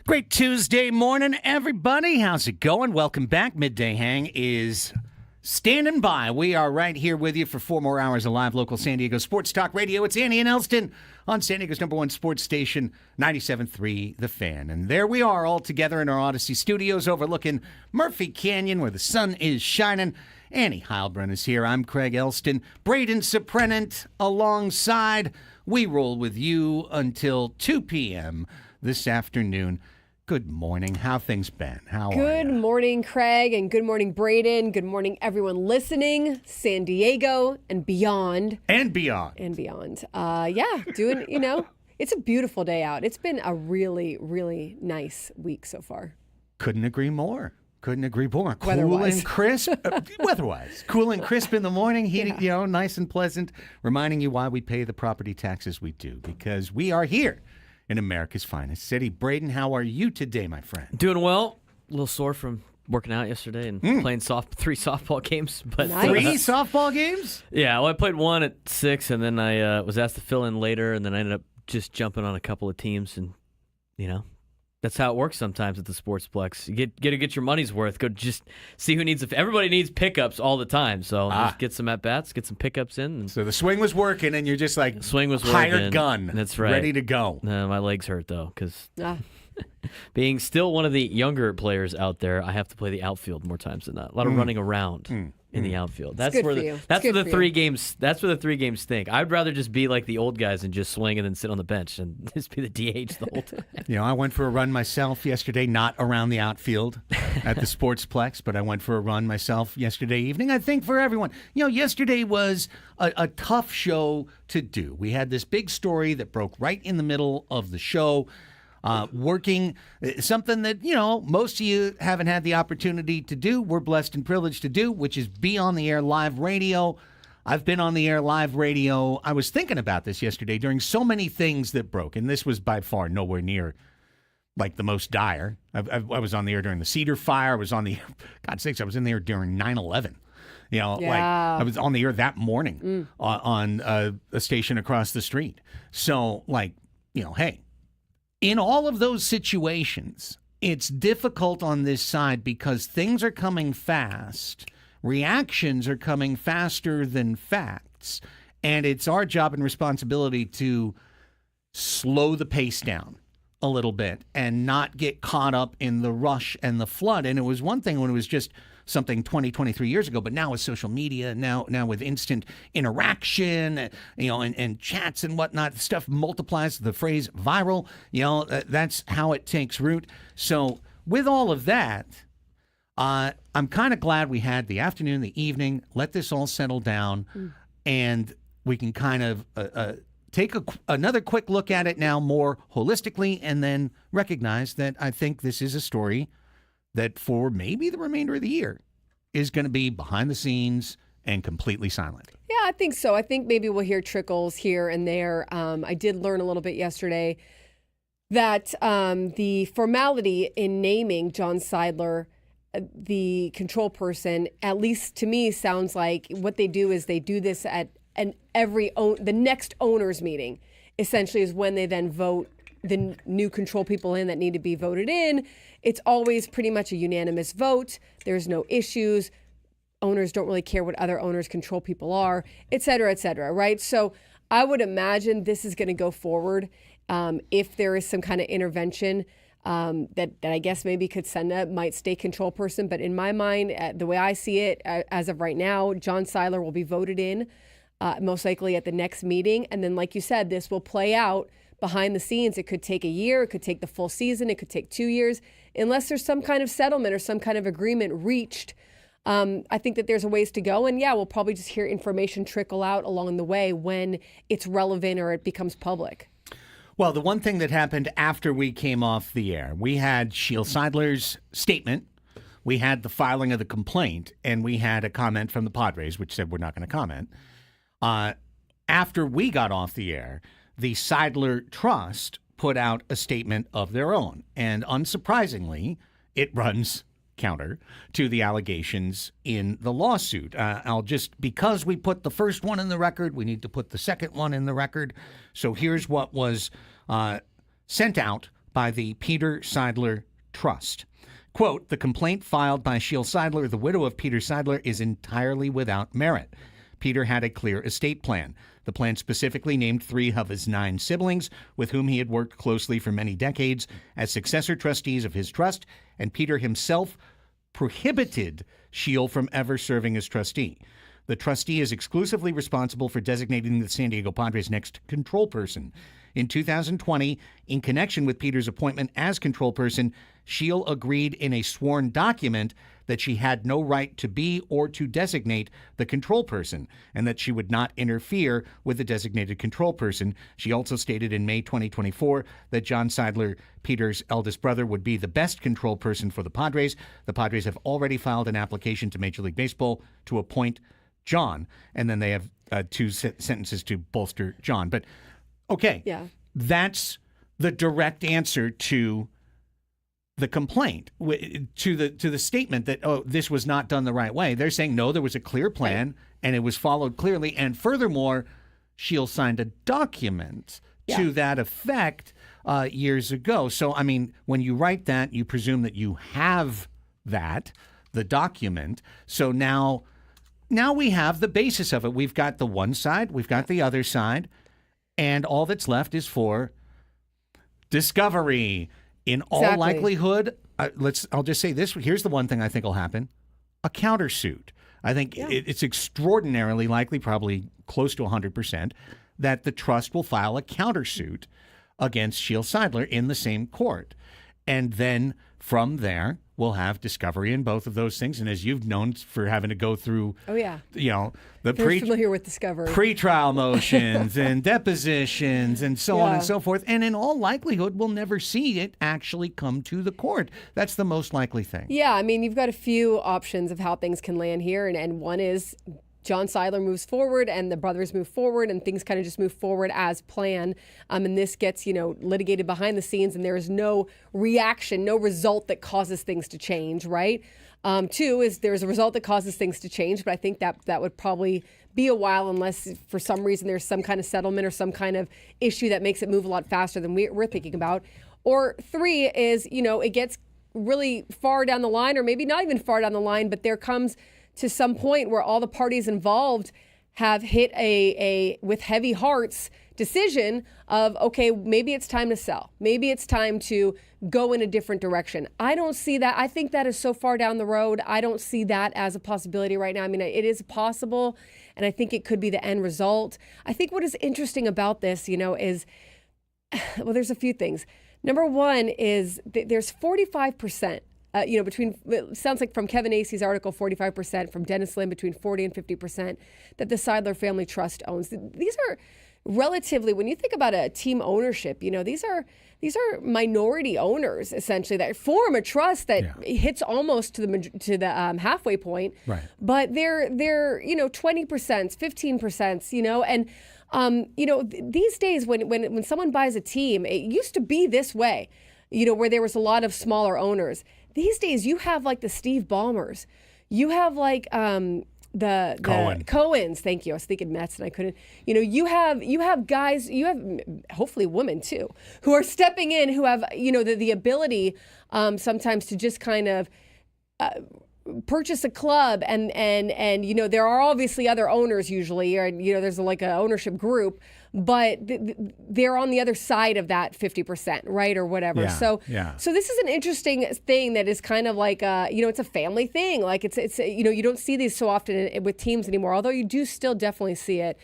Great Tuesday morning, everybody. How's it going? Welcome back. Midday Hang is standing by. We are right here with you for 4 more hours of live local San Diego sports talk radio. It's Andy and Elsten on San Diego's #1 sports station, 97.3 The Fan. And there we are all together in our Odyssey studios overlooking Murphy Canyon where the sun is shining. Annie Heilbrunn is here. I'm Craig Elsten. Braden Suprenant alongside. We roll with you until 2 p.m. this afternoon. Good morning. How things been? How are you? Good morning, Craig, and good morning, Braden. Good morning, everyone listening, San Diego and beyond. And beyond. And beyond. Doing, it's a beautiful day out. It's been a really, really nice week so far. Couldn't agree more. Cool Weather-wise. and crisp. Weather-wise. Cool and crisp in the morning, heating, nice and pleasant, reminding you why we pay the property taxes we do, because we are here in America's finest city. Braden, how are you today, my friend? Doing well. A little sore from working out yesterday and playing 3 softball games. But Nice. 3 softball games? Yeah, well, I played 1 at 6, and then I was asked to fill in later, and then I ended up just jumping on a couple of teams, and, that's how it works sometimes at the Sportsplex. You get your money's worth. Go just see who needs everybody needs pickups all the time. So just get some at-bats, get some pickups in. And So the swing was working, and you're just like swing was hired working. gun. That's right. Ready to go. No, my legs hurt, though, because being still one of the younger players out there, I have to play the outfield more times than not. A lot of running around in the outfield. That's good where for the you. that's It's where good the for three you. games. That's where the 3 games stink. I'd rather just be like the old guys and just swing and then sit on the bench and just be the DH the whole time. I went for a run myself yesterday, not around the outfield at the Sportsplex, but I went for a run myself yesterday evening. I think for everyone, yesterday was a tough show to do. We had this big story that broke right in the middle of the show. Working something that, most of you haven't had the opportunity to do. We're blessed and privileged to do, which is be on the air live radio. I've been on the air live radio. I was thinking about this yesterday during so many things that broke, and this was by far nowhere near like the most dire. I was on the air during the Cedar Fire. I was on the air, God sakes, I was in the air during 9/11. Like I was on the air that morning on a station across the street. So hey, in all of those situations, it's difficult on this side because things are coming fast. Reactions are coming faster than facts. And it's our job and responsibility to slow the pace down a little bit and not get caught up in the rush and the flood. And it was one thing when it was just something 20, 23 years ago, but now with social media, now with instant interaction, and chats and whatnot, stuff multiplies. The phrase viral, that's how it takes root. So with all of that, I'm kind of glad we had the afternoon, the evening, let this all settle down, and we can kind of take another quick look at it now more holistically, and then recognize that I think this is a story that for maybe the remainder of the year is going to be behind the scenes and completely silent. Yeah, I think so. I think maybe we'll hear trickles here and there. I did learn a little bit yesterday that the formality in naming John Sidler the control person, at least to me, sounds like what they do is they do this at the next owner's meeting, essentially, is when they then vote the new control people in that need to be voted in. It's always pretty much a unanimous vote. There's no issues. Owners don't really care what other owners' control people are, et cetera, right? So I would imagine this is going to go forward if there is some kind of intervention that I guess maybe Kutsenda might stay control person. But in my mind, the way I see it, as of right now, John Sidler will be voted in most likely at the next meeting. And then, like you said, this will play out behind the scenes. It could take a year. It could take the full season. It could take 2 years. Unless there's some kind of settlement or some kind of agreement reached, I think that there's a ways to go. And we'll probably just hear information trickle out along the way when it's relevant or it becomes public. Well, the one thing that happened after we came off the air, we had Sheil Sidler's statement, we had the filing of the complaint, and we had a comment from the Padres, which said we're not going to comment. After we got off the air, the Sidler Trust put out a statement of their own. And unsurprisingly, it runs counter to the allegations in the lawsuit. Because we put the first one in the record, we need to put the second one in the record. So here's what was sent out by the Peter Sidler Trust. Quote, the complaint filed by Sheil Sidler, the widow of Peter Sidler, is entirely without merit. Peter had a clear estate plan. The plan specifically named 3 of his 9 siblings, with whom he had worked closely for many decades, as successor trustees of his trust, and Peter himself prohibited Sheil from ever serving as trustee. The trustee is exclusively responsible for designating the San Diego Padres' next control person. In 2020, in connection with Peter's appointment as control person, Sheil agreed in a sworn document that she had no right to be or to designate the control person, and that she would not interfere with the designated control person. She also stated in May 2024 that John Sidler, Peter's eldest brother, would be the best control person for the Padres. The Padres have already filed an application to Major League Baseball to appoint John, and then they have 2 sentences to bolster John. But okay, Yeah. that's the direct answer to the complaint, to the statement that, oh, this was not done the right way. They're saying, no, there was a clear plan, and it was followed clearly. And furthermore, Sheil signed a document to that effect years ago. So, I mean, when you write that, you presume that you have that, the document. So now we have the basis of it. We've got the one side, we've got the other side, and all that's left is for discovery. In all likelihood, I'll just say this. Here's the one thing I think will happen: a countersuit. I think it's extraordinarily likely, probably close to 100%, that the trust will file a countersuit against Sheil Sidler in the same court. And then from there, we'll have discovery in both of those things. And as you've known for having to go through, the familiar with discovery, pretrial motions and depositions and so on and so forth. And in all likelihood, we'll never see it actually come to the court. That's the most likely thing. Yeah, I mean, you've got a few options of how things can land here. And one is John Sidler moves forward and the brothers move forward and things kind of just move forward as planned. And this gets, litigated behind the scenes and there is no reaction, no result that causes things to change, right? 2 is there's a result that causes things to change, but I think that would probably be a while unless for some reason there's some kind of settlement or some kind of issue that makes it move a lot faster than we're thinking about. Or 3 is, it gets really far down the line, or maybe not even far down the line, but there comes to some point where all the parties involved have hit a with heavy hearts decision of, okay, maybe it's time to sell. Maybe it's time to go in a different direction. I don't see that. I think that is so far down the road. I don't see that as a possibility right now. I mean, it is possible, and I think it could be the end result. I think what is interesting about this, is, well, there's a few things. Number one is there's 45%. It sounds like from Kevin Acey's article, 45%, from Dennis Lin, between 40 and 50% that the Sidler Family Trust owns. These are relatively, when you think about a team ownership, these are minority owners essentially that form a trust that hits almost to the halfway point. Right. But they're 20%, 15%, and these days when someone buys a team, it used to be this way, where there was a lot of smaller owners. These days, you have like the Steve Ballmers. You have like the Cohens. Thank you. I was thinking Mets and I couldn't. You have guys. You have hopefully women too who are stepping in, who have the ability sometimes to just kind of purchase a club and there are obviously other owners usually, or there's like an ownership group, but they're on the other side of that 50%, right, or whatever. So this is an interesting thing that is kind of like it's a family thing. Like it's you don't see these so often with teams anymore, although you do still definitely see it.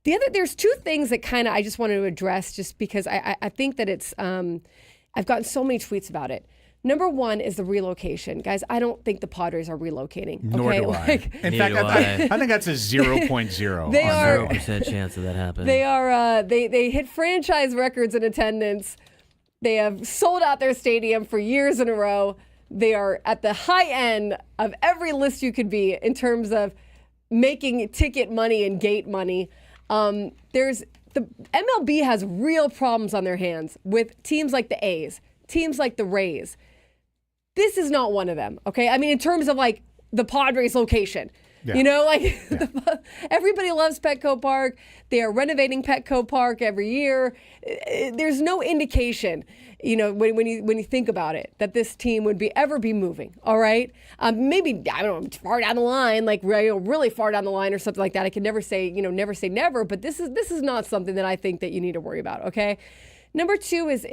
There's 2 things that kind of I just wanted to address, just because I think that it's I've gotten so many tweets about it. Number 1 is the relocation. Guys, I don't think the Padres are relocating. Nor do I. In fact, I think that's a 0.0. They are 0% chance of that happening. They are. They hit franchise records in attendance. They have sold out their stadium for years in a row. They are at the high end of every list you could be in terms of making ticket money and gate money. The MLB has real problems on their hands with teams like the A's, teams like the Rays. This is not one of them, okay? I mean, in terms of like the Padres location, Yeah. You know, like everybody loves Petco Park. They are renovating Petco Park every year. There's no indication, you know, when you think about it, that this team would ever be moving. All right, maybe I don't know, far down the line, like really far down the line or something like that. I can never say never. But this is not something that I think that you need to worry about. Okay. Number two is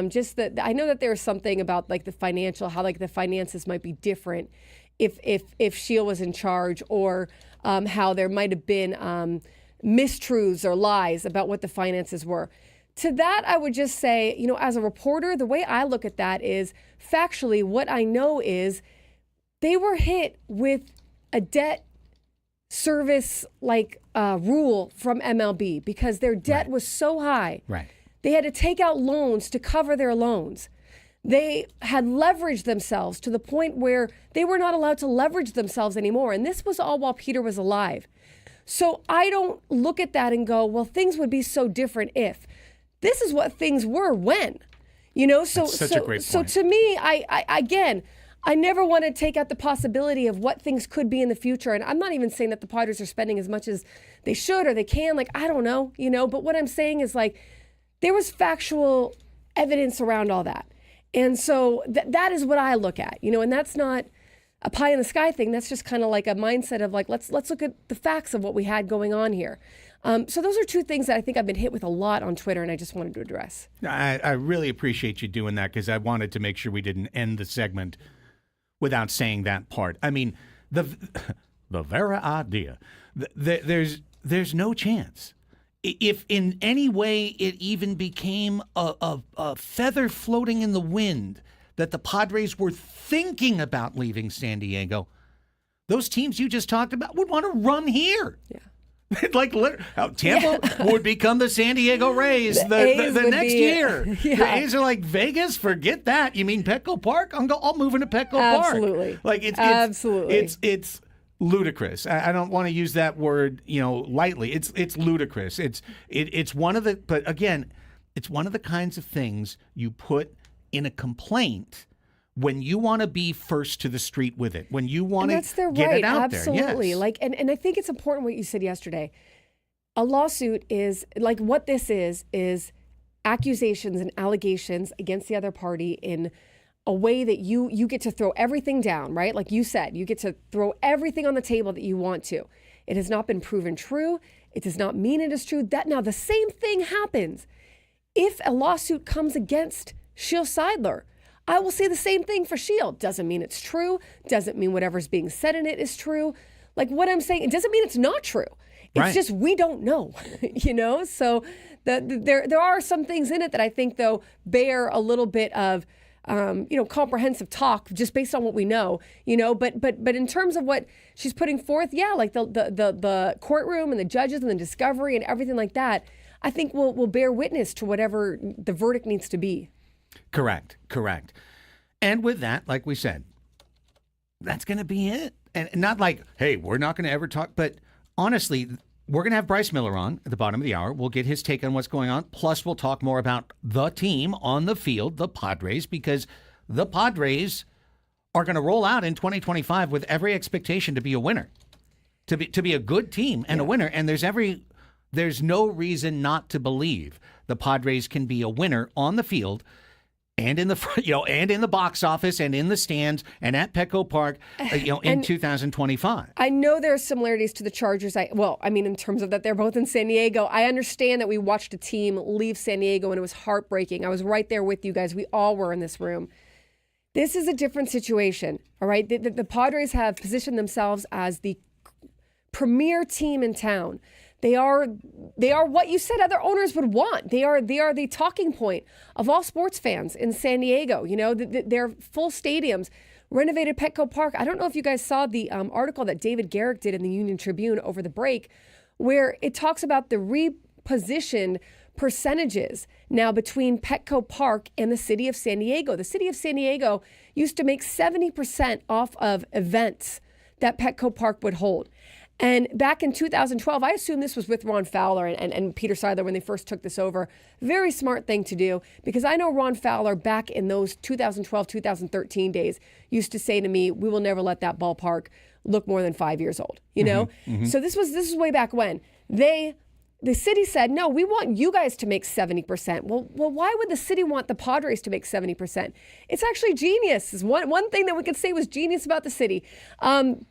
just that I know that there's something about like the financial, how like the finances might be different if Shield was in charge, or how there might have been mistruths or lies about what the finances were. To that, I would just say, you know, as a reporter, the way I look at that is factually what I know is they were hit with a debt service rule from MLB because their debt was so high. Right. They had to take out loans to cover their loans. They had leveraged themselves to the point where they were not allowed to leverage themselves anymore. And this was all while Peter was alive. So I don't look at that and go, well, things would be so different if. This is what things were when. You know, so That's such a great point. So to me, I never want to take out the possibility of what things could be in the future. And I'm not even saying that the Padres are spending as much as they should or they can. Like, I don't know, you know, but what I'm saying is like there was factual evidence around all that. And so that is what I look at, you know, and that's not a pie in the sky thing. That's just kind of like a mindset of like, let's look at the facts of what we had going on here. So those are two things that I think I've been hit with a lot on Twitter, and I just wanted to address. I really appreciate you doing that because I wanted to make sure we didn't end the segment without saying that part. I mean, the very idea, there's no chance. If in any way it even became a feather floating in the wind that the Padres were thinking about leaving San Diego, those teams you just talked about would want to run here. Yeah. Like Tampa would become the San Diego Rays the next year. Yeah. The A's are like, Vegas, forget that. You mean Petco Park? I'll move into Petco Park. Absolutely. Like Absolutely. It's ludicrous. I don't want to use that word, you know, lightly. It's ludicrous. It's one of the, but again, it's one of the kinds of things you put in a complaint when you want to be first to the street with it, when you want to get it out Absolutely. there. Yes. Like, and I think it's important what you said yesterday. A lawsuit is like what this is accusations and allegations against the other party in a way that you get to throw everything down, right? Like you said, you get to throw everything on the table that you want to. It has not been proven true. It does not mean it is true. That now the same thing happens if a lawsuit comes against Shield Sidler. I will say the same thing for Shield. Doesn't mean it's true. Doesn't mean whatever's being said in it is true. Like what I'm saying, it doesn't mean it's not true. It's just we don't know, you know? So there are some things in it that I think, though, bear a little bit of, comprehensive talk just based on what we know, you know? But in terms of what she's putting forth, yeah, like the courtroom and the judges and the discovery and everything like that, I think will bear witness to whatever the verdict needs to be. Correct. And with that, like we said, that's going to be it. And not like, hey, we're not going to ever talk. But honestly, we're going to have Bryce Miller on at the bottom of the hour. We'll get his take on what's going on. Plus, we'll talk more about the team on the field, the Padres, because the Padres are going to roll out in 2025 with every expectation to be a winner, to be a good team and a winner. And there's no reason not to believe the Padres can be a winner on the field and in the and in the box office and in the stands and at Petco Park, in 2025. I know there are similarities to the Chargers. In terms of that they're both in San Diego. I understand that we watched a team leave San Diego and it was heartbreaking. I was right there with you guys. We all were in this room. This is a different situation, all right? The Padres have positioned themselves as the premier team in town. They are what you said other owners would want. They are the talking point of all sports fans in San Diego. You know, they're full stadiums, renovated Petco Park. I don't know if you guys saw the article that David Garrick did in the Union Tribune over the break, where it talks about the repositioned percentages now between Petco Park and the city of San Diego. The city of San Diego used to make 70% off of events that Petco Park would hold. And back in 2012, I assume this was with Ron Fowler and Peter Sidler when they first took this over. Very smart thing to do, because I know Ron Fowler back in those 2012, 2013 days used to say to me, we will never let that ballpark look more than 5 years old, you know? So this was way back when. The city said, no, we want you guys to make 70%. Well, why would the city want the Padres to make 70%? It's actually genius. One thing that we could say was genius about the city.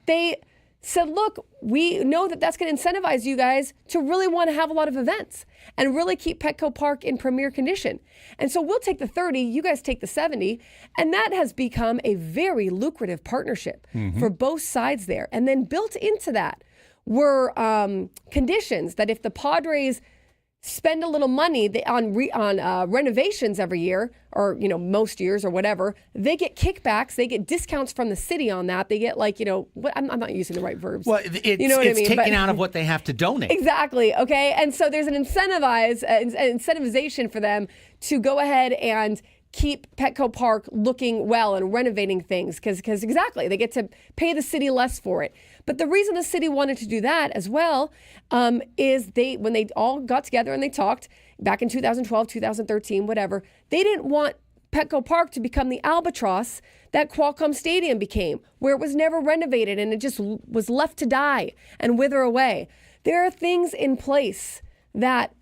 They said, look, we know that that's going to incentivize you guys to really want to have a lot of events and really keep Petco Park in premier condition. And so we'll take the 30, you guys take the 70. And that has become a very lucrative partnership for both sides there. And then built into that were conditions that if the Padres spend a little money on renovations every year, or most years or whatever, they get kickbacks, they get discounts from the city on that. They get I'm not using the right verbs. Well, it's taken out of what they have to donate. Exactly. Okay, and so there's an incentivization for them to go ahead and keep Petco Park looking well and renovating things because exactly they get to pay the city less for it. But the reason the city wanted to do that as well is when they all got together and they talked back in 2012, 2013, whatever, they didn't want Petco Park to become the albatross that Qualcomm Stadium became, where it was never renovated and it just was left to die and wither away. There are things in place that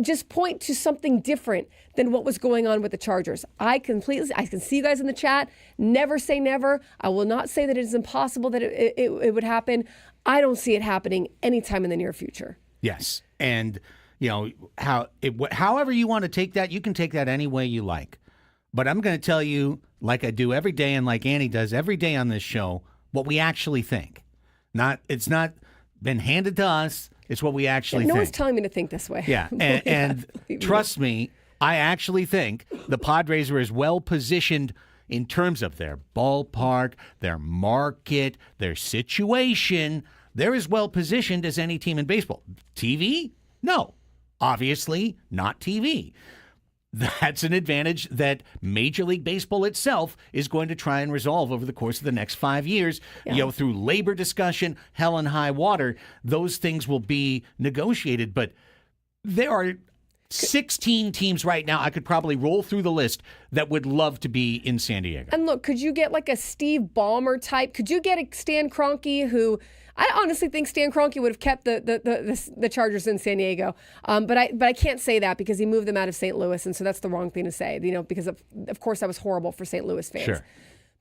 just point to something different than what was going on with the Chargers. I can see you guys in the chat. Never say never. I will not say that it is impossible that it would happen. I don't see it happening anytime in the near future. Yes. And, however you want to take that, you can take that any way you like. But I'm going to tell you, like I do every day and like Annie does every day on this show, what we actually think. It's not been handed to us. It's what we actually think. No one's telling me to think this way. Yeah, and trust me, I actually think the Padres are as well positioned in terms of their ballpark, their market, their situation. They're as well positioned as any team in baseball. TV? No. Obviously, not TV. That's an advantage that Major League Baseball itself is going to try and resolve over the course of the next 5 years. Through labor discussion, hell and high water, those things will be negotiated. But there are 16 teams right now, I could probably roll through the list, that would love to be in San Diego. And look, could you get like a Steve Ballmer type? Could you get a Stan Kroenke who... I honestly think Stan Kroenke would have kept the Chargers in San Diego, but I can't say that because he moved them out of St. Louis, and so that's the wrong thing to say. Because of course that was horrible for St. Louis fans. Sure.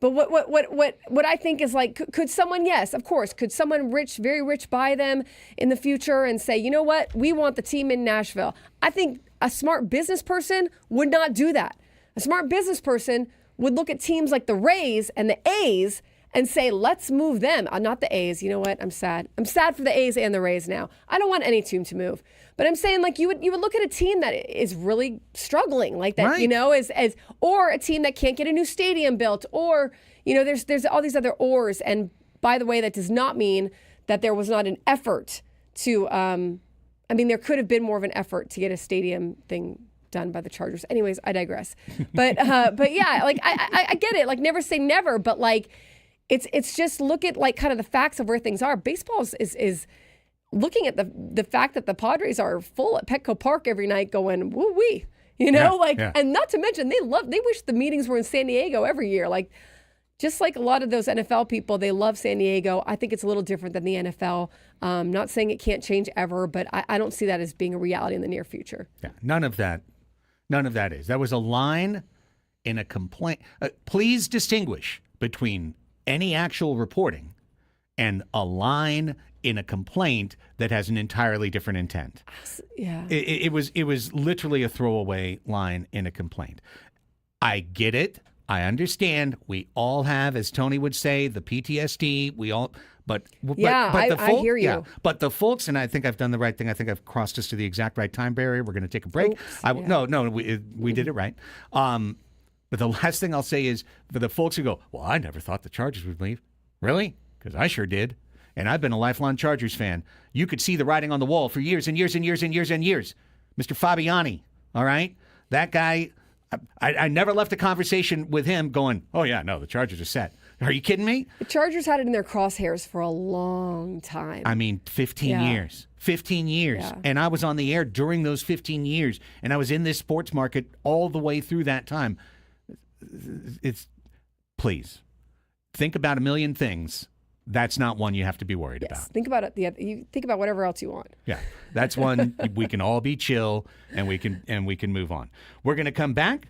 But what I think is could someone, yes, of course, could someone very rich buy them in the future and say, you know what, we want the team in Nashville? I think a smart business person would not do that. A smart business person would look at teams like the Rays and the A's and say, let's move them. Not the A's. You know what? I'm sad. I'm sad for the A's and the Rays now. I don't want any team to move. But I'm saying you would look at a team that is really struggling like that, right. Or a team that can't get a new stadium built, or, there's all these other ors. And by the way, that does not mean that there was not an effort to, there could have been more of an effort to get a stadium thing done by the Chargers. Anyways, I digress. But yeah, I get it. Never say never, but It's just look at kind of the facts of where things are. Baseball is looking at the fact that the Padres are full at Petco Park every night going, woo-wee, and not to mention they wish the meetings were in San Diego every year. Just like a lot of those NFL people, they love San Diego. I think it's a little different than the NFL. Not saying it can't change ever, but I don't see that as being a reality in the near future. Yeah, none of that is. That was a line in a complaint. Please distinguish between any actual reporting and a line in a complaint that has an entirely different intent. Yeah. It was literally a throwaway line in a complaint. I get it. I understand. We all have, as Tony would say, the PTSD. But I hear you. Yeah, but the folks, and I think I've done the right thing. I think I've crossed us to the exact right time barrier. We're going to take a break. Oops, We did it right. But the last thing I'll say is for the folks who go, well, I never thought the Chargers would leave. Really? Because I sure did. And I've been a lifelong Chargers fan. You could see the writing on the wall for years and years and years and years and years. Mr. Fabiani, all right? That guy, I never left a conversation with him going, oh, yeah, no, the Chargers are set. Are you kidding me? The Chargers had it in their crosshairs for a long time. 15 years. 15 years. Yeah. And I was on the air during those 15 years. And I was in this sports market all the way through that time. Please think about a million things that's not one you have to be worried Yes. about. Think about it. You think about whatever else you want. Yeah, that's one we can all be chill and we can move on. We're going to come back.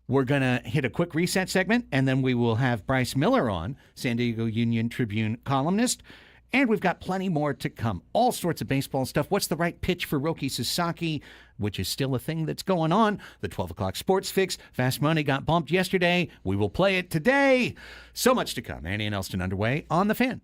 We're going to hit a quick reset segment, and then we will have Bryce Miller on, San Diego Union Tribune columnist. And we've got plenty more to come. All sorts of baseball stuff. What's the right pitch for Roki Sasaki, which is still a thing that's going on. The 12 o'clock sports fix. Fast Money got bumped yesterday. We will play it today. So much to come. Andy and Elsten underway on The Fan.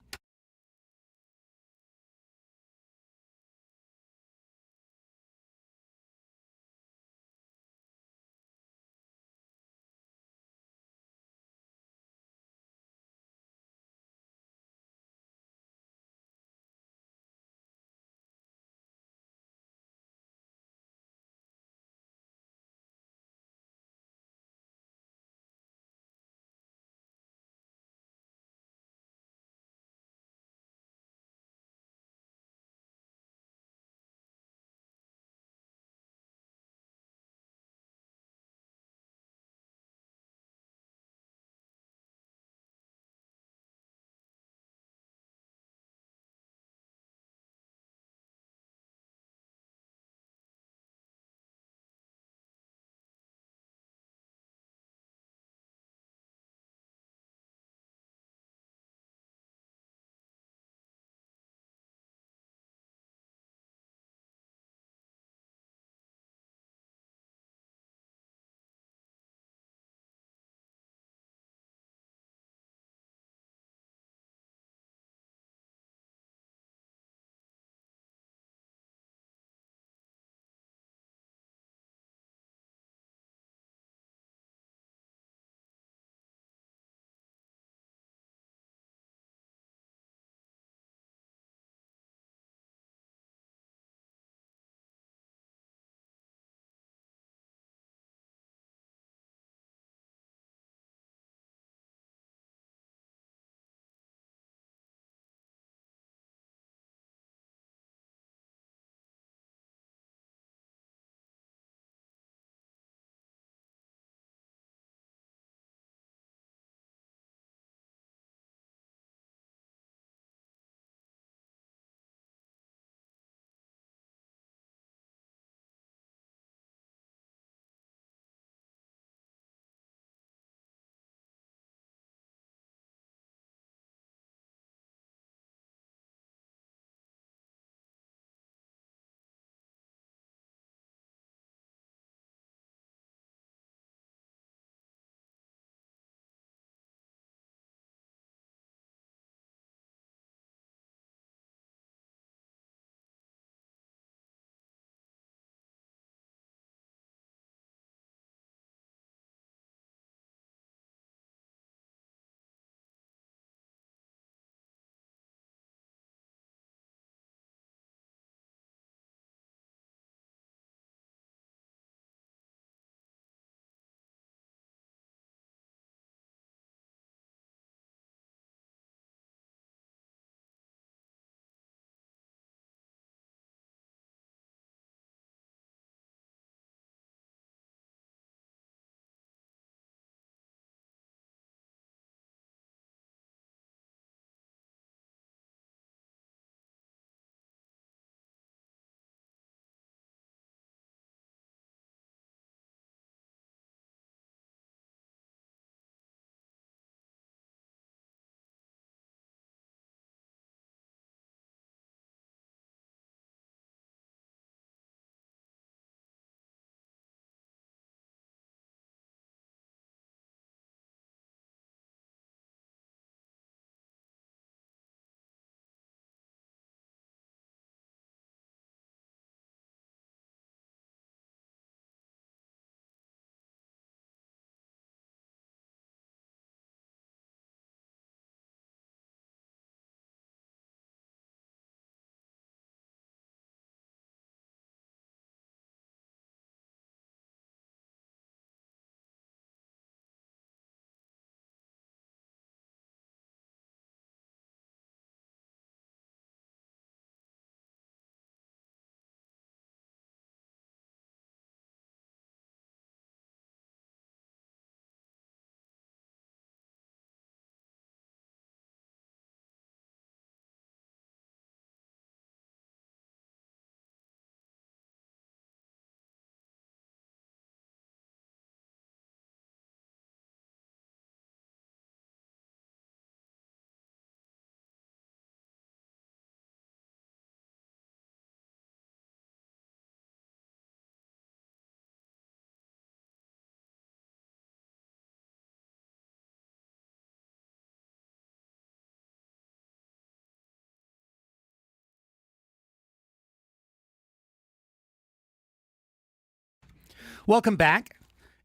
Welcome back.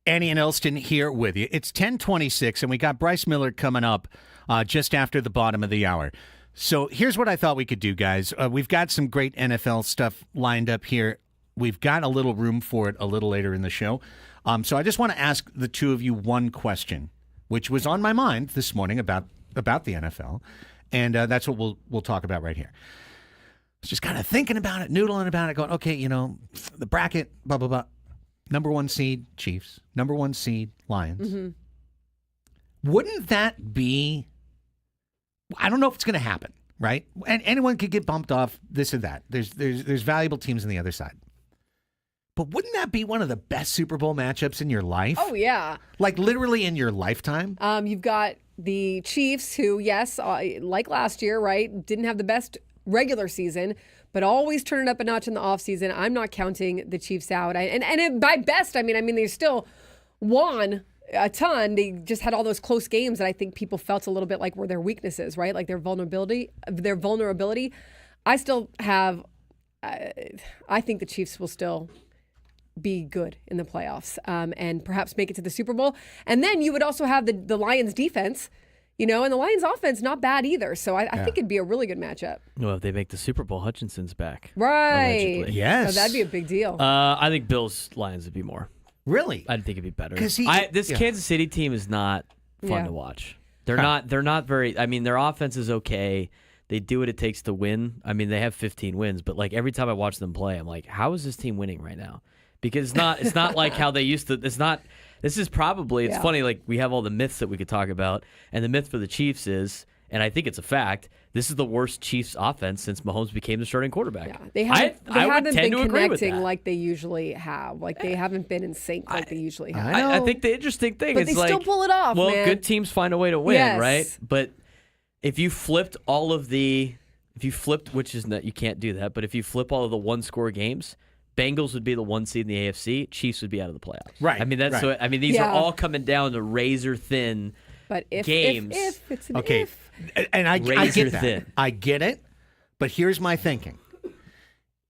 Annie and Elsten here with you. It's 10:26, and we got Bryce Miller coming up just after the bottom of the hour. So here's what I thought we could do, guys. We've got some great NFL stuff lined up here. We've got a little room for it a little later in the show. So I just want to ask the two of you one question, which was on my mind this morning about the NFL, and that's what we'll talk about right here. I was just kind of thinking about it, noodling about it, going, okay, the bracket, blah, blah, blah. Number 1 seed, Chiefs. Number 1 seed, Lions. Mm-hmm. Wouldn't that be... I don't know if it's going to happen, right? And anyone could get bumped off this or that. There's valuable teams on the other side. But wouldn't that be one of the best Super Bowl matchups in your life? Oh, yeah. Like literally in your lifetime? You've got the Chiefs who, yes, like last year, right, didn't have the best regular season, but always turn it up a notch in the offseason. I'm not counting the Chiefs out. And by best, I mean they still won a ton. They just had all those close games that I think people felt a little bit like were their weaknesses, right? Like their vulnerability. I still have, I think the Chiefs will still be good in the playoffs and perhaps make it to the Super Bowl. And then you would also have the Lions defense, and the Lions offense, not bad either. So I think it'd be a really good matchup. Well, if they make the Super Bowl, Hutchinson's back. Right. Allegedly. Yes. So that'd be a big deal. I think Bills-Lions would be more. Really? I think it'd be better. This Kansas City team is not fun to watch. They're not very. I mean, their offense is okay. They do what it takes to win. I mean, they have 15 wins, but like every time I watch them play, I'm like, how is this team winning right now? Because it's not like how they used to. It's not. This is probably. It's funny. Like we have all the myths that we could talk about, and the myth for the Chiefs is, and I think it's a fact, this is the worst Chiefs offense since Mahomes became the starting quarterback. Yeah, they haven't been connecting like they usually have. Like they haven't been in sync like they usually have. I think the interesting thing is they still pull it off. Well, man. good teams find a way to win, yes. right? But if you flipped which is not, you can't do that, but if you flip all of the one-score games, Bengals would be the 1 seed in the AFC. Chiefs would be out of the playoffs. Right. I mean, that's what. I mean, these are all coming down to razor thin. But if games. If it's an okay. if. And I get that. Thin. I get it. But here's my thinking.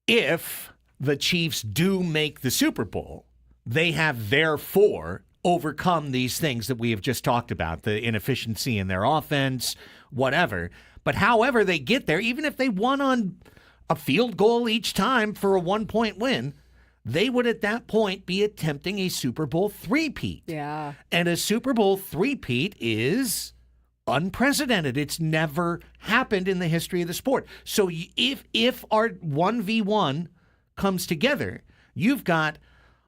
If the Chiefs do make the Super Bowl, they have therefore overcome these things that we have just talked about, the inefficiency in their offense, whatever. But however they get there, even if they won on a field goal each time for a 1-point win, they would at that point be attempting a Super Bowl three-peat. Yeah. And a Super Bowl three-peat is unprecedented. It's never happened in the history of the sport. So if our 1v1 comes together, you've got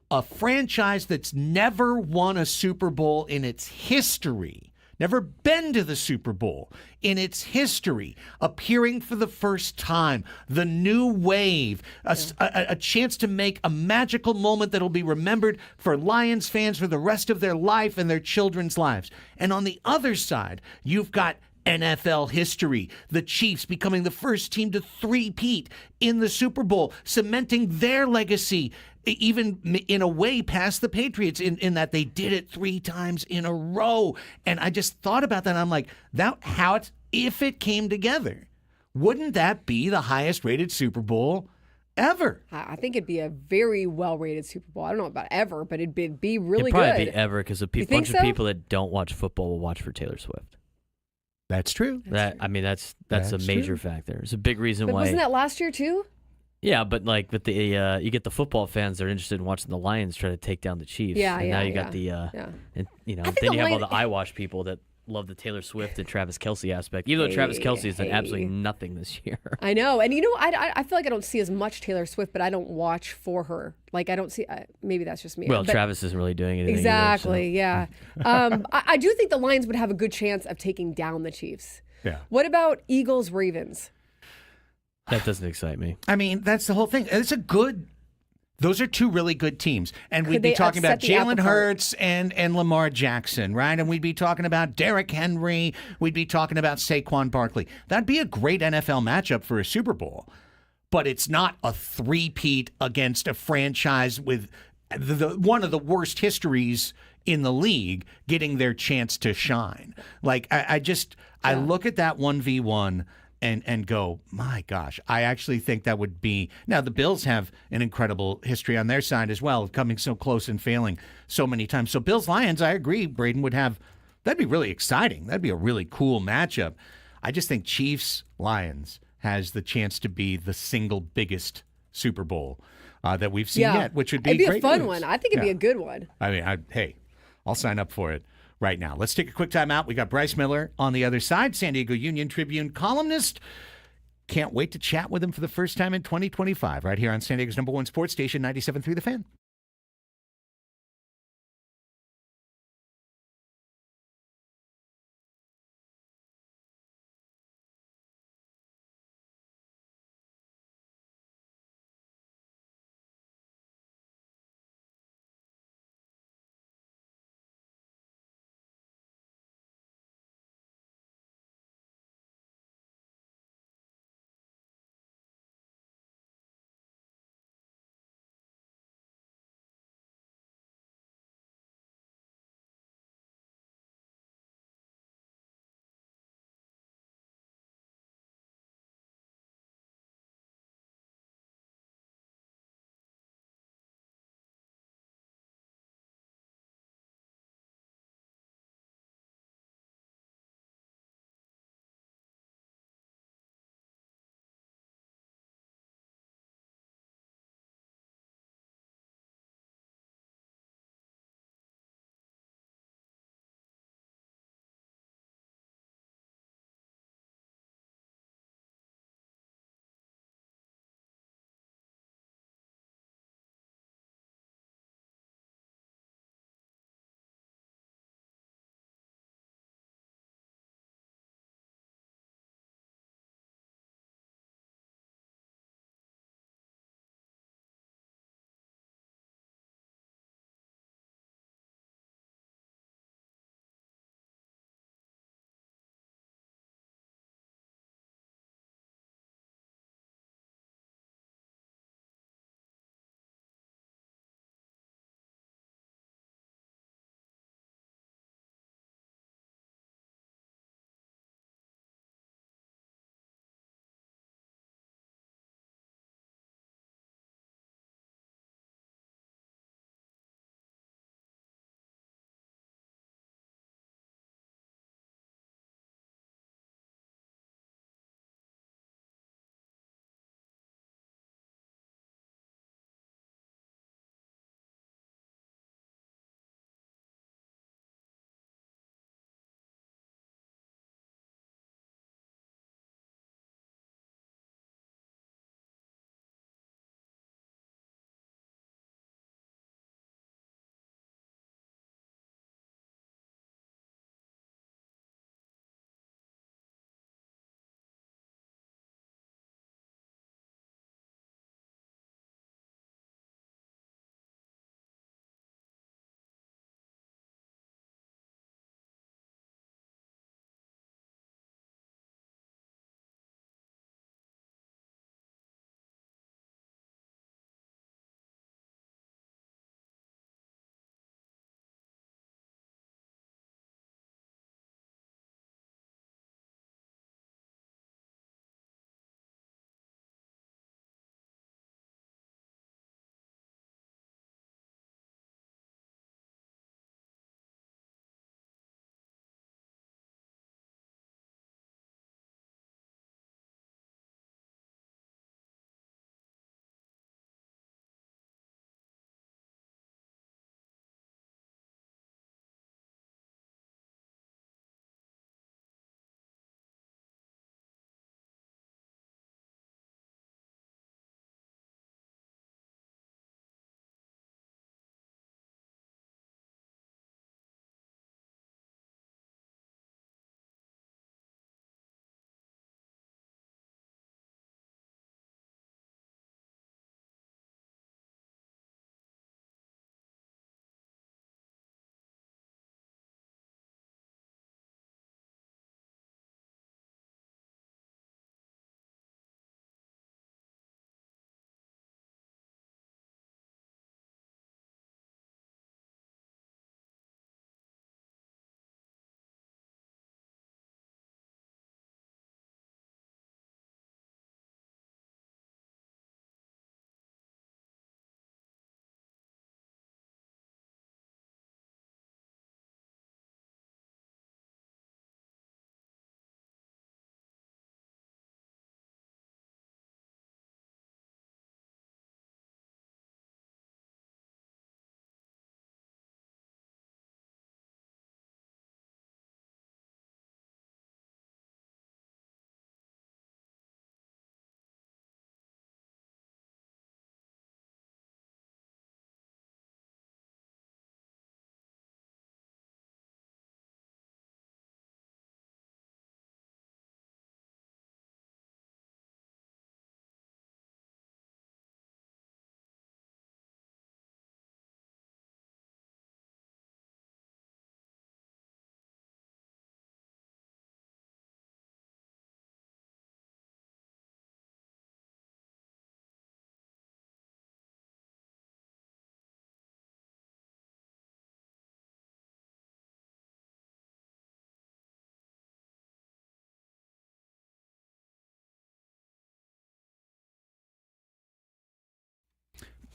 a franchise that's never won a Super Bowl in its history, never been to the Super Bowl in its history, appearing for the first time, the new wave, a chance to make a magical moment that'll be remembered for Lions fans for the rest of their life and their children's lives. And on the other side, you've got NFL history, the Chiefs becoming the first team to three-peat in the Super Bowl, cementing their legacy even in a way past the Patriots in that they did it 3 times in a row. And I just thought about that. And I'm like, if it came together, wouldn't that be the highest rated Super Bowl ever? I think it'd be a very well-rated Super Bowl. I don't know about ever, but it'd be really it'd probably good. Be ever because a bunch of people that don't watch football will watch for Taylor Swift. That's true. That's a major factor. It's a big reason but why. Wasn't that last year too? Yeah, but like with the you get the football fans that are interested in watching the Lions try to take down the Chiefs. And now you got the and then you have all the eyewash people that love the Taylor Swift and Travis Kelce aspect. Even though Travis Kelce has done absolutely nothing this year. I know, and I feel like I don't see as much Taylor Swift, but I don't watch for her. Like I don't see. Maybe that's just me. Well, but Travis isn't really doing anything. Exactly. Either, so. Yeah. I do think the Lions would have a good chance of taking down the Chiefs. Yeah. What about Eagles Ravens? That doesn't excite me. I mean, that's the whole thing. Those are 2 really good teams. And we'd be talking about Jalen Hurts and Lamar Jackson, right? And we'd be talking about Derrick Henry. We'd be talking about Saquon Barkley. That'd be a great NFL matchup for a Super Bowl. But it's not a three-peat against a franchise with one of the worst histories in the league getting their chance to shine. Like, I look at that 1v1 and go, my gosh, I actually think that would be. Now, the Bills have an incredible history on their side as well, of coming so close and failing so many times. So Bills-Lions, I agree, Braden would have. That'd be really exciting. That'd be a really cool matchup. I just think Chiefs-Lions has the chance to be the single biggest Super Bowl that we've seen yet, which would be it'd be great a fun news. one. I think it'd be a good one. I mean, hey, I'll sign up for it right now. Let's take a quick time out. We got Bryce Miller on the other side, San Diego Union Tribune columnist. Can't wait to chat with him for the first time in 2025 right here on San Diego's #1 sports station, 97.3 The Fan.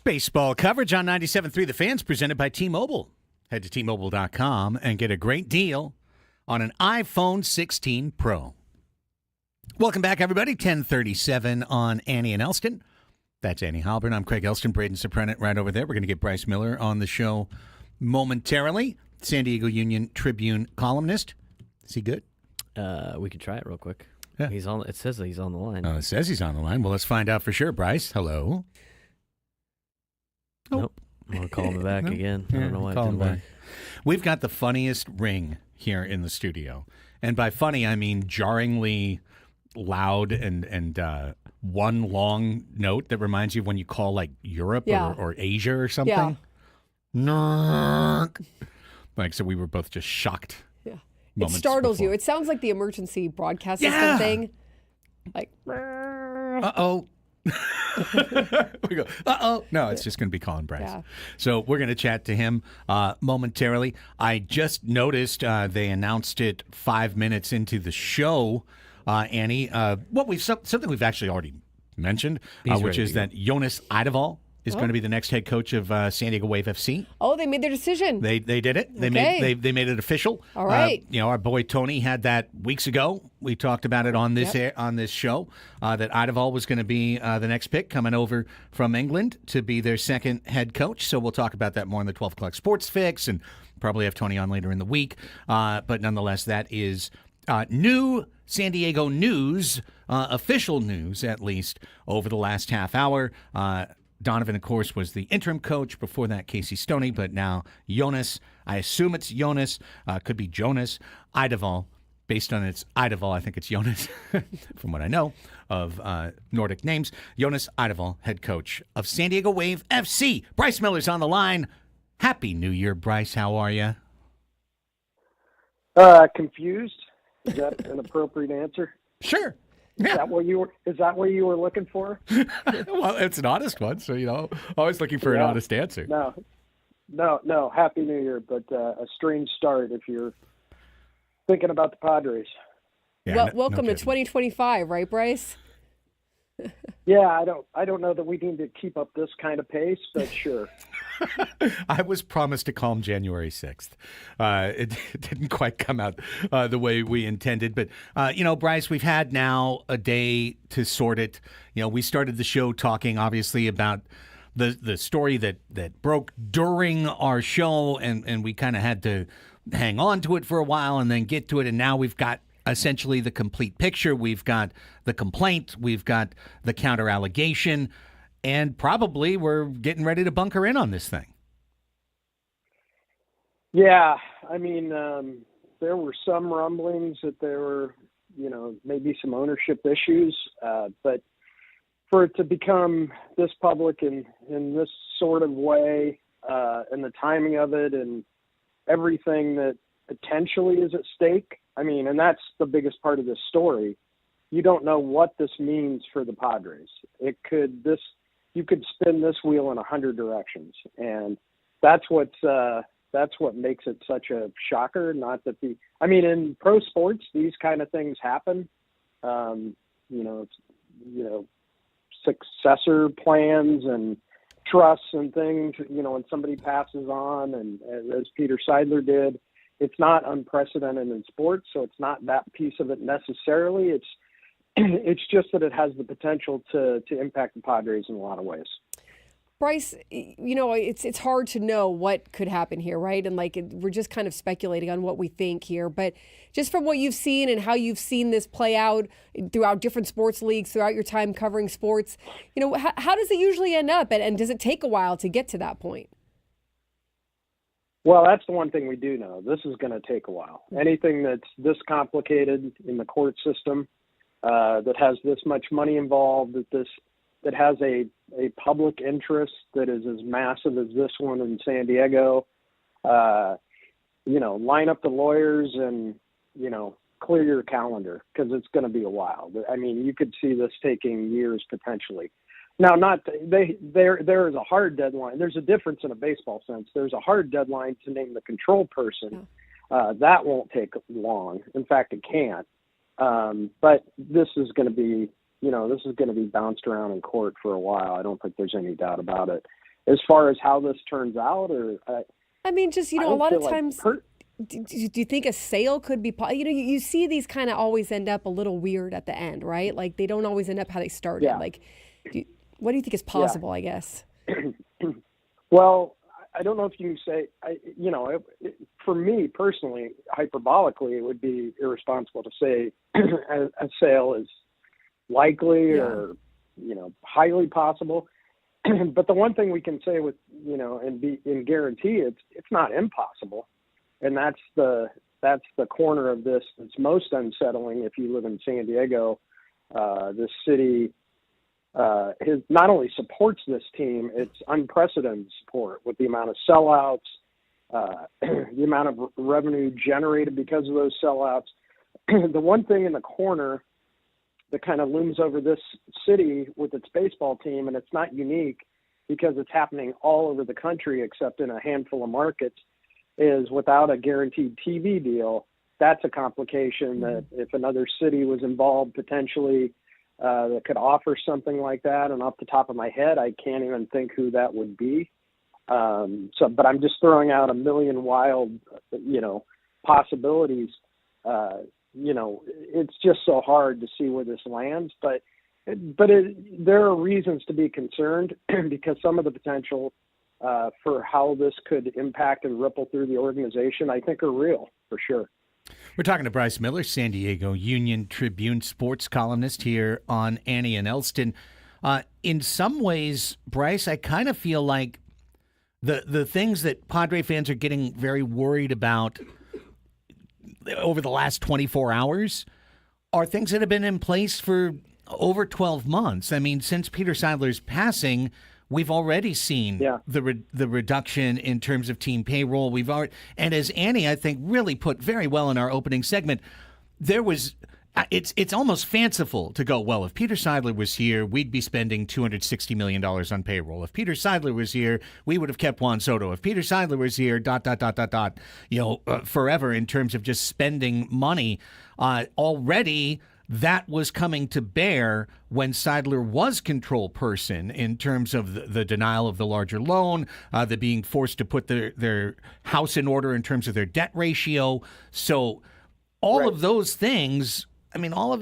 Baseball coverage on 97.3 The Fans, presented by T-Mobile. Head to T-Mobile.com and get a great deal on an iPhone 16 Pro. Welcome back, everybody. 10:37 on Annie and Elsten. That's Annie Halpern. I'm Craig Elsten. Braden Sopranet right over there. We're going to get Bryce Miller on the show momentarily. San Diego Union Tribune columnist. Is he good? We can try it real quick. Yeah. He's on. It says that he's on the line. It says he's on the line. Well, let's find out for sure. Bryce, hello. Nope. I'm going to call him back again. I don't know why it didn't work. We've got the funniest ring here in the studio. And by funny, I mean jarringly loud and one long note that reminds you of when you call like Europe or Asia or something. Yeah. Like, so we were both just shocked. Yeah. It startles you. It sounds like the emergency broadcast system thing. Like, uh-oh. We go, uh-oh. No, it's just going to be Colin Bryce. Yeah. So we're going to chat to him momentarily. I just noticed they announced it 5 minutes into the show, Annie. Something we've actually already mentioned, which is that Jonas Eideval is going to be the next head coach of San Diego Wave FC. Oh, they made their decision. They did it. They made it official. All right. Our boy Tony had that weeks ago. We talked about it on this show that Eideval was going to be the next pick coming over from England to be their second head coach. So we'll talk about that more in the 12 o'clock Sports Fix and probably have Tony on later in the week. But nonetheless, that is new San Diego news, official news at least, over the last half hour. Donovan, of course, was the interim coach. Before that, Casey Stoney. But now Jonas, I assume it's Jonas, could be Jonas Eideval. Based on its Eideval, I think it's Jonas, from what I know of Nordic names. Jonas Eideval, head coach of San Diego Wave FC. Bryce Miller's on the line. Happy New Year, Bryce. How are you? Confused. Is that an appropriate answer? Sure. Yeah. Is that what you were looking for? Well, it's an honest one, so always looking for an honest answer. No. Happy New Year, but a strange start if you're thinking about the Padres. Yeah, welcome to 2025, right, Bryce? Yeah, I don't know that we need to keep up this kind of pace, but sure. I was promised a calm January 6th. It didn't quite come out the way we intended. But, Bryce, we've had now a day to sort it. We started the show talking, obviously, about the story that broke during our show, and we kind of had to hang on to it for a while and then get to it. And now we've got essentially the complete picture. We've got the complaint. We've got the counter allegation. And probably we're getting ready to bunker in on this thing. Yeah. I mean, there were some rumblings that there were, maybe some ownership issues. But for it to become this public in this sort of way, and the timing of it and everything that potentially is at stake, I mean, and that's the biggest part of this story. You don't know what this means for the Padres. You could spin this wheel in 100 directions, and that's what makes it such a shocker. Not that in pro sports, these kind of things happen. Successor plans and trusts and things. When somebody passes on, and as Peter Sidler did, it's not unprecedented in sports, so it's not that piece of it necessarily. It's just that it has the potential to impact the Padres in a lot of ways. Bryce, it's hard to know what could happen here, right? And we're just kind of speculating on what we think here. But just from what you've seen and how you've seen this play out throughout different sports leagues, throughout your time covering sports, how does it usually end up? And does it take a while to get to that point? Well, that's the one thing we do know. This is going to take a while. Anything that's this complicated in the court system, that has this much money involved, that has a public interest that is as massive as this one in San Diego, line up the lawyers and, clear your calendar, because it's going to be a while. I mean, you could see this taking years potentially. Now, there is a hard deadline. There's a difference in a baseball sense. There's a hard deadline to name the control person. That won't take long. In fact, it can't. But this is going to be bounced around in court for a while. I don't think there's any doubt about it. as far as how this turns out, or I mean, just, I a don't lot of feel like times, do you think a sale could be, you see these kind of always end up a little weird at the end, right? Like they don't always end up how they started. Yeah. Like, what do you think is possible, I guess? Well, I don't know if you can say, for me personally, hyperbolically, it would be irresponsible to say a sale is likely or, highly possible. But the one thing we can say with, and guarantee it's not impossible. And that's the corner of this that's most unsettling if you live in San Diego. This city not only supports this team, it's unprecedented support with the amount of sellouts, the amount of revenue generated because of those sellouts. The one thing in the corner that kind of looms over this city with its baseball team, and it's not unique because it's happening all over the country except in a handful of markets, is without a guaranteed TV deal, that's a complication that if another city was involved potentially that could offer something like that. And off the top of my head, I can't even think who that would be. But I'm just throwing out a million wild, possibilities. It's just so hard to see where this lands, but there are reasons to be concerned because some of the potential for how this could impact and ripple through the organization, I think, are real for sure. We're talking to Bryce Miller, San Diego Union Tribune sports columnist here on Annie and Elsten. In some ways, Bryce, I kind of feel like the things that Padre fans are getting very worried about over the last 24 hours are things that have been in place for over 12 months. I mean, since Peter Sidler's passing, we've already seen the reduction in terms of team payroll. And as Annie, I think, really put very well in our opening segment, it's almost fanciful to go, well, if Peter Sidler was here, we'd be spending $260 million on payroll. If Peter Sidler was here, we would have kept Juan Soto. If Peter Sidler was here, ... forever in terms of just spending money. Already, that was coming to bear when Sidler was control person in terms of the denial of the larger loan, the being forced to put their house in order in terms of their debt ratio. So all of those things, I mean, all of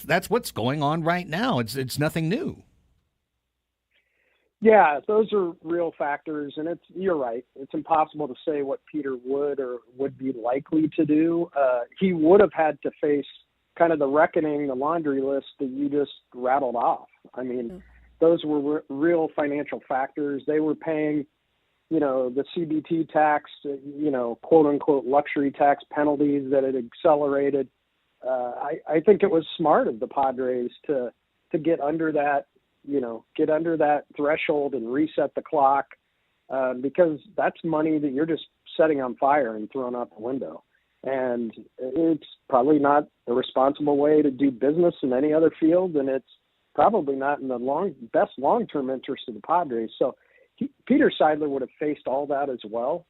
that's what's going on right now. It's nothing new. Yeah, those are real factors, and you're right. It's impossible to say what Peter would or would be likely to do. He would have had to face kind of the reckoning, the laundry list that you just rattled off. I mean, those were real financial factors. They were paying, the CBT tax, quote unquote luxury tax penalties that had accelerated. I think it was smart of the Padres to get under that, threshold and reset the clock, because that's money that you're just setting on fire and throwing out the window. And it's probably not the responsible way to do business in any other field, and it's probably not in the best long-term interest of the Padres. So Peter Sidler would have faced all that as well.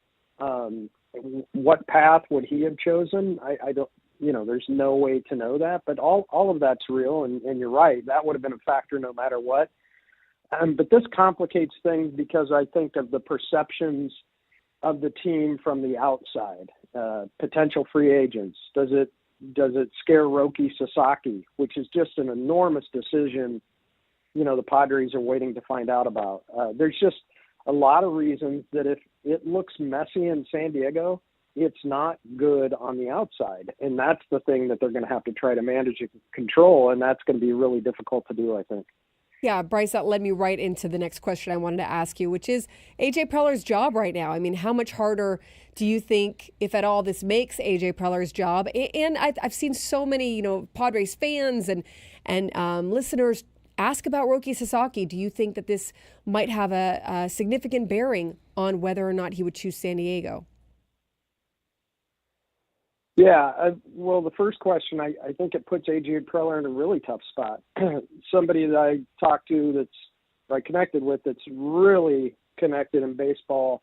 What path would he have chosen? I don't, there's no way to know that, but all of that's real, and you're right. That would have been a factor no matter what. But this complicates things because I think of the perceptions of the team from the outside. Potential free agents. Does it scare Roki Sasaki, which is just an enormous decision, the Padres are waiting to find out about. There's just a lot of reasons that if it looks messy in San Diego, it's not good on the outside. And that's the thing that they're going to have to try to manage and control, and that's going to be really difficult to do, I think. Yeah, Bryce, that led me right into the next question I wanted to ask you, which is A.J. Preller's job right now. I mean, how much harder do you think, if at all, this makes A.J. Preller's job? And I've seen so many, Padres fans and listeners ask about Roki Sasaki. Do you think that this might have a significant bearing on whether or not he would choose San Diego? Yeah, well, the first question, I think it puts A.J. Preller in a really tough spot. Somebody that I talked to I connected with that's really connected in baseball,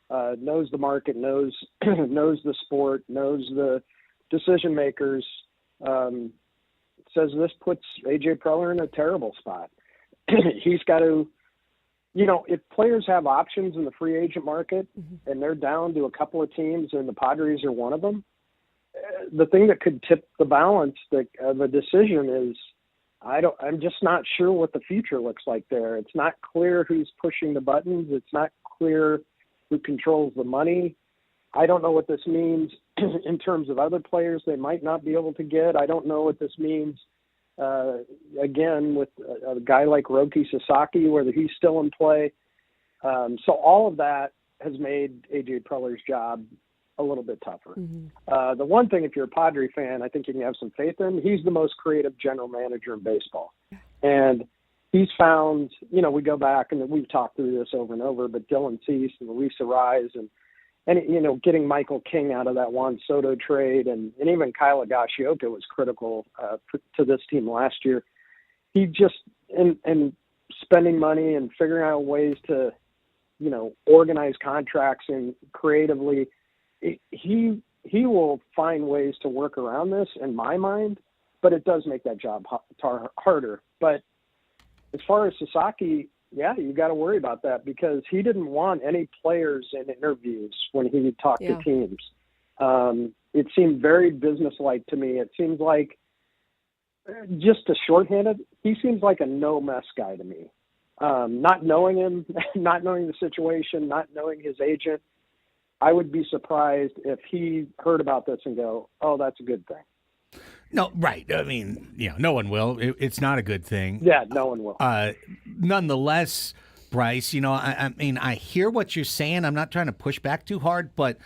knows the market, knows the sport, knows the decision makers, says this puts A.J. Preller in a terrible spot. He's got to if players have options in the free agent market and they're down to a couple of teams and the Padres are one of them, the thing that could tip the balance of a decision is I'm just not sure what the future looks like there. It's not clear who's pushing the buttons. It's not clear who controls the money. I don't know what this means in terms of other players they might not be able to get. I don't know what this means, again, with a guy like Roki Sasaki, whether he's still in play. So all of that has made A.J. Preller's job a little bit tougher. The one thing, if you're a Padre fan, I think you can have some faith in, he's the most creative general manager in baseball. And he's found, we go back and we've talked through this over and over, but Dylan Cease and Luis Ariz and getting Michael King out of that Juan Soto trade and even Kyle Higashioka was critical to this team last year. He just, and spending money and figuring out ways to, organize contracts and creatively, he will find ways to work around this in my mind, but it does make that job harder. But as far as Sasaki, you got to worry about that because he didn't want any players in interviews when he talked to teams. It seemed very businesslike to me. It seems like, just to shorthand it, he seems like a no mess guy to me. Not knowing him, not knowing the situation, not knowing his agent, I would be surprised if he heard about this and go, oh, that's a good thing. No, right. I mean, no one will. It's not a good thing. Yeah, no one will. Nonetheless, Bryce, I mean, I hear what you're saying. I'm not trying to push back too hard, but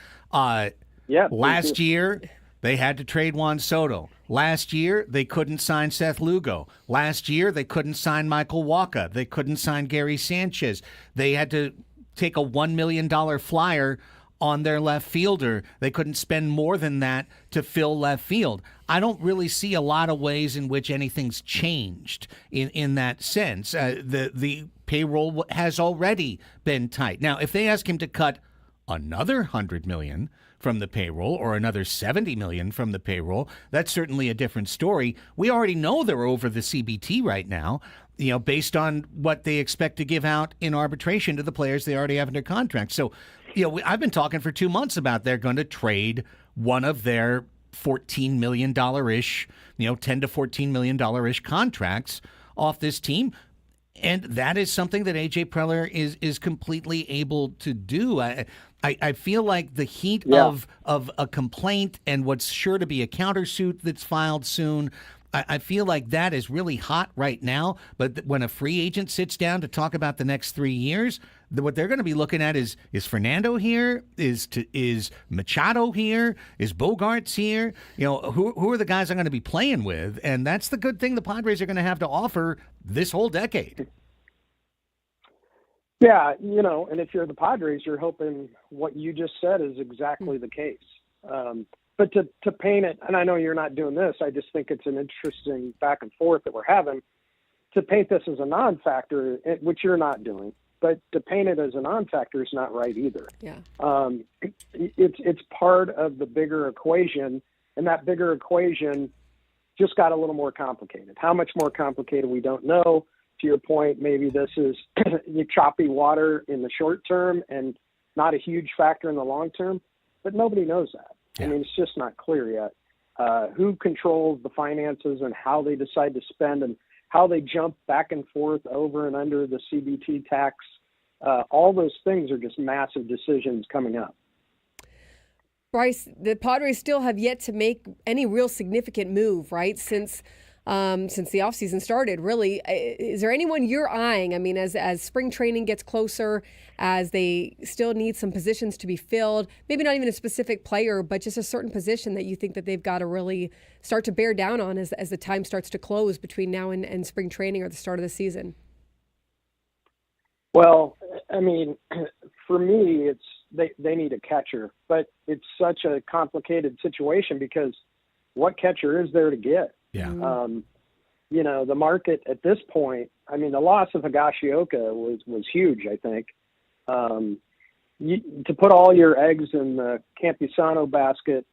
last year they had to trade Juan Soto. Last year they couldn't sign Seth Lugo. Last year they couldn't sign Michael Wacha. They couldn't sign Gary Sanchez. They had to take a $1 million flyer on their left fielder. They couldn't spend more than that to fill left field. I don't really see a lot of ways in which anything's changed in that sense. The payroll has already been tight. Now, if they ask him to cut another $100 million from the payroll or another $70 million from the payroll, that's certainly a different story. We already know they're over the CBT right now, based on what they expect to give out in arbitration to the players they already have under contract. So, I've been talking for 2 months about they're going to trade one of their $14 million-ish, $10 to $14 million-ish contracts off this team. And that is something that A.J. Preller is completely able to do. I feel like the heat of a complaint and what's sure to be a countersuit that's filed soon, I feel like that is really hot right now. But when a free agent sits down to talk about the next 3 years, what they're going to be looking at is Fernando here? Is Machado here? Is Bogarts here? Who are the guys I'm going to be playing with? And that's the good thing the Padres are going to have to offer this whole decade. Yeah, and if you're the Padres, you're hoping what you just said is exactly the case. But to paint it, and I know you're not doing this, I just think it's an interesting back and forth that we're having, to paint this as a non-factor, which you're not doing, but to paint it as a non-factor is not right either. Yeah. It's part of the bigger equation, and that bigger equation just got a little more complicated. How much more complicated, we don't know. To your point, maybe this is choppy water in the short term and not a huge factor in the long term, but nobody knows that. Yeah. I mean, it's just not clear yet. Who controls the finances and how they decide to spend and how they jump back and forth over and under the CBT tax. All those things are just massive decisions coming up. Bryce, the Padres still have yet to make any real significant move, right? Since the offseason started, really. Is there anyone you're eyeing? I mean, as spring training gets closer, as they still need some positions to be filled, maybe not even a specific player, but just a certain position that you think that they've got to really start to bear down on as the time starts to close between now and spring training or the start of the season? Well, I mean, for me, they need a catcher, but it's such a complicated situation because what catcher is there to get? Yeah. The market at this point, I mean, the loss of Higashioka was huge, I think. To put all your eggs in the Campusano basket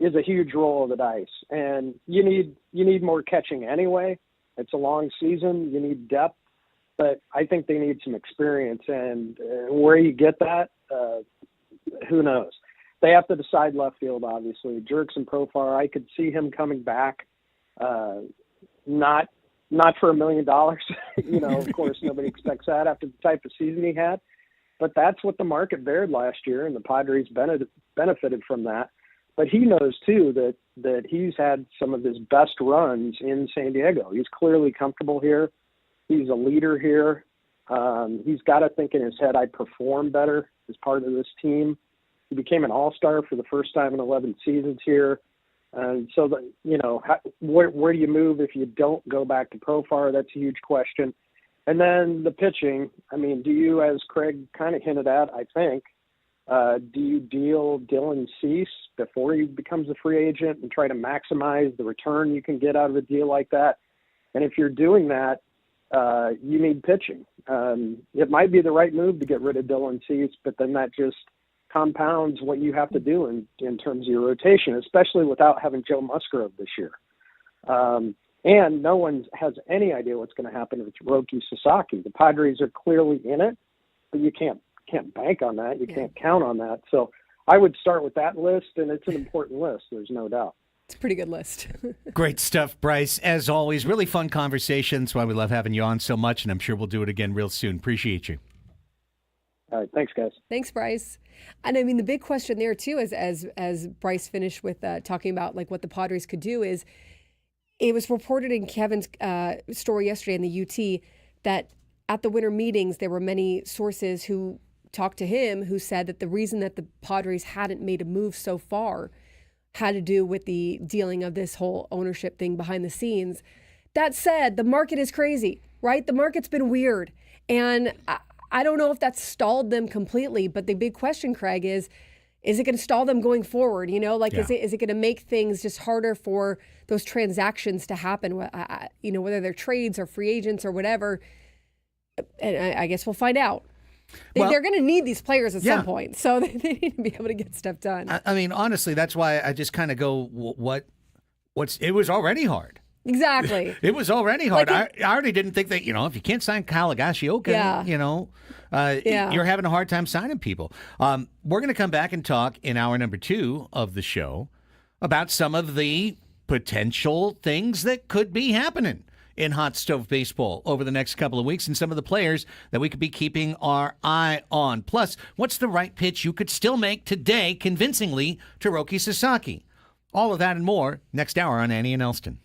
is a huge roll of the dice. And you need more catching anyway. It's a long season. You need depth. but I think they need some experience. And where you get that, who knows? They have to decide left field, obviously. Jerks and Profar, I could see him coming back, not for $1 million. Of course, nobody expects that after the type of season he had. But that's what the market bared last year, and the Padres benefited from that. But he knows, too, that he's had some of his best runs in San Diego. He's clearly comfortable here. He's a leader here. He's got to think in his head, I perform better as part of this team. He became an all-star for the first time in 11 seasons here. And so, where do you move if you don't go back to Profar? That's a huge question. And then the pitching, I mean, do you, as Craig kind of hinted at, I think, do you deal Dylan Cease before he becomes a free agent and try to maximize the return you can get out of a deal like that? And if you're doing that, you need pitching. It might be the right move to get rid of Dylan Cease, but then that just compounds what you have to do in terms of your rotation, especially without having Joe Musgrove this year. And no one has any idea what's going to happen with Roki Sasaki. The Padres are clearly in it, but you can't bank on that. You can't count on that. So I would start with that list, and it's an important list. There's no doubt. It's a pretty good list. Great stuff, Bryce. As always, really fun conversation. That's why we love having you on so much, and I'm sure we'll do it again real soon. Appreciate you. All right. Thanks, guys. Thanks, Bryce. And I mean, the big question there, too, as Bryce finished with talking about like what the Padres could do is, it was reported in Kevin's story yesterday in the UT that at the winter meetings, there were many sources who talked to him who said that the reason that the Padres hadn't made a move so far had to do with the dealing of this whole ownership thing behind the scenes. That said, the market is crazy, right? The market's been weird. And I don't know if that's stalled them completely, but the big question, Craig, is it going to stall them going forward? Is it going to make things just harder for those transactions to happen? Whether they're trades or free agents or whatever. And I guess we'll find out. They're going to need these players at some point, so they need to be able to get stuff done. I mean, honestly, that's why I just kind of go, it was already hard. Exactly. It was already hard. I already didn't think that, if you can't sign Kalagashi, okay, you're having a hard time signing people. We're going to come back and talk in hour number 2 of the show about some of the potential things that could be happening in hot stove baseball over the next couple of weeks and some of the players that we could be keeping our eye on. Plus, what's the right pitch you could still make today convincingly to Roki Sasaki? All of that and more next hour on Annie and Elsten.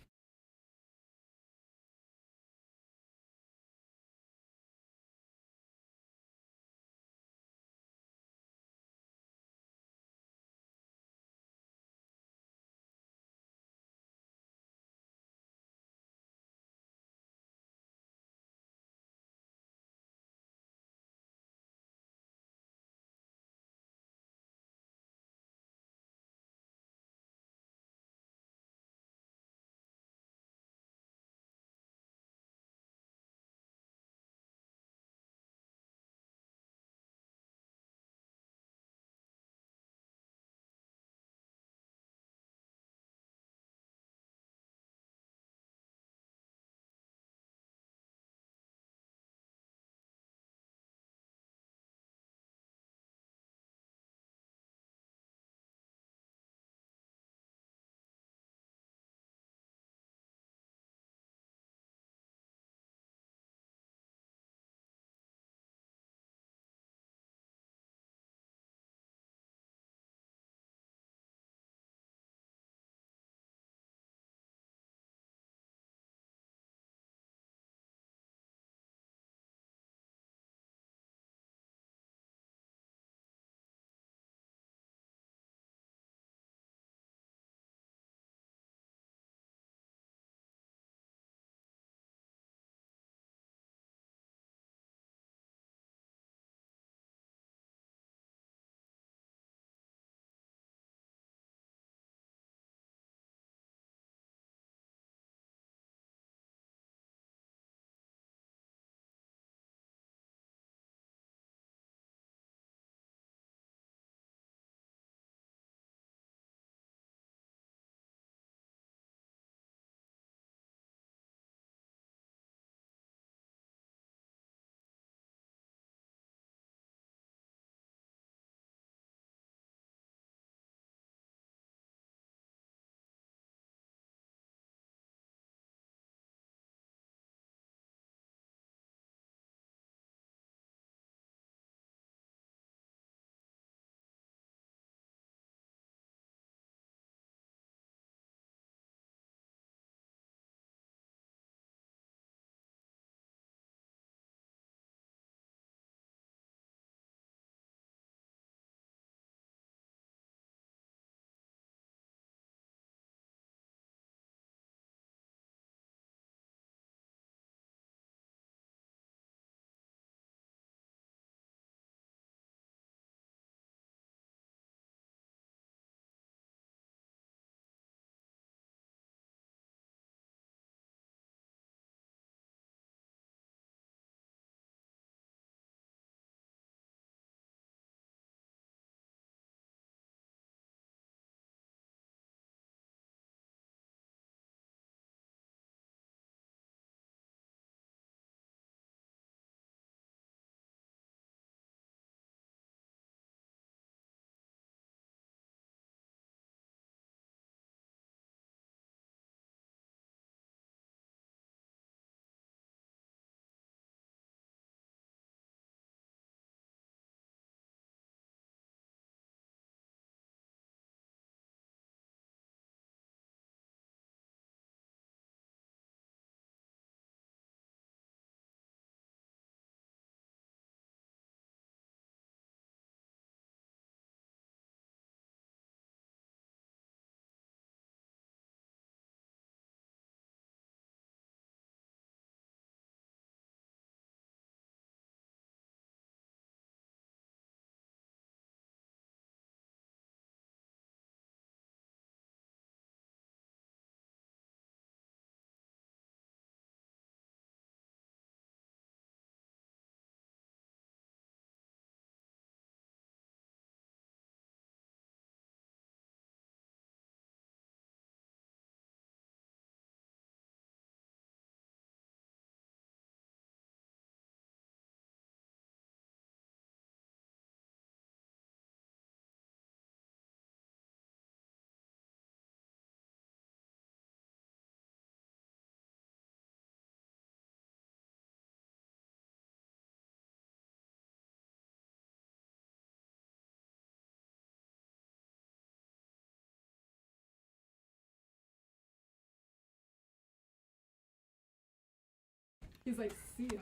He's like, see ya.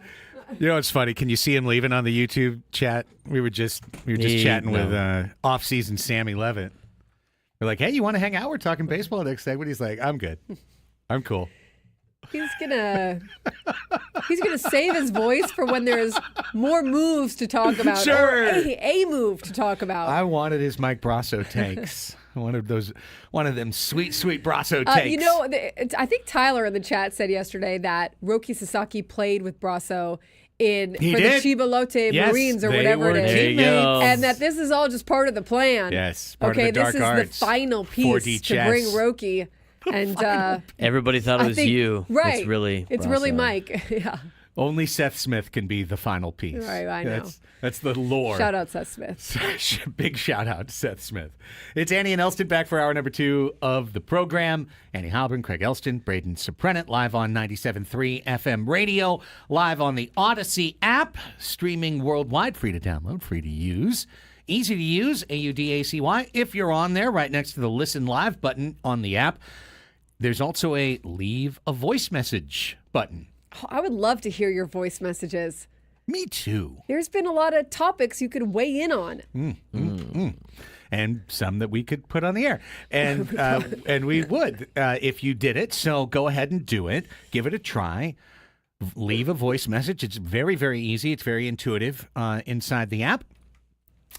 You know, it's funny. Can you see him leaving on the YouTube chat? We were just chatting with Offseason Sammy Levitt. We're like, hey, you want to hang out? We're talking baseball next segment. He's like, I'm good. I'm cool. He's gonna save his voice for when there's more moves to talk about. Sure. Or a move to talk about. I wanted his Mike Brasso takes. I wanted one of them sweet Brasso takes. You know, I think Tyler in the chat said yesterday that Roki Sasaki played with Brasso for the Chibalote Marines or whatever it is. There you go. And that this is all just part of the plan. Yes, part of the dark this is arts. the final piece 4D to bring Roki. And everybody thought it was you. Right. It's really Brasso. Mike. Yeah. Only Seth Smith can be the final piece. Right, I know. That's the lore. Shout out Seth Smith. Big shout out to Seth Smith. It's Annie and Elsten back for hour number 2 of the program. Annie Halbern, Craig Elsten, Braden Soprenet, live on 97.3 FM radio, live on the Odyssey app, streaming worldwide, free to download, free to use. Easy to use, AUDACY. If you're on there, right next to the Listen Live button on the app, there's also a Leave a Voice Message button. Oh, I would love to hear your voice messages. Me too. There's been a lot of topics you could weigh in on. And some that we could put on the air. And and we would if you did it. So go ahead and do it. Give it a try. Leave a voice message. It's very, very easy. It's very intuitive inside the app.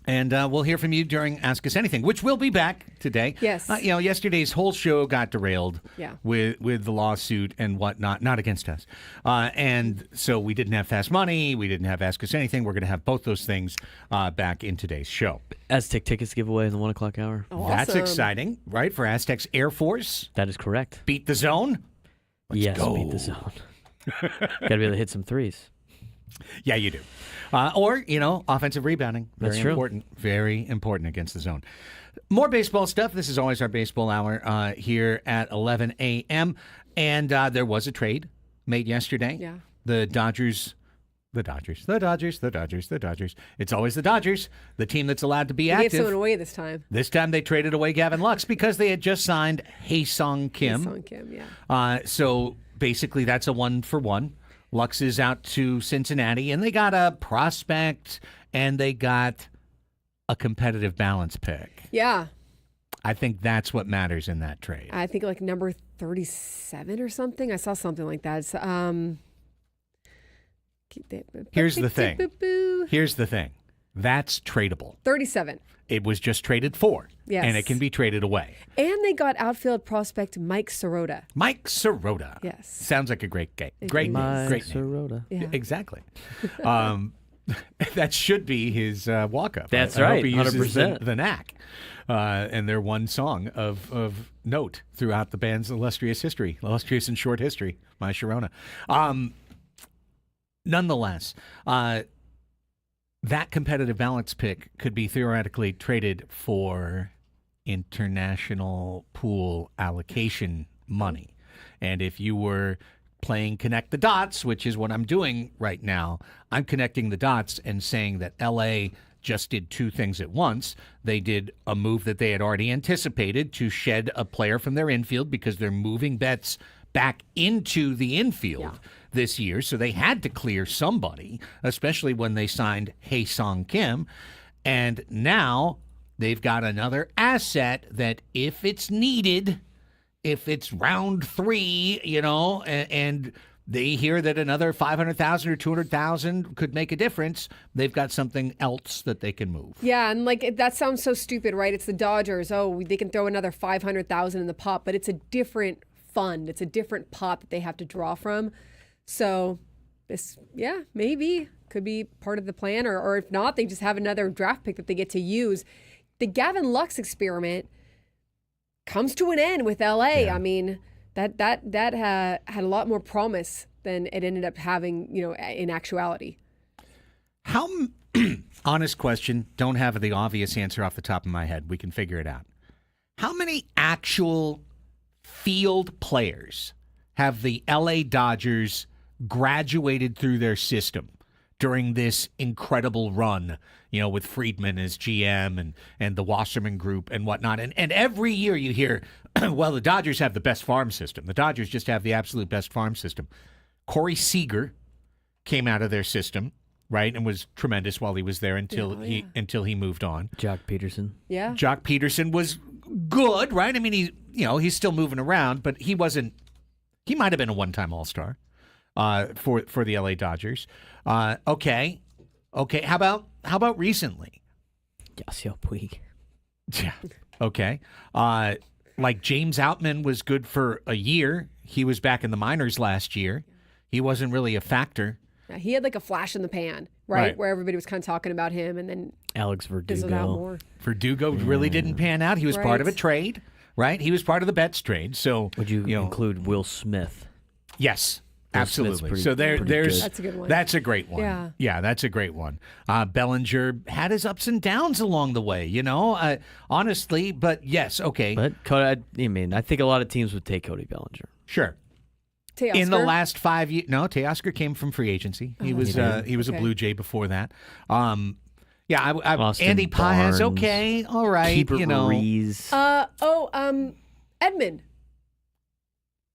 And we'll hear from you during Ask Us Anything, which will be back today. Yes. Yesterday's whole show got derailed with the lawsuit and whatnot, not against us. And so we didn't have Fast Money. We didn't have Ask Us Anything. We're going to have both those things back in today's show. Aztec tickets giveaway in the 1 o'clock hour. Oh, That's awesome. exciting, right? For Aztecs Air Force. That is correct. Beat the zone. Yes, go. beat the zone. Got to be able to hit some threes. Yeah, you do. Or, offensive rebounding. That's true. Important. Very important against the zone. More baseball stuff. This is always our baseball hour here at 11 a.m. And there was a trade made yesterday. Yeah. The Dodgers. It's always the Dodgers, the team that's allowed to be They active. gave someone away this time. This time they traded away Gavin Lux because they had just signed Hae-Sung Kim. Song Kim, yeah. So basically that's a 1-for-1. Lux is out to Cincinnati, and they got a prospect, and they got a competitive balance pick. Yeah. I think that's what matters in that trade. I think like number 37 or something. I saw something like that. It's, Here's the thing. That's tradable. 37. It was just traded for. Yes. And it can be traded away. And they got outfield prospect Mike Sirota. Mike Sirota. Yes. Sounds like a great game. Great Mike name. Sirota. Yeah. Exactly. That should be his walk-up. That's I right, hope he uses 100%. the knack. And their one song of note throughout the band's illustrious and short history, My Sharona. Nonetheless, that competitive balance pick could be theoretically traded for international pool allocation money. And if you were playing Connect the Dots, which is what I'm doing right now, I'm connecting the dots and saying that LA just did two things at once. They did a move that they had already anticipated to shed a player from their infield because they're moving bets back into the infield this year. So they had to clear somebody, especially when they signed Hae-Sung Kim. And now they've got another asset that if it's needed, if it's round 3, and they hear that another 500,000 or 200,000 could make a difference, they've got something else that they can move. Yeah, and that sounds so stupid, right? It's the Dodgers. Oh, they can throw another 500,000 in the pot, but it's a different fund. It's a different pot that they have to draw from. So this, maybe could be part of the plan, or if not, they just have another draft pick that they get to use. The Gavin Lux experiment comes to an end with LA. Yeah. I mean, that had a lot more promise than it ended up having, in actuality. How, honest question, don't have the obvious answer off the top of my head. We can figure it out. How many actual field players have the LA Dodgers graduated through their system during this incredible run, with Friedman as GM and the Wasserman Group and whatnot? And every year you hear, well, the Dodgers have the best farm system. The Dodgers just have the absolute best farm system. Corey Seager came out of their system, right, and was tremendous while he was there until he moved on. Jock Peterson. Yeah. Jock Peterson was good, right? I mean, he's still moving around, but he wasn't. He might have been a one-time All-Star for the LA Dodgers. Okay. How about recently? Yasiel Puig. Yeah. Okay. Like James Outman was good for a year. He was back in the minors last year. He wasn't really a factor. Yeah, he had like a flash in the pan, right? Where everybody was kind of talking about him, and then Alex fizzled out Verdugo. more. Verdugo really didn't pan out. He was part of a trade, right? He was part of the Betts trade. So Would you include Will Smith? Yes. Will Absolutely. Smith's So pretty there's good. That's a good one. That's a great one. Yeah. That's a great one. Bellinger had his ups and downs along the way, honestly. But yes, okay, But Cody, I think a lot of teams would take Cody Bellinger. sure. Teoscar? In the last 5 years, no, Teoscar came from free agency. He was a Okay. Blue Jay before that. Austin Andy Paez, Barnes, okay, all right, Keeper Ruiz. Edmund.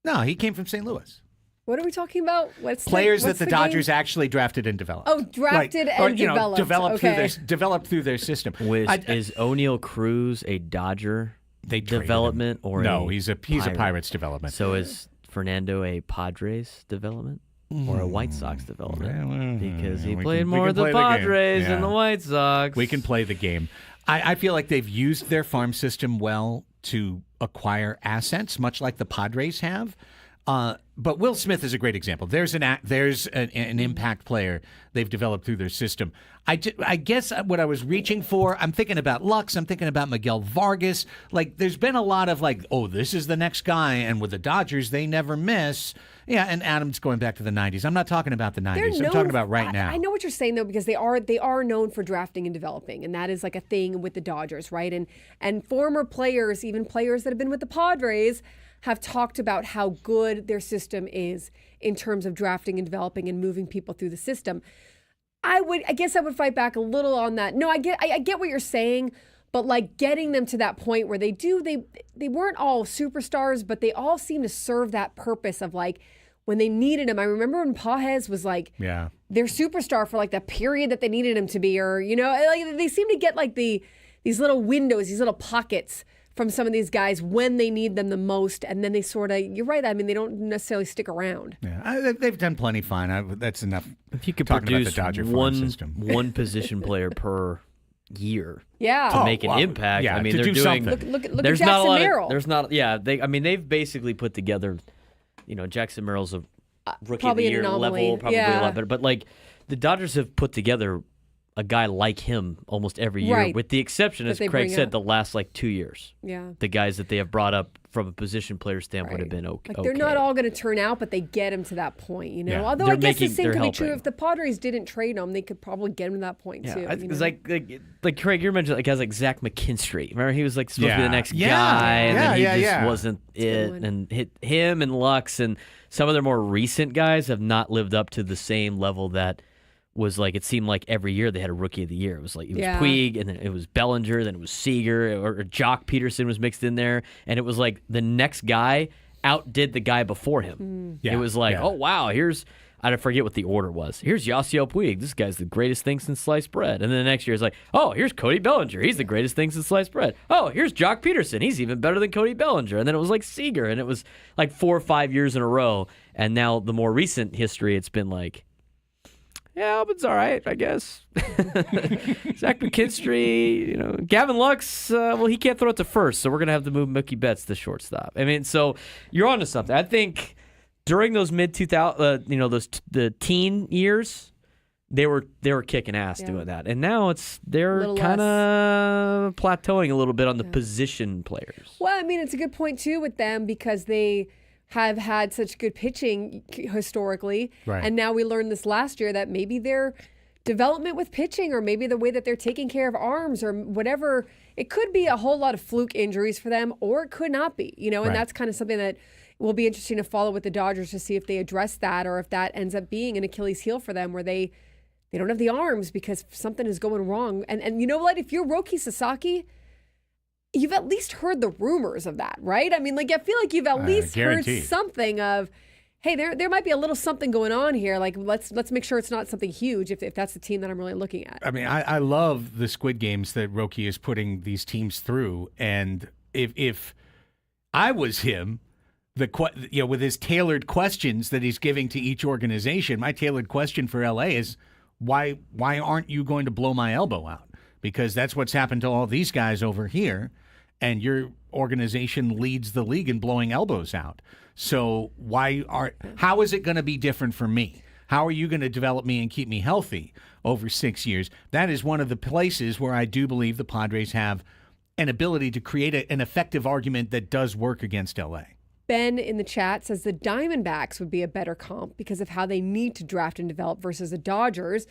No, he came from St. Louis. What are we talking about? What's Players what's that the Dodgers actually drafted and developed. Oh, drafted and developed. Developed through their system. Is O'Neal Cruz a Dodger They traded development him. or No, a he's a Pirates development. So is Fernando a Padres development or a White Sox development? Because he played more with the Padres than the White Sox. We can play the game. I feel like they've used their farm system well to acquire assets, much like the Padres have. But Will Smith is a great example. There's an impact player they've developed through their system. I guess what I was reaching for, I'm thinking about Lux, I'm thinking about Miguel Vargas. Like, there's been a lot of like, oh, this is the next guy, and with the Dodgers, they never miss. Yeah, and Adams going back to the 90s. I'm not talking about the 90s. I'm talking about right now. I know what you're saying though, because they are known for drafting and developing, and that is like a thing with the Dodgers, right? And former players, even players that have been with the Padres, have talked about how good their system is in terms of drafting and developing and moving people through the system. I guess I would fight back a little on that. No, I get what you're saying, but like getting them to that point where they weren't all superstars, but they all seem to serve that purpose of like when they needed him. I remember when Paez was like their superstar for like the period that they needed him to be, or like they seem to get like these little windows, these little pockets from some of these guys when they need them the most, and then they sort of, you're right, I mean, they don't necessarily stick around. Yeah, they've done plenty fine. That's enough. If you could talking produce about the Dodger farm system. one position player per year Yeah. to make an impact, yeah, I mean, to they're do doing. something. Look There's at not a Jackson lot. Merrill. There's not. Yeah, they've basically put together. Jackson Merrill's a rookie of probably the an year anomaly. level, probably Yeah. a lot better. But like the Dodgers have put together a guy like him almost every year, Right. with the exception, That as they Craig bring said, up. the last like 2 years. Yeah. The guys that they have brought up from a position player standpoint Right. have been okay. Like they're not all going to turn out, but they get him to that point, Yeah. Although They're I guess the making- same they're could be true helping. if the Padres didn't trade him, they could probably get him to that point too. It's like Craig, you mentioned like guys like Zach McKinstry. Remember he was like supposed to be the next Yeah. guy, and then he Yeah, just yeah. wasn't a good it. one. And hit him and Lux and some of their more recent guys have not lived up to the same level that was like it seemed like every year they had a rookie of the year. It was Yeah. Puig, and then it was Bellinger, then it was Seager, or Jock Peterson was mixed in there, and it was like the next guy outdid the guy before him. Yeah, It was like, yeah. oh wow, I forget what the order was. Here's Yasiel Puig. This guy's the greatest thing since sliced bread. And then the next year it's like, oh, here's Cody Bellinger. He's the greatest thing since sliced bread. Oh, here's Jock Peterson. He's even better than Cody Bellinger. And then it was like Seager, and it was like 4 or 5 years in a row. And now the more recent history, it's been like, yeah, but it's all right, I guess. Zach McKinstry, Gavin Lux, he can't throw it to first, so we're going to have to move Mookie Betts to shortstop. I mean, so you're onto something. I think during those mid-2000, the teen years, they were kicking ass doing that. And now they're kind of plateauing a little bit on the position players. Well, I mean, it's a good point too with them because they have had such good pitching historically. Right. And now we learned this last year that maybe their development with pitching or maybe the way that they're taking care of arms or whatever, it could be a whole lot of fluke injuries for them or it could not be, and Right. that's kind of something that will be interesting to follow with the Dodgers to see if they address that or if that ends up being an Achilles heel for them where they don't have the arms because something is going wrong. And you know what? If you're Roki Sasaki, you've at least heard the rumors of that, right? I mean, like I feel like you've at least heard guaranteed. something of, hey, there might be a little something going on here. Like, let's make sure it's not something huge if that's the team that I'm really looking at. I mean, I love the Squid Games that Roki is putting these teams through, and if I was him, with his tailored questions that he's giving to each organization, my tailored question for LA is why aren't you going to blow my elbow out? Because that's what's happened to all these guys over here, and your organization leads the league in blowing elbows out. So how is it going to be different for me? How are you going to develop me and keep me healthy over 6 years? That is one of the places where I do believe the Padres have an ability to create an effective argument that does work against LA. Ben in the chat says the Diamondbacks would be a better comp because of how they need to draft and develop versus the Dodgers.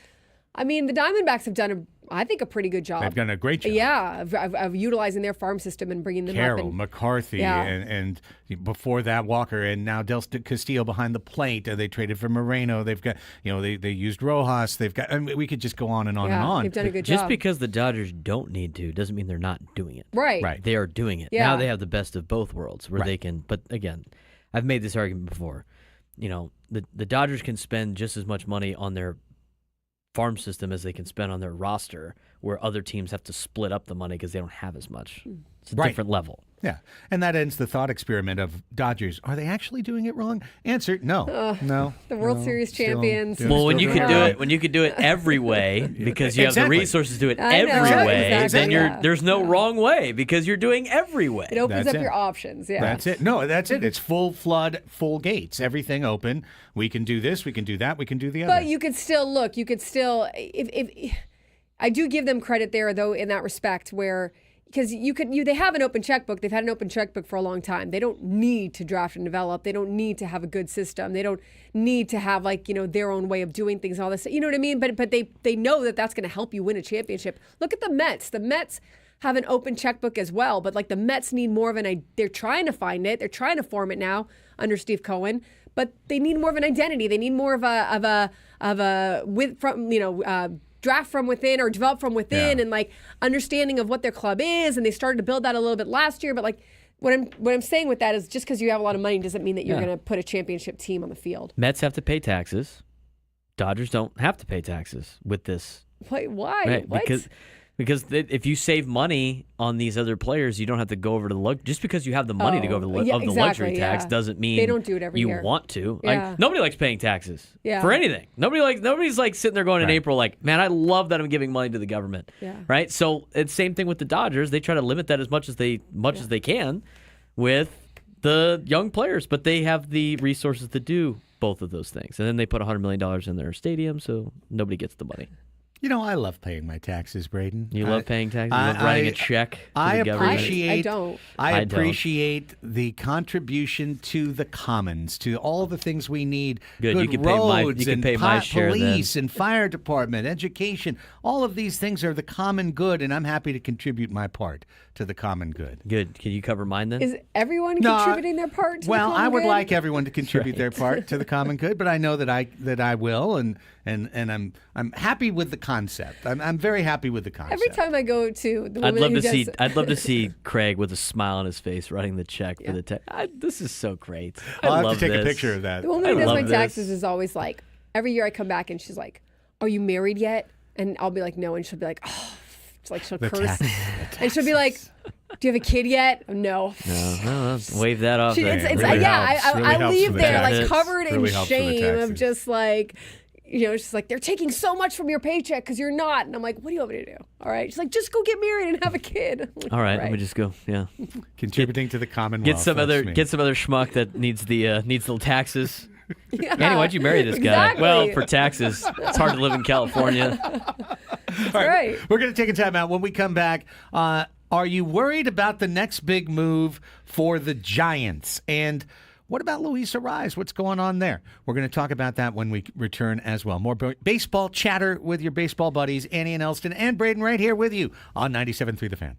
I mean, the Diamondbacks have done, I think, a pretty good job. They've done a great job. Yeah, of utilizing their farm system and bringing them Carroll, up. McCarthy, and before that Walker, and now Del Castillo behind the plate. They traded for Moreno. They've got, they used Rojas. They've got. I mean, we could just go on and on and on. They've done a good job. Just because the Dodgers don't need to doesn't mean they're not doing it. Right. They are doing it. Yeah. Now they have the best of both worlds where they can. But again, I've made this argument before. The Dodgers can spend just as much money on their farm system as they can spend on their roster, where other teams have to split up the money because they don't have as much. It's a different level. Yeah, and that ends the thought experiment of Dodgers. Are they actually doing it wrong? Answer: No, no. The World Series champions. Well, when you could do it every way because you have the resources to do it every way, then there's no wrong way because you're doing every way. It opens up your options. Yeah, that's it. No, that's it. It's full flood, full gates, everything open. We can do this. We can do that. We can do the other. But you could still look. You could still. If I do give them credit there, though, in that respect, where. Because they have an open checkbook. They've had an open checkbook for a long time. They don't need to draft and develop. They don't need to have a good system. They don't need to have their own way of doing things and all this. You know what I mean? But they know that that's going to help you win a championship. Look at the Mets. The Mets have an open checkbook as well. But the Mets need more of they're trying to find it. They're trying to form it now under Steve Cohen. But they need more of an identity. They need more of a draft from within or develop from within and understanding of what their club is, and they started to build that a little bit last year. But what I'm saying with that is just because you have a lot of money doesn't mean that you're going to put a championship team on the field. Mets have to pay taxes. Dodgers don't have to pay taxes with this. Wait, why? Right, what? Because if you save money on these other players, you don't have to go over to the just because you have the money to go over the luxury tax doesn't mean they don't do it every year. You want to. Yeah. Nobody likes paying taxes for anything. Nobody's sitting there going in April man, I love that I'm giving money to the government. Yeah. Right? So it's same thing with the Dodgers. They try to limit that as much as they can with the young players, but they have the resources to do both of those things. And then they put $100 million in their stadium, so nobody gets the money. I love paying my taxes, Braden. You love paying taxes? You love writing a check to the government? I don't. I appreciate the contribution to the commons, to all the things we need. Good. You can pay my share police then. And fire department, education. All of these things are the common good, and I'm happy to contribute my part to the common good. Good. Can you cover mine then? Is everyone contributing their part to the common good? Well, I would like everyone to contribute their part to the common good, but I know that I will, and I'm happy with the concept. I'm very happy with the concept. Every time I go to the I'd love to see Craig with a smile on his face writing the check for the tax. This is so great. I'll have to take a picture of that. The woman who does my taxes is always every year I come back and she's like, "Are you married yet?" And I'll be like, "No," and she'll be like, "Oh," she'll curse, and she'll be like, "Do you have a kid yet?" No. No, wave that off. I leave there covered really in shame of just she's like, "They're taking so much from your paycheck because you're not." And I'm like, "What do you want me to do?" All right. She's like, "Just go get married and have a kid." Like, all right, let me just go. Yeah. Contributing to the Commonwealth. Get some other schmuck that needs the taxes. Yeah, Annie, why'd you marry this guy? Exactly. Well, for taxes. It's hard to live in California. That's right. We're going to take a time out. When we come back, are you worried about the next big move for the Giants? And what about Luis Ariz? What's going on there? We're going to talk about that when we return as well. More baseball chatter with your baseball buddies, Annie and Elsten, and Braden right here with you on 97.3 The Fan.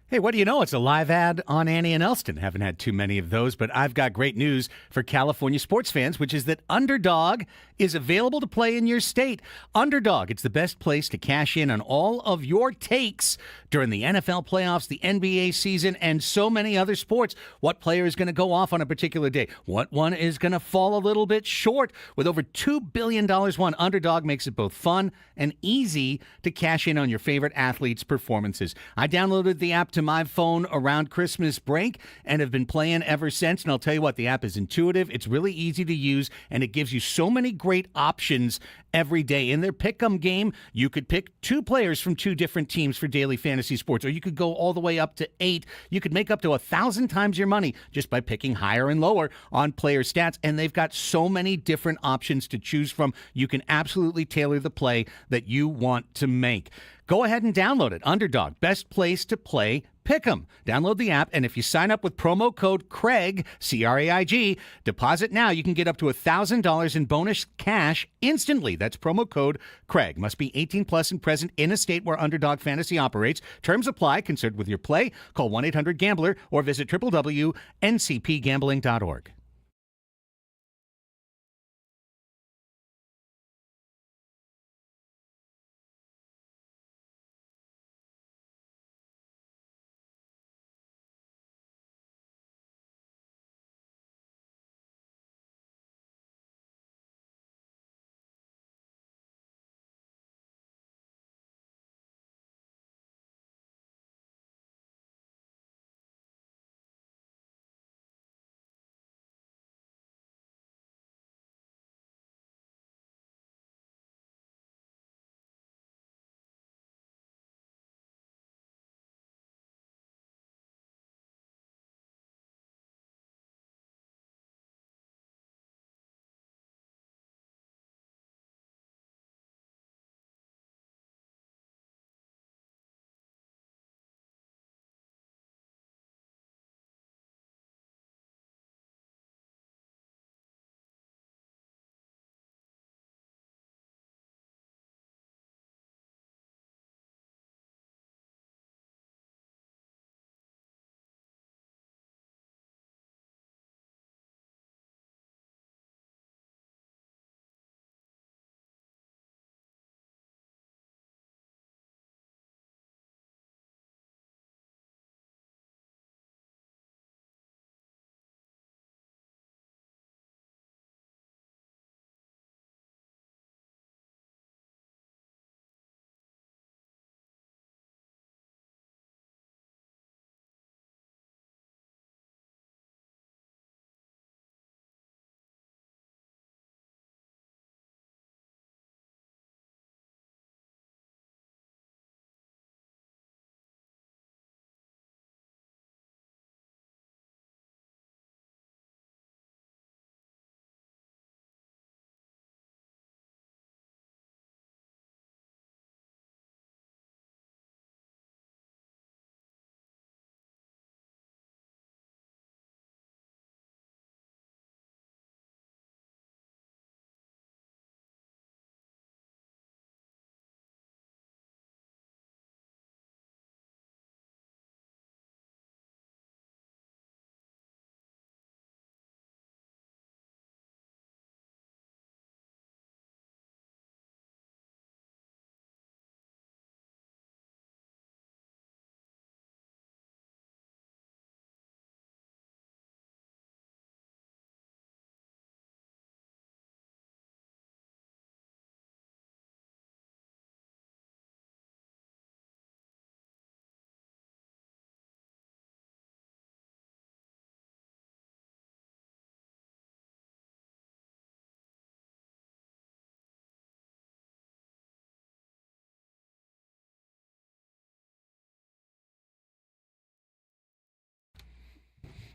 Hey, what do you know? It's a live ad on Annie and Elsten. Haven't had too many of those, but I've got great news for California sports fans, which is that Underdog is available to play in your state. Underdog, it's the best place to cash in on all of your takes during the NFL playoffs, the NBA season, and so many other sports. What player is going to go off on a particular day? What one is going to fall a little bit short? With over $2 billion won, Underdog makes it both fun and easy to cash in on your favorite athletes' performances. I downloaded the app to my phone around Christmas break and have been playing ever since. And I'll tell you what, the app is intuitive, it's really easy to use, and it gives you so many great options every day. In their pick'em game, you could pick 2 players from 2 different teams for daily fantasy sports, or you could go all the way up to 8. You could make up to 1,000 times your money just by picking higher and lower on player stats, and they've got so many different options to choose from. You can absolutely tailor the play that you want to make. Go ahead and download it. Underdog, best place to play pick'em. Download the app, and if you sign up with promo code Craig, C-R-A-I-G, deposit now, you can get up to $1,000 in bonus cash instantly. That's promo code Craig. Must be 18 plus and present in a state where Underdog Fantasy operates. Terms apply. Concerned with your play? Call 1-800-GAMBLER or visit www.ncpgambling.org.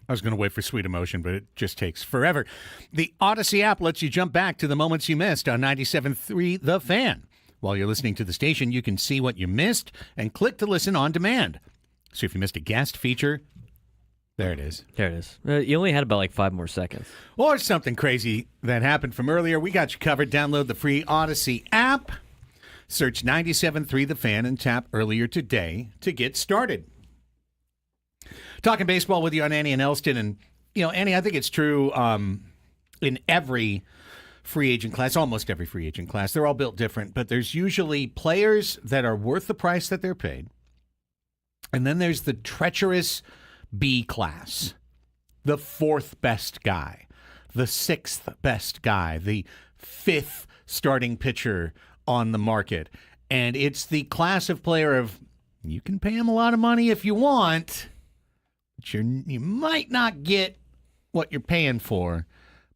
I was going to wait for sweet emotion, but it just takes forever. The Odyssey app lets you jump back to the moments you missed on 97.3 The Fan. While you're listening to the station, you can see what you missed and click to listen on demand. So if you missed a guest feature, there it is. There it is. You only had about like 5 more seconds. Or something crazy that happened from earlier. We got you covered. Download the free Odyssey app. Search 97.3 The Fan and tap earlier today to get started. Talking baseball with you on Annie and Elsten. And, Annie, I think it's true in every free agent class, almost every free agent class. They're all built different, but there's usually players that are worth the price that they're paid. And then there's the treacherous B class, the fourth best guy, the sixth best guy, the fifth starting pitcher on the market. And it's the class of player of, you can pay him a lot of money if you want, but you might not get what you're paying for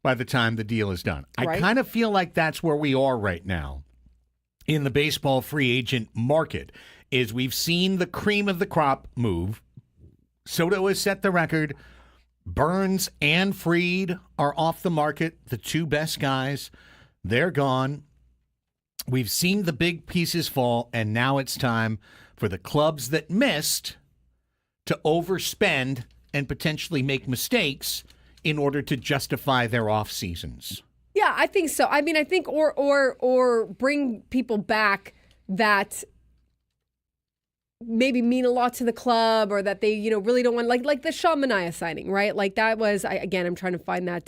by the time the deal is done. Right. I kind of feel like that's where we are right now in the baseball free agent market, is we've seen the cream of the crop move. Soto has set the record. Burns and Fried are off the market, the two best guys. They're gone. We've seen the big pieces fall, and now it's time for the clubs that missed to overspend and potentially make mistakes in order to justify their off seasons. Yeah, I think so. I mean, I think or bring people back that maybe mean a lot to the club, or that they really don't want, like the Sean Manaea signing, right? Like that was, I'm trying to find that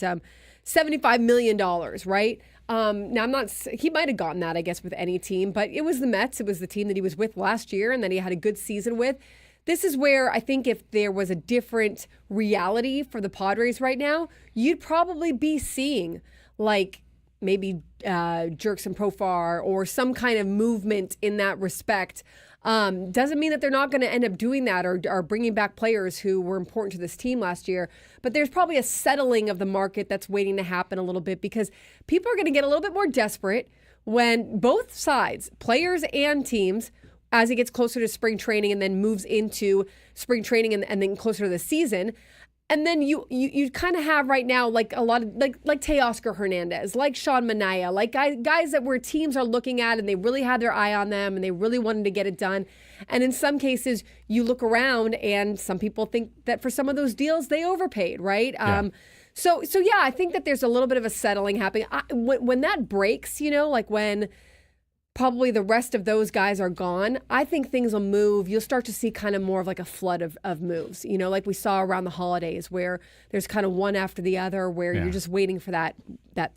$75 million, right? Now I'm not, he might have gotten that, I guess, with any team, but it was the Mets. It was the team that he was with last year and that he had a good season with. This is where I think if there was a different reality for the Padres right now, you'd probably be seeing like maybe Jerks and Profar or some kind of movement in that respect. Doesn't mean that they're not going to end up doing that or bringing back players who were important to this team last year. But there's probably a settling of the market that's waiting to happen a little bit, because people are going to get a little bit more desperate when both sides, players and teams, as it gets closer to spring training and then moves into spring training and then closer to the season. And then you kind of have right now like a lot of like Teoscar Hernandez, like Sean Manaea, like guys that where teams are looking at and they really had their eye on them and they really wanted to get it done. And in some cases, you look around and some people think that for some of those deals they overpaid, right? Yeah. So yeah, I think that there's a little bit of a settling happening. When that breaks, like when probably the rest of those guys are gone, I think things will move. You'll start to see kind of more of like a flood of moves, like we saw around the holidays, where there's kind of one after the other, where you're just waiting for that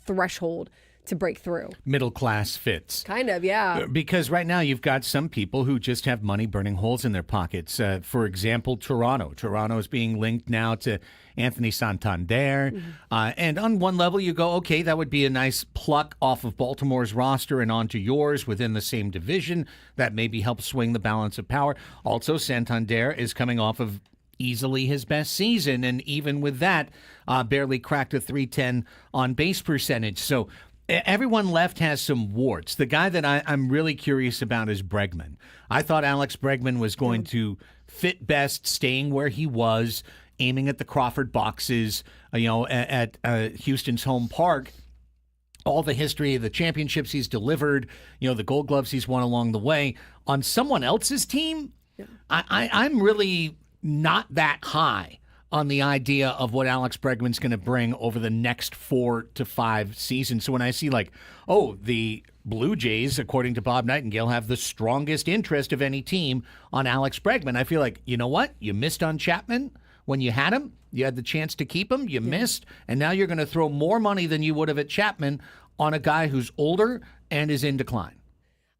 threshold to break through. Middle class fits. Kind of, yeah. Because right now you've got some people who just have money burning holes in their pockets. For example, Toronto. Toronto is being linked now to Anthony Santander. And on one level you go, okay, that would be a nice pluck off of Baltimore's roster and onto yours within the same division. That maybe helps swing the balance of power. Also, Santander is coming off of easily his best season, and even with that, barely cracked a .310 on base percentage. So everyone left has some warts. The guy that I'm really curious about is Bregman. I thought Alex Bregman was going to fit best staying where he was, aiming at the Crawford boxes, at Houston's home park. All the history of the championships he's delivered, the Gold Gloves he's won along the way. On someone else's team, I'm really not that high on the idea of what Alex Bregman's going to bring over the next 4 to 5 seasons. So when I see the Blue Jays, according to Bob Nightingale, have the strongest interest of any team on Alex Bregman, I feel like, you know what? You missed on Chapman when you had him. You had the chance to keep him. You missed. And now you're going to throw more money than you would have at Chapman on a guy who's older and is in decline.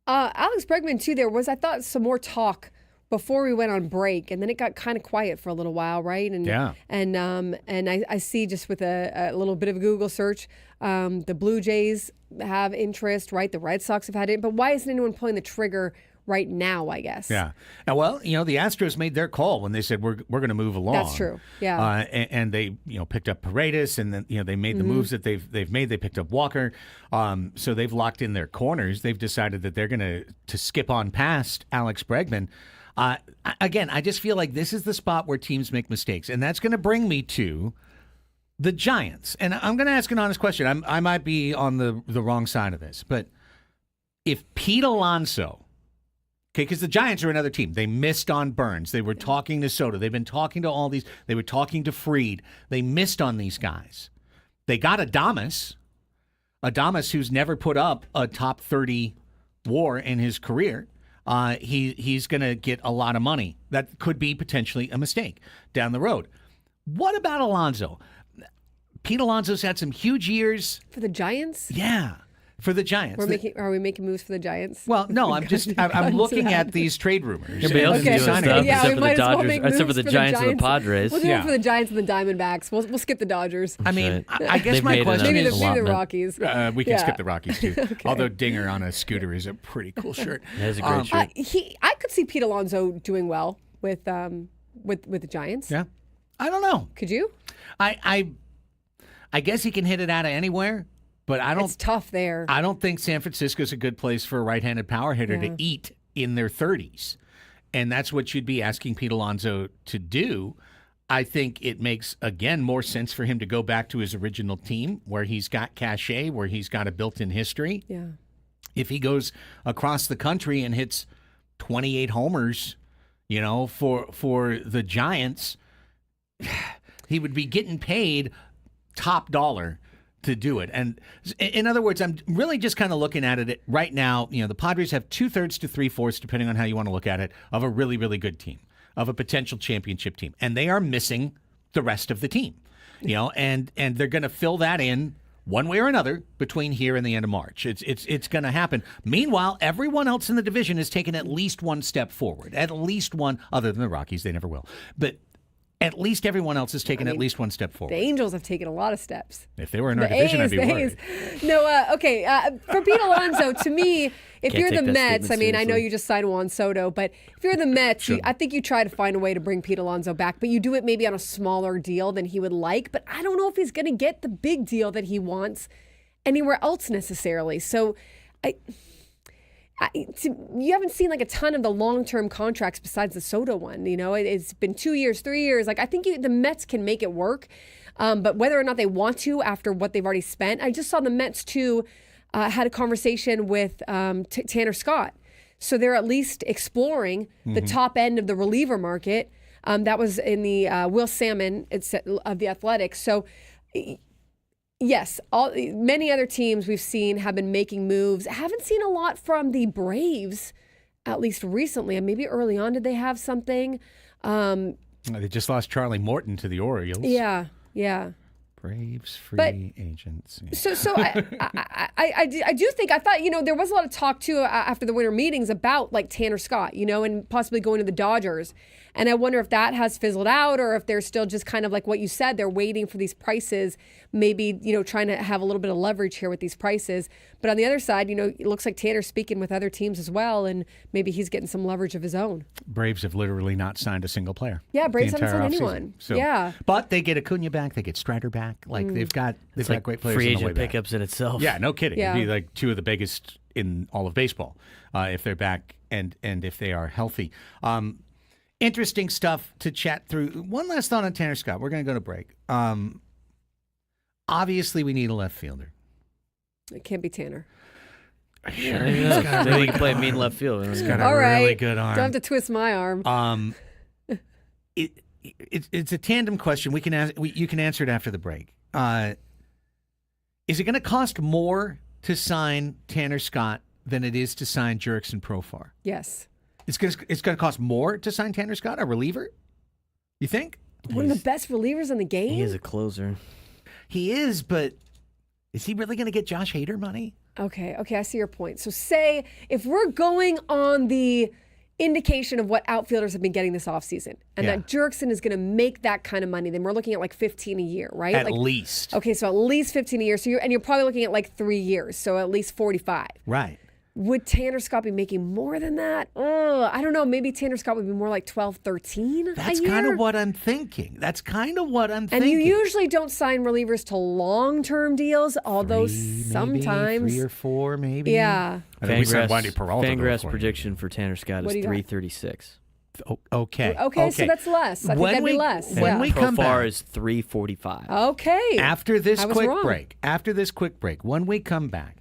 Alex Bregman, too, I thought, some more talk before we went on break, and then it got kind of quiet for a little while, right? And I see just with a little bit of a Google search, the Blue Jays have interest, right? The Red Sox have had it, but why isn't anyone pulling the trigger right now, I guess? Yeah. Well, the Astros made their call when they said we're going to move along. That's true. Yeah. And they picked up Paredes, and then they made the moves that they've made. They picked up Walker. So they've locked in their corners. They've decided that they're going to skip on past Alex Bregman. Again, I just feel like this is the spot where teams make mistakes, and that's going to bring me to the Giants. And I'm going to ask an honest question. I might be on the wrong side of this, but if Pete Alonso, because the Giants are another team. They missed on Burns. They were talking to Soto. They've been talking to all these. They were talking to Fried. They missed on these guys. They got Adames who's never put up a top 30 WAR in his career. he's going to get a lot of money. That could be potentially a mistake down the road. What about Alonso? Pete Alonso's had some huge years. For the Giants? Yeah, for the Giants. Are we making moves for the Giants? Well, no, I'm looking at these trade rumors. Everybody else is doing stuff except for the Dodgers, except for the Giants and the Padres. We'll do it for the Giants and the Diamondbacks. We'll skip the Dodgers. I mean, I guess They've my made question Maybe is... the Rockies. we can skip the Rockies, too. Although Dinger on a scooter is a pretty cool shirt. That is a great shirt. I could see Pete Alonso doing well with the Giants. Yeah. I don't know. Could you? I guess he can hit it out of anywhere, but It's tough there. I don't think San Francisco's a good place for a right-handed power hitter to eat in their 30s. And that's what you'd be asking Pete Alonso to do. I think it makes, again, more sense for him to go back to his original team where he's got cachet, where he's got a built-in history. Yeah. If he goes across the country and hits 28 homers, for the Giants, he would be getting paid top dollar to do it. And in other words, I'm really just kind of looking at it right now. The Padres have 2/3 to 3/4, depending on how you want to look at it, of a really, really good team, of a potential championship team. And they are missing the rest of the team, and they're going to fill that in one way or another between here and the end of March. It's going to happen. Meanwhile, everyone else in the division has taken at least one step forward, at least one, other than the Rockies. They never will. But at least everyone else has taken at least one step forward. The Angels have taken a lot of steps. If they were in our division, I'd be worried. No, okay. For Pete Alonso, to me, if you're the take that Mets, I statement know seriously. you just signed Juan Soto, but if you're the Mets, I think you try to find a way to bring Pete Alonso back, but you do it maybe on a smaller deal than he would like. But I don't know if he's going to get the big deal that he wants anywhere else necessarily. So you haven't seen like a ton of the long-term contracts besides the Soto one. It's been 2 years, 3 years. Like I think the Mets can make it work, but whether or not they want to after what they've already spent. I just saw the Mets too had a conversation with Tanner Scott, so they're at least exploring the top end of the reliever market. That was in the Will Salmon of the Athletics. So. Yes, many other teams we've seen have been making moves. I haven't seen a lot from the Braves, at least recently. And maybe early on, did they have something? They just lost Charlie Morton to the Orioles. Yeah. Braves free agents. Yeah. So I do think, I thought, there was a lot of talk too after the winter meetings about like Tanner Scott, and possibly going to the Dodgers. And I wonder if that has fizzled out or if they're still just kind of like what you said, they're waiting for these prices, maybe, trying to have a little bit of leverage here with these prices. But on the other side, it looks like Tanner's speaking with other teams as well, and maybe he's getting some leverage of his own. Braves have literally not signed a single player. Yeah, Braves haven't signed offseason. anyone. So, yeah. But they get Acuna back, they get Strider back. Like they've got great players free on the way agent back. pickups in itself. Yeah, no kidding. Yeah. It'd be like two of the biggest in all of baseball if they're back and if they are healthy. Interesting stuff to chat through. One last thought on Tanner Scott. We're going to go to break. Obviously, we need a left fielder. It can't be Tanner. Sure. Maybe he can play mean left field. He's got All a right. really good arm. Don't have to twist my arm. It's a tandem question. You can answer it after the break. Is it going to cost more to sign Tanner Scott than it is to sign Jurickson Profar? Yes. It's going to cost more to sign Tanner Scott, a reliever? You think? One of the best relievers in the game? He is a closer. He is, but is he really going to get Josh Hader money? Okay, I see your point. So say if we're going on the indication of what outfielders have been getting this offseason and that Jurickson is going to make that kind of money, then we're looking at like 15 a year, right? At least. Okay, so at least 15 a year. So you're probably looking at like 3 years, so at least 45. Right. Would Tanner Scott be making more than that? I don't know. Maybe Tanner Scott would be more like 12, 13 That's a year. kind of what I'm thinking. And you usually don't sign relievers to long-term deals, although sometimes 3 or 4, maybe. Yeah. I think we signed Wandy Peralta. Fangraph's prediction for Tanner Scott is 336. Okay. Okay, so that's less. I think that'd be less. When we come back, Profar is 345. Okay. After this I was quick wrong. break, when we come back,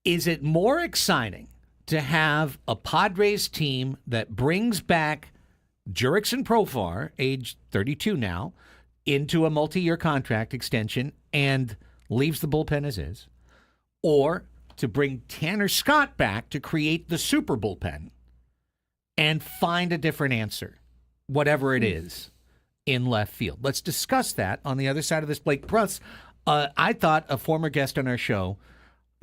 is it more exciting to have a Padres team that brings back Jurickson Profar, age 32 now, into a multi-year contract extension and leaves the bullpen as is? Or to bring Tanner Scott back to create the super bullpen and find a different answer, whatever it is, in left field. Let's discuss that on the other side of this break. Plus, I thought a former guest on our show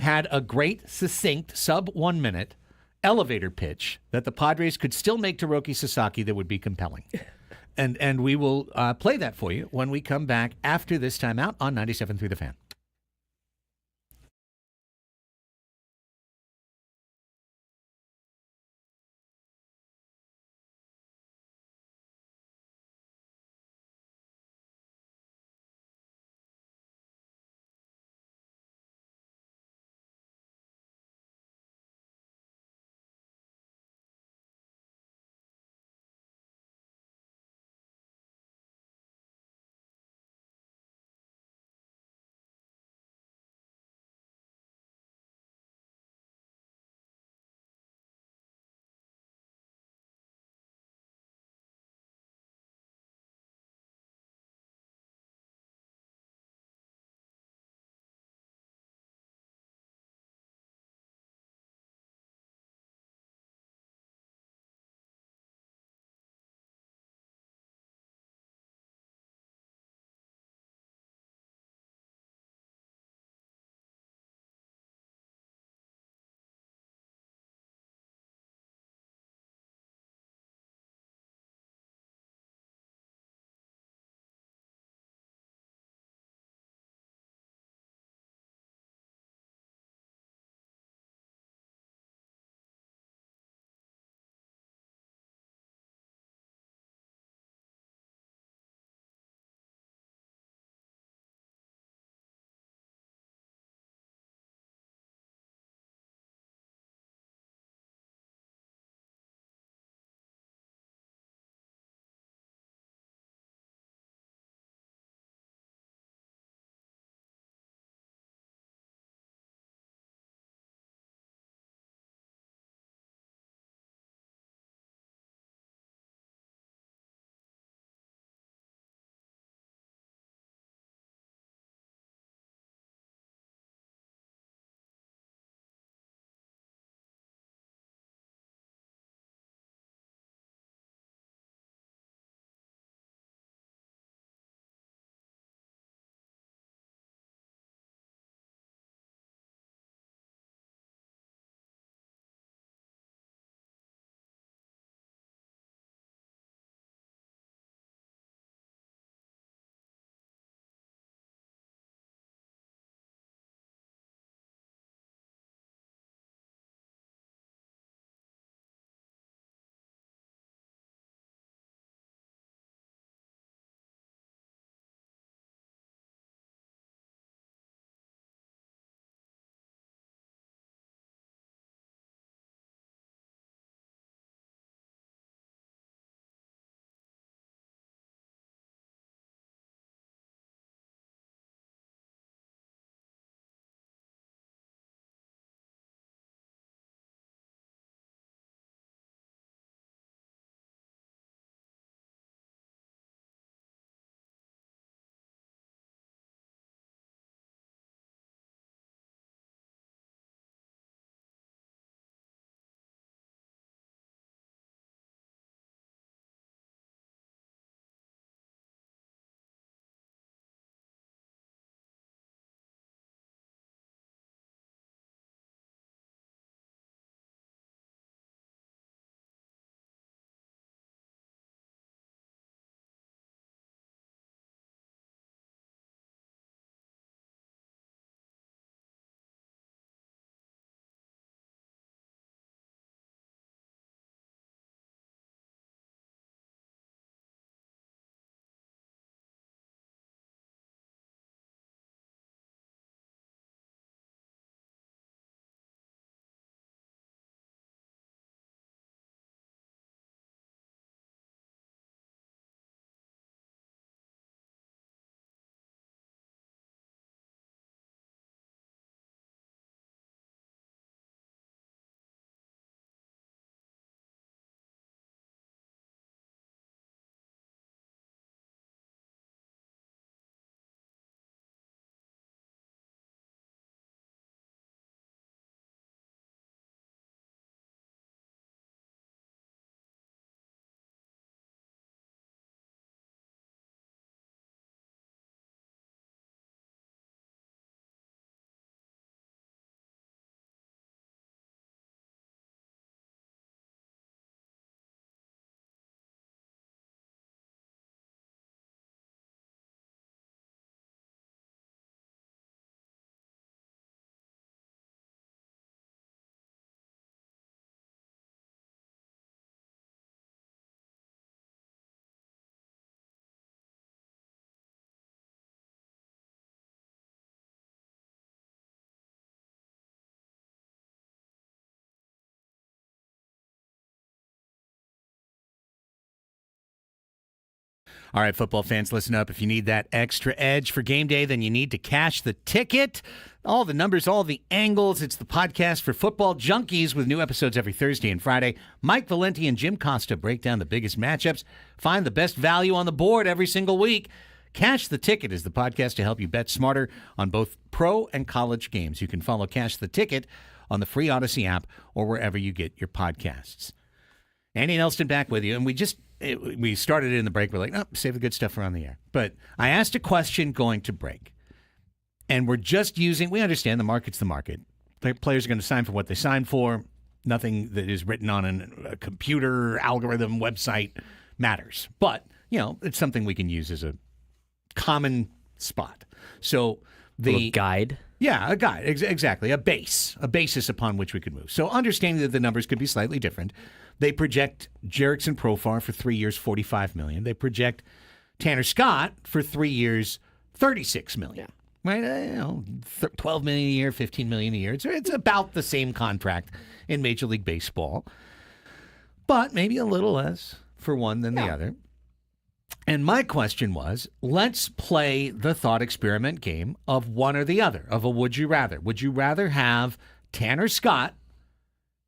had a great, succinct, sub 1 minute elevator pitch that the Padres could still make to Roki Sasaki that would be compelling. And we will play that for you when we come back after this timeout on 97.3 The Fan. All right, football fans, listen up. If you need that extra edge for game day, then you need to cash the ticket. All the numbers, all the angles. It's the podcast for football junkies with new episodes every Thursday and Friday. Mike Valenti and Jim Costa break down the biggest matchups, find the best value on the board every single week. Cash the Ticket is the podcast to help you bet smarter on both pro and college games. You can follow Cash the Ticket on the free Odyssey app or wherever you get your podcasts. Andy and Elsten back with you, and we started it in the break. We're like, save the good stuff for on the air. But I asked a question going to break, and we're just we understand the market's the market. Players are going to sign for what they signed for. Nothing that is written on a computer algorithm website matters. But, it's something we can use as a common spot. So a guide? Yeah, a guide. Exactly. A basis upon which we could move. So understanding that the numbers could be slightly different. They project Jerickson Profar for 3 years, $45 million. They project Tanner Scott for 3 years, $36 million. Yeah. Right? $12 million a year, $15 million a year. It's about the same contract in Major League Baseball, but maybe a little less for one than the other. And my question was, let's play the thought experiment game of one or the other, of a would you rather. Would you rather have Tanner Scott,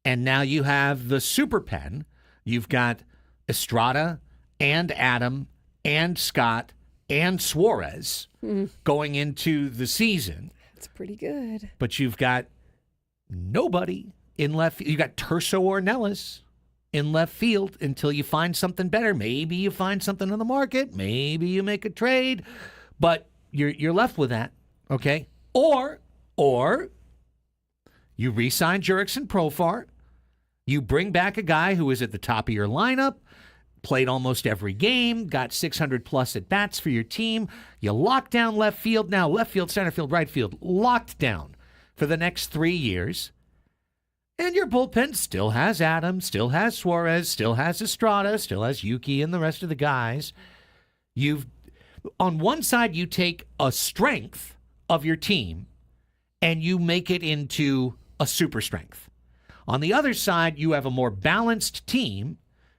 and now you have the super pen? You've got Estrada and Adam and Scott and Suarez going into the season. That's pretty good. But you've got nobody in left field. You've got Terso or Nellis in left field until you find something better. Maybe you find something on the market. Maybe you make a trade. But you're left with that, okay? Or you re-sign Jerickson Profar. You bring back a guy who is at the top of your lineup, played almost every game, got 600-plus at-bats for your team. You lock down left field. Now left field, center field, right field, locked down for the next 3 years. And your bullpen still has Adam, still has Suarez, still has Estrada, still has Yuki and the rest of the guys. On one side, you take a strength of your team and you make it into a super strength. On the other side, you have a more balanced team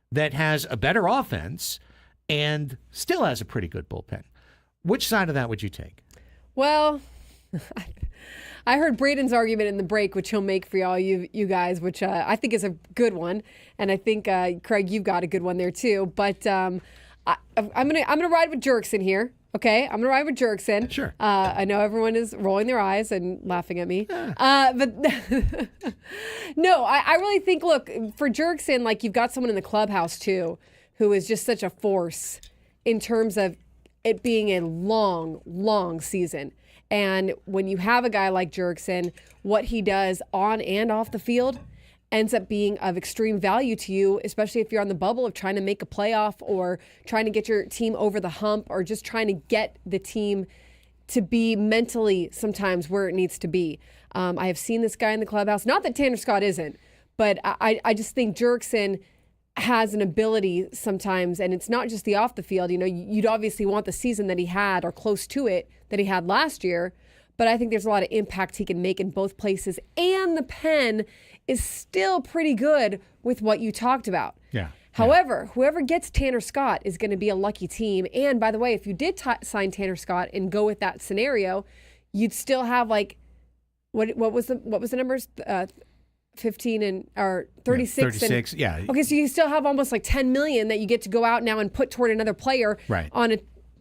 that has a better offense and still has a pretty good bullpen. Which side of that would you take? Well, I heard Braden's argument in the break, which he'll make for all you guys, which I think is a good one, and I think Craig, you've got a good one there too. But I'm gonna ride with Jerickson here. Okay, I'm gonna ride with Jerickson. Sure. I know everyone is rolling their eyes and laughing at me, but no, I really think. Look, for Jerickson, like, you've got someone in the clubhouse too, who is just such a force in terms of it being a long, long season. And when you have a guy like Jerickson, what he does on and off the field ends up being of extreme value to you, especially if you're on the bubble of trying to make a playoff or trying to get your team over the hump or just trying to get the team to be mentally sometimes where it needs to be. I have seen this guy in the clubhouse. Not that Tanner Scott isn't, but I just think Jerickson has an ability sometimes, and it's not just the off the field. You'd obviously want the season that he had or close to it that he had last year, but I think there's a lot of impact he can make in both places, and the pen is still pretty good with what you talked about. Yeah. However, whoever gets Tanner Scott is going to be a lucky team. And by the way, if you did sign Tanner Scott and go with that scenario, you'd still have what was the numbers? 15 or 36. 36, yeah. Okay, so you still have almost like $10 million that you get to go out now and put toward another player on a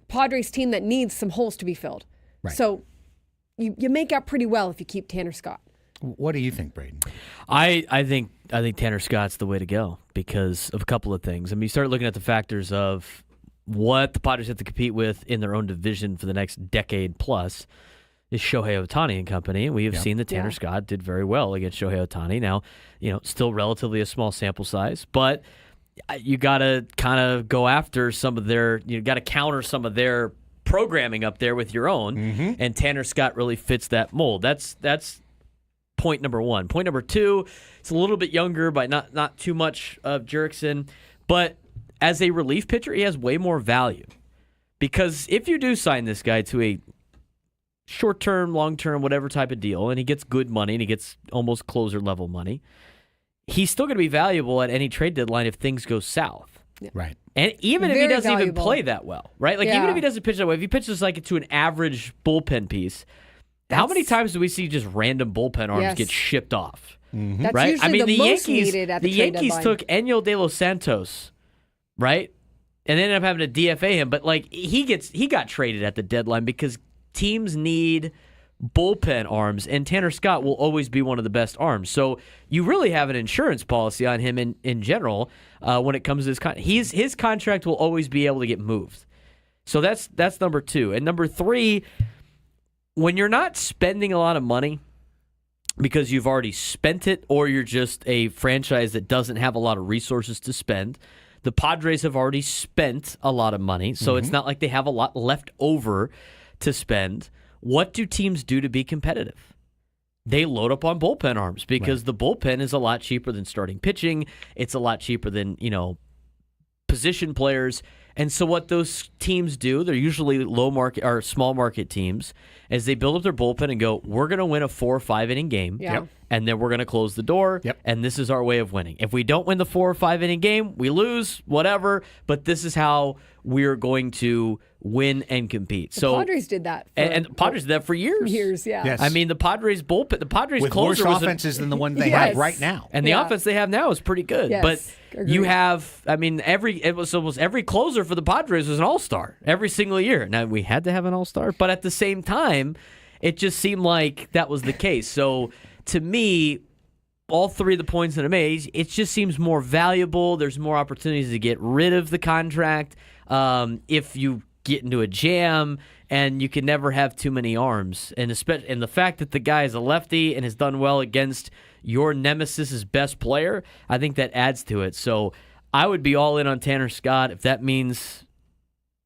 Padres team that needs some holes to be filled. Right. So you make out pretty well if you keep Tanner Scott. What do you think, Braden? I think Tanner Scott's the way to go because of a couple of things. I mean, you start looking at the factors of what the Padres have to compete with in their own division for the next decade plus is Shohei Ohtani and company. We have seen that Tanner Scott did very well against Shohei Ohtani. Now, still relatively a small sample size, but you got to kind of go after some of their, you got to counter some of their programming up there with your own, and Tanner Scott really fits that mold. That's point number one. Point number two, it's a little bit younger, but not too much of Jerickson. But as a relief pitcher, he has way more value. Because if you do sign this guy to a short-term, long-term, whatever type of deal, and he gets good money, and he gets almost closer-level money, he's still going to be valuable at any trade deadline if things go south. Right. And even if he Very doesn't even valuable. play that well, right? Like, even if he doesn't pitch that way, if he pitches like to an average bullpen piece, how many times do we see just random bullpen arms get shipped off? That's Right? usually I mean, the most Yankees, needed at the trade Yankees deadline. took Enyo de los Santos, right? And they ended up having to DFA him, but like he got traded at the deadline because teams need bullpen arms, and Tanner Scott will always be one of the best arms. So you really have an insurance policy on him in general when it comes to his contract will always be able to get moved. So that's number 2. And number 3, when you're not spending a lot of money because you've already spent it, or you're just a franchise that doesn't have a lot of resources to spend. The Padres have already spent a lot of money, so it's not like they have a lot left over to spend. What do teams do to be competitive? They load up on bullpen arms because the bullpen is a lot cheaper than starting pitching. It's a lot cheaper than, position players. And so what those teams do, they're usually low market or small market teams, is they build up their bullpen and go, we're going to win a 4 or 5 inning game. Yeah. Yep. And then we're going to close the door, and this is our way of winning. If we don't win the 4 or 5 inning game, we lose, whatever, but this is how we're going to win and compete. The Padres did that. And the Padres did that for years. Yeah. I mean, the Padres bullpen, the Padres with closer worse was offenses than the one they have right now. and the offense they have now is pretty good. Yes, But agreed. you have, it was almost every closer for the Padres was an all-star every single year. Now, we had to have an all-star, but at the same time, it just seemed like that was the case. So, to me, all 3 of the points that I made, it just seems more valuable. There's more opportunities to get rid of the contract if you get into a jam, and you can never have too many arms. And the fact that the guy is a lefty and has done well against your nemesis's best player, I think that adds to it. So I would be all in on Tanner Scott. If that means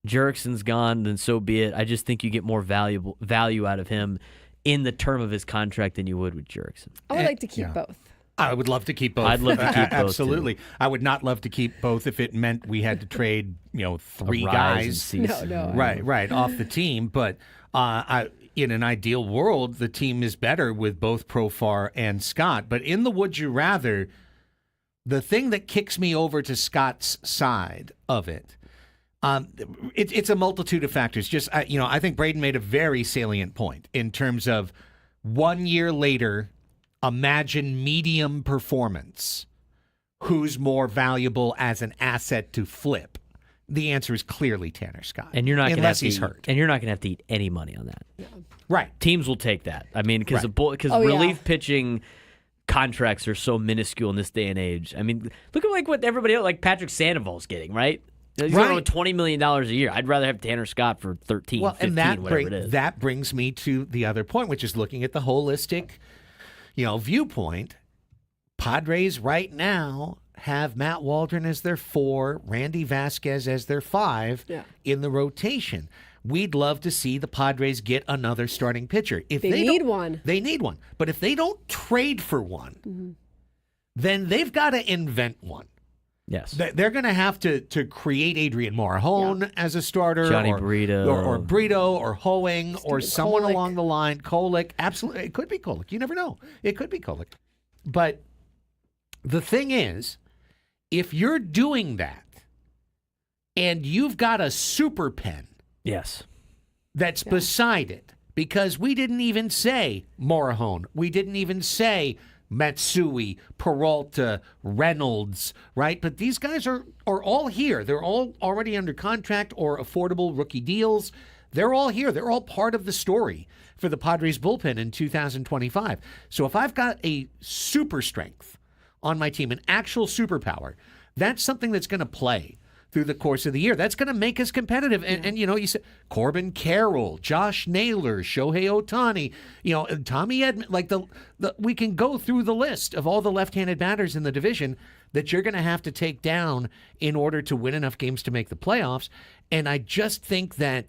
Jurickson's gone, then so be it. I just think you get more value out of him in the term of his contract than you would with Jurickson. I would like to keep both. I would love to keep both. I'd love to keep both, Absolutely. too. I would not love to keep both if it meant we had to trade, 3 guys. No. Right, off the team. But in an ideal world, the team is better with both Profar and Scott. But in the would you rather, the thing that kicks me over to Scott's side of it, it's a multitude of factors. Just I think Braden made a very salient point in terms of 1 year later. Imagine medium performance. Who's more valuable as an asset to flip? The answer is clearly Tanner Scott. And you're not going to have unless to he's eat, hurt. And you're not going to have to eat any money on that. Right. Teams will take that. I mean, because Right. relief pitching contracts are so minuscule in this day and age. I mean, look at what everybody else, like Patrick Sandoval's getting, right? He's going with $20 million a year. I'd rather have Tanner Scott for 13, 15, whatever it is. That brings me to the other point, which is looking at the holistic viewpoint. Padres right now have Matt Waldron as their 4, Randy Vasquez as their 5 in the rotation. We'd love to see the Padres get another starting pitcher. If They need one. They need one. But if they don't trade for one, then they've got to invent one. Yes. They're going to have to create Adrian Morejon as a starter. Johnny or Brito. Or Brito or Hoeing or someone Kolek. along the line. Kolek. Absolutely. It could be Kolek. You never know. It could be Kolek. But the thing is, if you're doing that and you've got a super pen Yes. that's beside it, because we didn't even say Morejon. We didn't even say Matsui, Peralta, Reynolds, right? But these guys are all here. They're all already under contract or affordable rookie deals. They're all here. They're all part of the story for the Padres bullpen in 2025. So if I've got a super strength on my team, an actual superpower, that's something that's going to play through the course of the year. That's going to make us competitive. And you said Corbin Carroll, Josh Naylor, Shohei Ohtani, Tommy Edman. Like we can go through the list of all the left-handed batters in the division that you're going to have to take down in order to win enough games to make the playoffs. And I just think that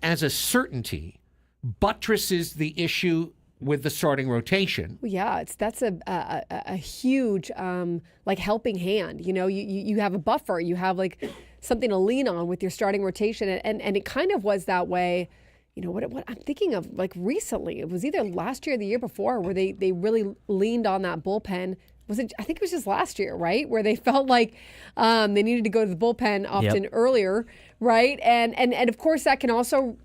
as a certainty buttresses the issue with the starting rotation. Well, yeah, that's a huge helping hand. You have a buffer. You have like something to lean on with your starting rotation, and it kind of was that way what I'm thinking of, like recently, it was either last year or the year before where they really leaned on that bullpen. I think it was just last year, right? Where they felt like they needed to go to the bullpen often earlier, right? And of course that can also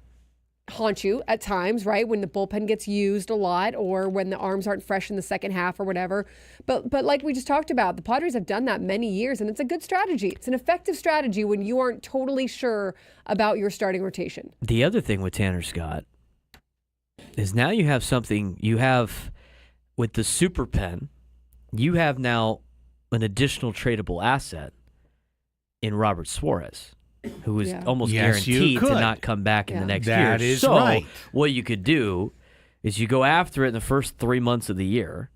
haunt you at times, right? When the bullpen gets used a lot or when the arms aren't fresh in the second half or whatever. But like we just talked about, the Padres have done that many years, and it's a good strategy. It's an effective strategy when you aren't totally sure about your starting rotation. The other thing with Tanner Scott is now you have with the super pen, you have now an additional tradable asset in Robert Suarez, who is almost guaranteed to not come back in the next year. That is right. What you could do is you go after it in the first 3 months of the year,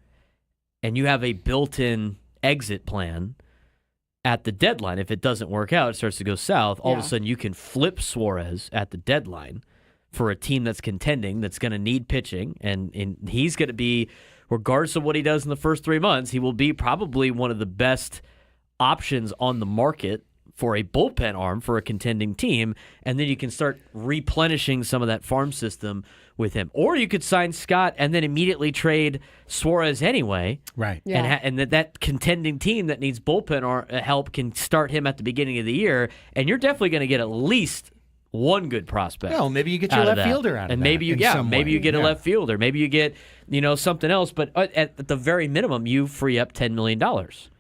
and you have a built-in exit plan at the deadline. If it doesn't work out, it starts to go south, all of a sudden you can flip Suarez at the deadline for a team that's contending, that's going to need pitching, and he's going to be, regardless of what he does in the first 3 months, he will be probably one of the best options on the market for a bullpen arm for a contending team, and then you can start replenishing some of that farm system with him. Or you could sign Scott and then immediately trade Suarez anyway. Right. Yeah. And that contending team that needs bullpen help can start him at the beginning of the year, and you're definitely going to get at least one good prospect. Well, maybe you get your left fielder out of that. And maybe you get a left fielder. Maybe you get, something else. But at the very minimum, you free up $10 million.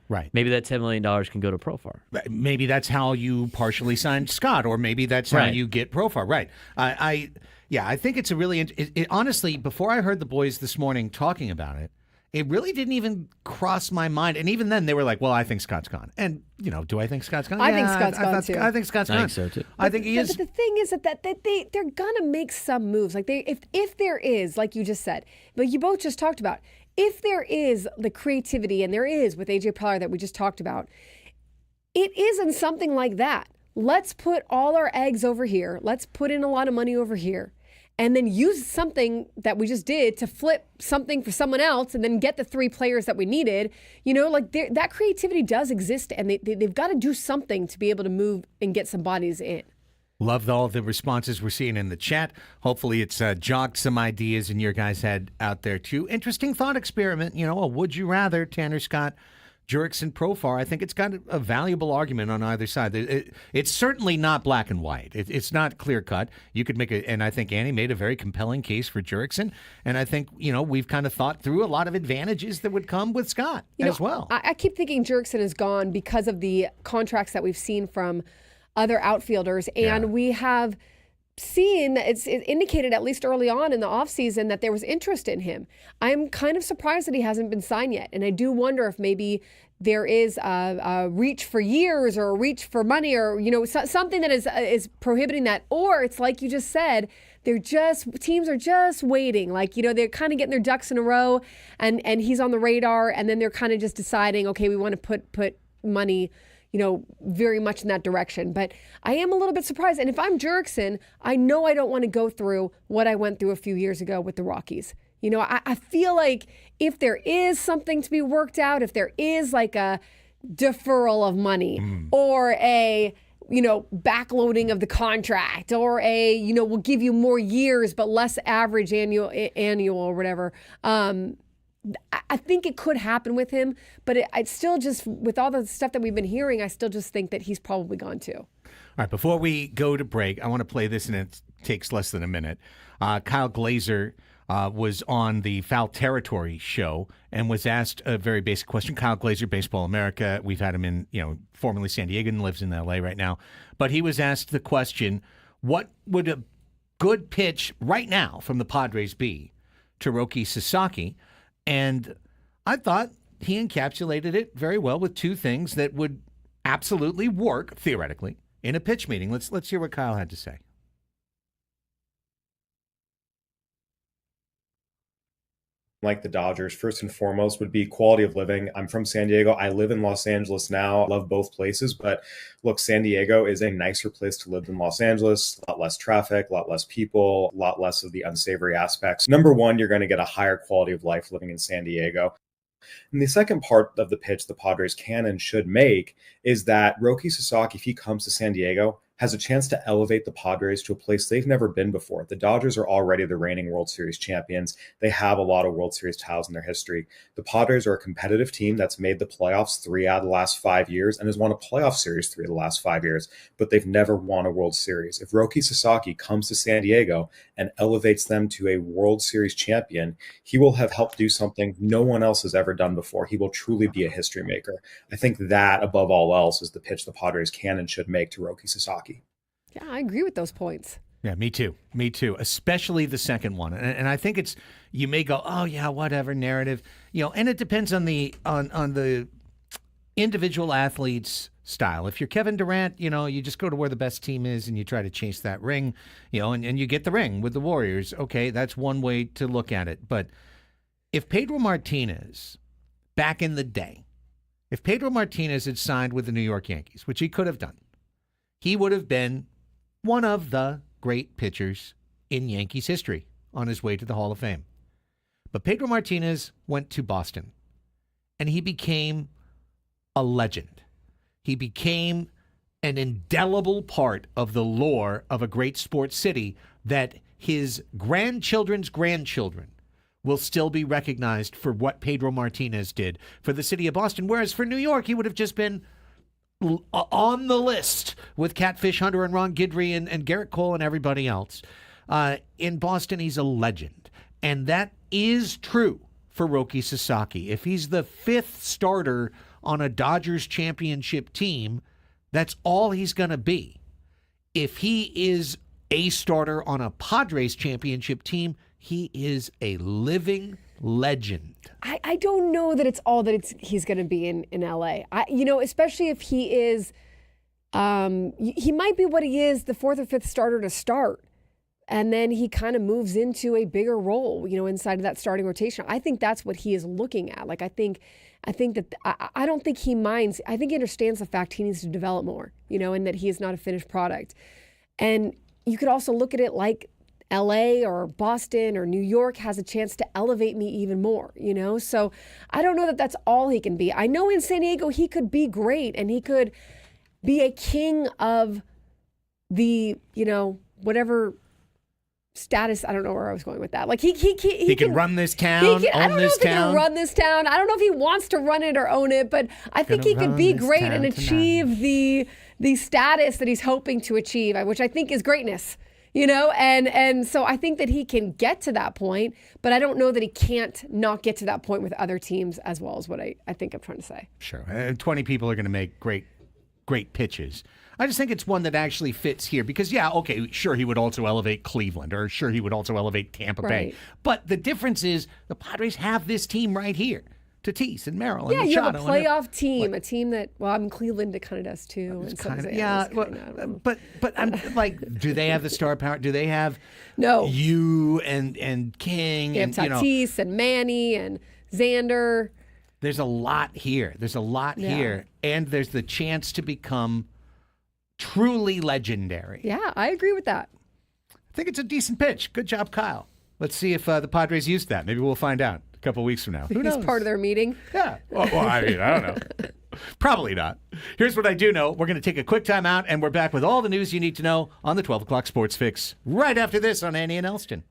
Right. Maybe that $10 million can go to Profar. Maybe that's how you partially signed Scott, or maybe that's how you get Profar. Right. I think it's a really honestly, before I heard the boys this morning talking about it, it really didn't even cross my mind. And even then, they were like, well, I think Scott's gone. And, do I think Scott's gone? I think Scott's gone, too. I think Scott's gone. I think so, too. I think he is. But the thing is that they're going to make some moves. Like if there is, like you just said, but you both just talked about, if there is the creativity, and there is with A.J. Preller that we just talked about, it isn't something like that. Let's put all our eggs over here. Let's put in a lot of money over here. And then use something that we just did to flip something for someone else and then get the 3 players that we needed. That creativity does exist, and they've got to do something to be able to move and get some bodies in. Loved all the responses we're seeing in the chat. Hopefully it's jogged some ideas in your guys' head out there, too. Interesting thought experiment. A would you rather, Tanner Scott, Jurickson, Profar. I think it's got a valuable argument on either side. It's certainly not black and white. It's not clear cut. You could make and I think Annie made a very compelling case for Jurickson. And I think, we've kind of thought through a lot of advantages that would come with Scott as well. I keep thinking Jurickson is gone because of the contracts that we've seen from other outfielders. And we have seen, it's indicated at least early on in the offseason that there was interest in him. I'm kind of surprised that he hasn't been signed yet. And I do wonder if maybe there is a reach for years or a reach for money or, something that is prohibiting that. Or it's like you just said, teams are just waiting. Like, they're kind of getting their ducks in a row and he's on the radar. And then they're kind of just deciding, okay, we want to put money very much in that direction. But I am a little bit surprised. And if I'm Jurickson, I know I don't want to go through what I went through a few years ago with the Rockies. I feel like if there is something to be worked out, if there is like a deferral of money or a, backloading of the contract or a, we'll give you more years but less average annual or whatever, I think it could happen with him, but I still just, with all the stuff that we've been hearing, I still just think that he's probably gone too. All right, before we go to break, I want to play this, and it takes less than a minute. Kyle Glazer was on the Foul Territory show and was asked a very basic question. Kyle Glazer, Baseball America. We've had him in, formerly San Diego and lives in L.A. right now. But he was asked the question, what would a good pitch right now from the Padres be to Roki Sasaki? And I thought he encapsulated it very well with 2 things that would absolutely work, theoretically, in a pitch meeting. Let's hear what Kyle had to say. Like the Dodgers, first and foremost would be quality of living. I'm from San Diego. I live in Los Angeles now. I love both places, but look, San Diego is a nicer place to live than Los Angeles. A lot less traffic, a lot less people, a lot less of the unsavory aspects. Number one, you're going to get a higher quality of life living in San Diego. And the second part of the pitch the Padres can and should make is that Roki Sasaki, if he comes to San Diego, has a chance to elevate the Padres to a place they've never been before. The Dodgers are already the reigning World Series champions. They have a lot of World Series titles in their history. The Padres are a competitive team that's made the playoffs 3 out of the last 5 years and has won a playoff series 3 of the last 5 years, but they've never won a World Series. If Roki Sasaki comes to San Diego and elevates them to a World Series champion, he will have helped do something no one else has ever done before. He will truly be a history maker. I think that, above all else, is the pitch the Padres can and should make to Roki Sasaki. Yeah, I agree with those points. Yeah, me too. Me too. Especially the second one. And I think it's, you may go, oh yeah, whatever, narrative. And it depends on the individual athlete's style. If you're Kevin Durant, you just go to where the best team is and you try to chase that ring, and you get the ring with the Warriors. Okay, that's one way to look at it. But if Pedro Martinez, back in the day, if Pedro Martinez had signed with the New York Yankees, which he could have done, he would have been one of the great pitchers in Yankees history on his way to the Hall of Fame. But Pedro Martinez went to Boston, and he became a legend. He became an indelible part of the lore of a great sports city that his grandchildren's grandchildren will still be recognized for what Pedro Martinez did for the city of Boston, whereas for New York, he would have just been on the list with Catfish Hunter and Ron Guidry and Garrett Cole and everybody else. In Boston, he's a legend. And that is true for Roki Sasaki. If he's the 5th starter on a Dodgers championship team, that's all he's going to be. If he is a starter on a Padres championship team, he is a living legend. I don't know that it's all that he's going to be in LA. Especially if he is, he might be what he is, the 4th or 5th starter to start. And then he kind of moves into a bigger role, inside of that starting rotation. I think that's what he is looking at. Like, I think that I don't think he minds. I think he understands the fact he needs to develop more, and that he is not a finished product. And you could also look at it like LA or Boston or New York has a chance to elevate me even more, So I don't know that that's all he can be. I know in San Diego he could be great and he could be a king of the, whatever status. I don't know where I was going with that. Like he can run this town, I don't know if he can run this town. I don't know if he wants to run it or own it, but I think he could be great and achieve the status that he's hoping to achieve, which I think is greatness. And so I think that he can get to that point, but I don't know that he can't not get to that point with other teams as well, as what I think I'm trying to say. Sure. 20 people are going to make great pitches. I just think it's one that actually fits here because, sure, he would also elevate Cleveland or sure, he would also elevate Tampa Bay. But the difference is the Padres have this team right here. Tatis and Merrill and Machado. Yeah, you have a playoff team, a team that, Cleveland it kind of does too. But I'm like, do they have the star power? Do they have you and King and Tatis and Manny and Xander? There's a lot here. Here, and there's the chance to become truly legendary. Yeah, I agree with that. I think it's a decent pitch. Good job, Kyle. Let's see if the Padres used that. Maybe we'll find out a couple weeks from now. Who knows? He's part of their meeting. Yeah. Well, I don't know. Probably not. Here's what I do know. We're going to take a quick time out, and we're back with all the news you need to know on the 12 o'clock Sports Fix right after this on Annie and Elsten.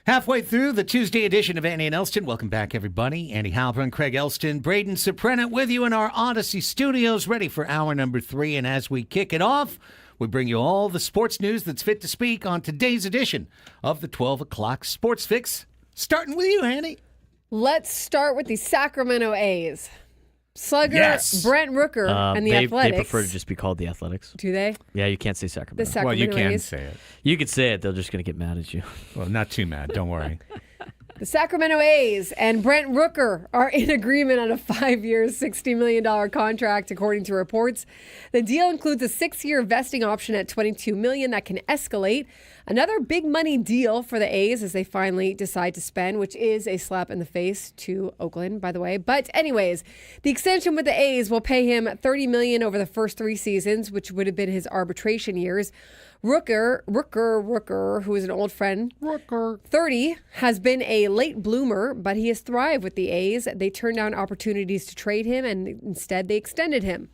Halfway through the Tuesday edition of Andy and Elsten. Welcome back, everybody. Andy Halpern, Craig Elsten, Braden Soprano with you in our Odyssey studios, ready for hour number 3. And as we kick it off, we bring you all the sports news that's fit to speak on today's edition of the 12 o'clock Sports Fix. Starting with you, Andy. Let's start with the Sacramento A's. Slugger Yes. Brent Rooker and the Athletics. They prefer to just be called the Athletics. Do they? Yeah, you can't say Sacramento. The Sacramento Well, you can A's. say it. You could say it. They're just going to get mad at you. Well, not too mad. Don't worry. The Sacramento A's and Brent Rooker are in agreement on a 5-year, $60 million contract, according to reports. The deal includes a 6-year vesting option at $22 million that can escalate. Another big money deal for the A's as they finally decide to spend, which is a slap in the face to Oakland, by the way. But anyways, the extension with the A's will pay him $30 million over the first 3 seasons, which would have been his arbitration years. Rooker, who is an old friend, 30, has been a late bloomer, but he has thrived with the A's. They turned down opportunities to trade him, and instead they extended him.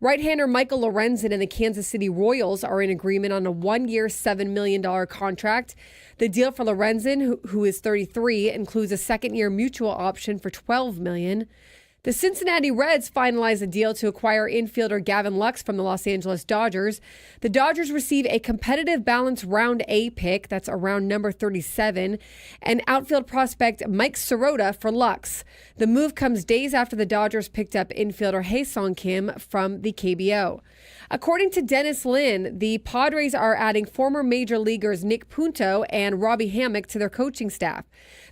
Right-hander Michael Lorenzen and the Kansas City Royals are in agreement on a 1-year, $7 million contract. The deal for Lorenzen, who is 33, includes a 2nd-year mutual option for $12 million. The Cincinnati Reds finalized a deal to acquire infielder Gavin Lux from the Los Angeles Dodgers. The Dodgers receive a competitive balance round A pick, that's around number 37, and outfield prospect Mike Sirota for Lux. The move comes days after the Dodgers picked up infielder Hae-Sung Kim from the KBO. According to Dennis Lin, the Padres are adding former major leaguers Nick Punto and Robbie Hammock to their coaching staff.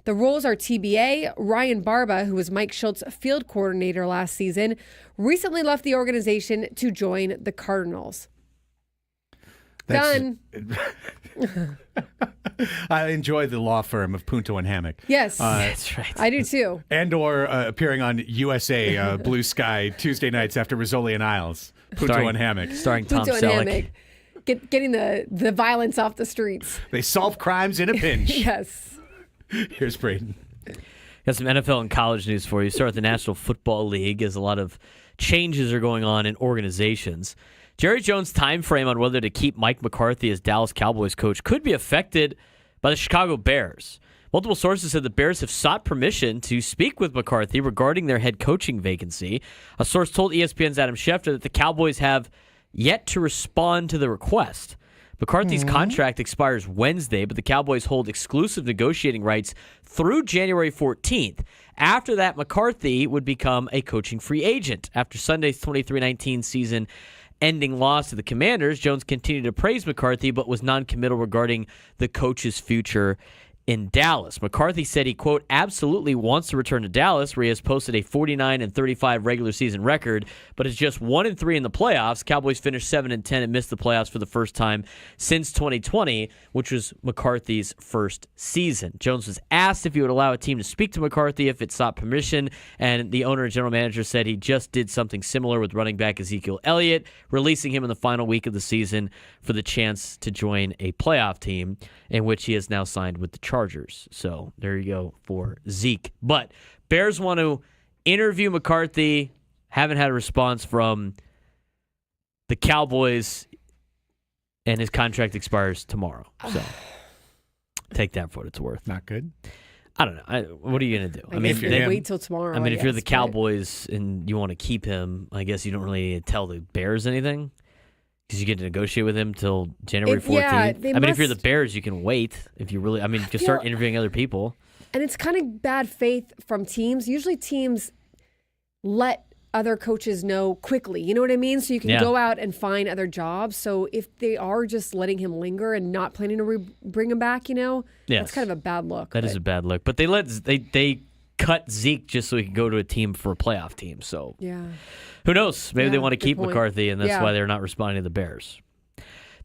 The roles are TBA. Ryan Barba, who was Mike Schultz's field coordinator last season, recently left the organization to join the Cardinals. Done. I enjoy the law firm of Punto and Hammock. Yes, That's right. I do too. And or appearing on USA Blue Sky Tuesday nights after Rizzoli and Isles. Punto and Hammock. Starring Tom Punto and Selleck. Hammock. Getting the violence off the streets. They solve crimes in a pinch. Yes. Here's Braden. Got some NFL and college news for you. Start with the National Football League as a lot of changes are going on in organizations. Jerry Jones' time frame on whether to keep Mike McCarthy as Dallas Cowboys coach could be affected by the Chicago Bears. Multiple sources said the Bears have sought permission to speak with McCarthy regarding their head coaching vacancy. A source told ESPN's Adam Schefter that the Cowboys have yet to respond to the request. McCarthy's contract expires Wednesday, but the Cowboys hold exclusive negotiating rights through January 14th. After that, McCarthy would become a coaching free agent. After Sunday's 23-19 season-ending loss to the Commanders, Jones continued to praise McCarthy, but was non-committal regarding the coach's future in Dallas. McCarthy said he, quote, absolutely wants to return to Dallas, where he has posted a 49-35 regular season record, but is just 1-3 in the playoffs. Cowboys finished 7-10 and missed the playoffs for the first time since 2020, which was McCarthy's first season. Jones was asked if he would allow a team to speak to McCarthy if it sought permission, and the owner and general manager said he just did something similar with running back Ezekiel Elliott, releasing him in the final week of the season for the chance to join a playoff team, in which he has now signed with the Chargers. So there you go for Zeke. But Bears want to interview McCarthy. Haven't had a response from the Cowboys, and his contract expires tomorrow. So take that for what it's worth. Not good. I don't know. What are you going to do? I mean, if you're they him- wait till tomorrow. I mean, if you're the guess, but- Cowboys and you want to keep him, I guess you don't really need to tell the Bears anything. Because you get to negotiate with him till January 14th. Yeah, they I mean, if you're the must- Bears, you can wait. If you really, I mean, you can start interviewing other people. And it's kind of bad faith from teams. Usually teams let other coaches know quickly. You know what I mean? So you can Yeah. go out and find other jobs. So if they are just letting him linger and not planning to bring him back, that's Yes. kind of a bad look. That is a bad look. But they cut Zeke just so he could go to a team for a playoff team. So Yeah. who knows? Maybe they Yeah, want to good keep point. McCarthy, and that's Yeah. why they're not responding to the Bears.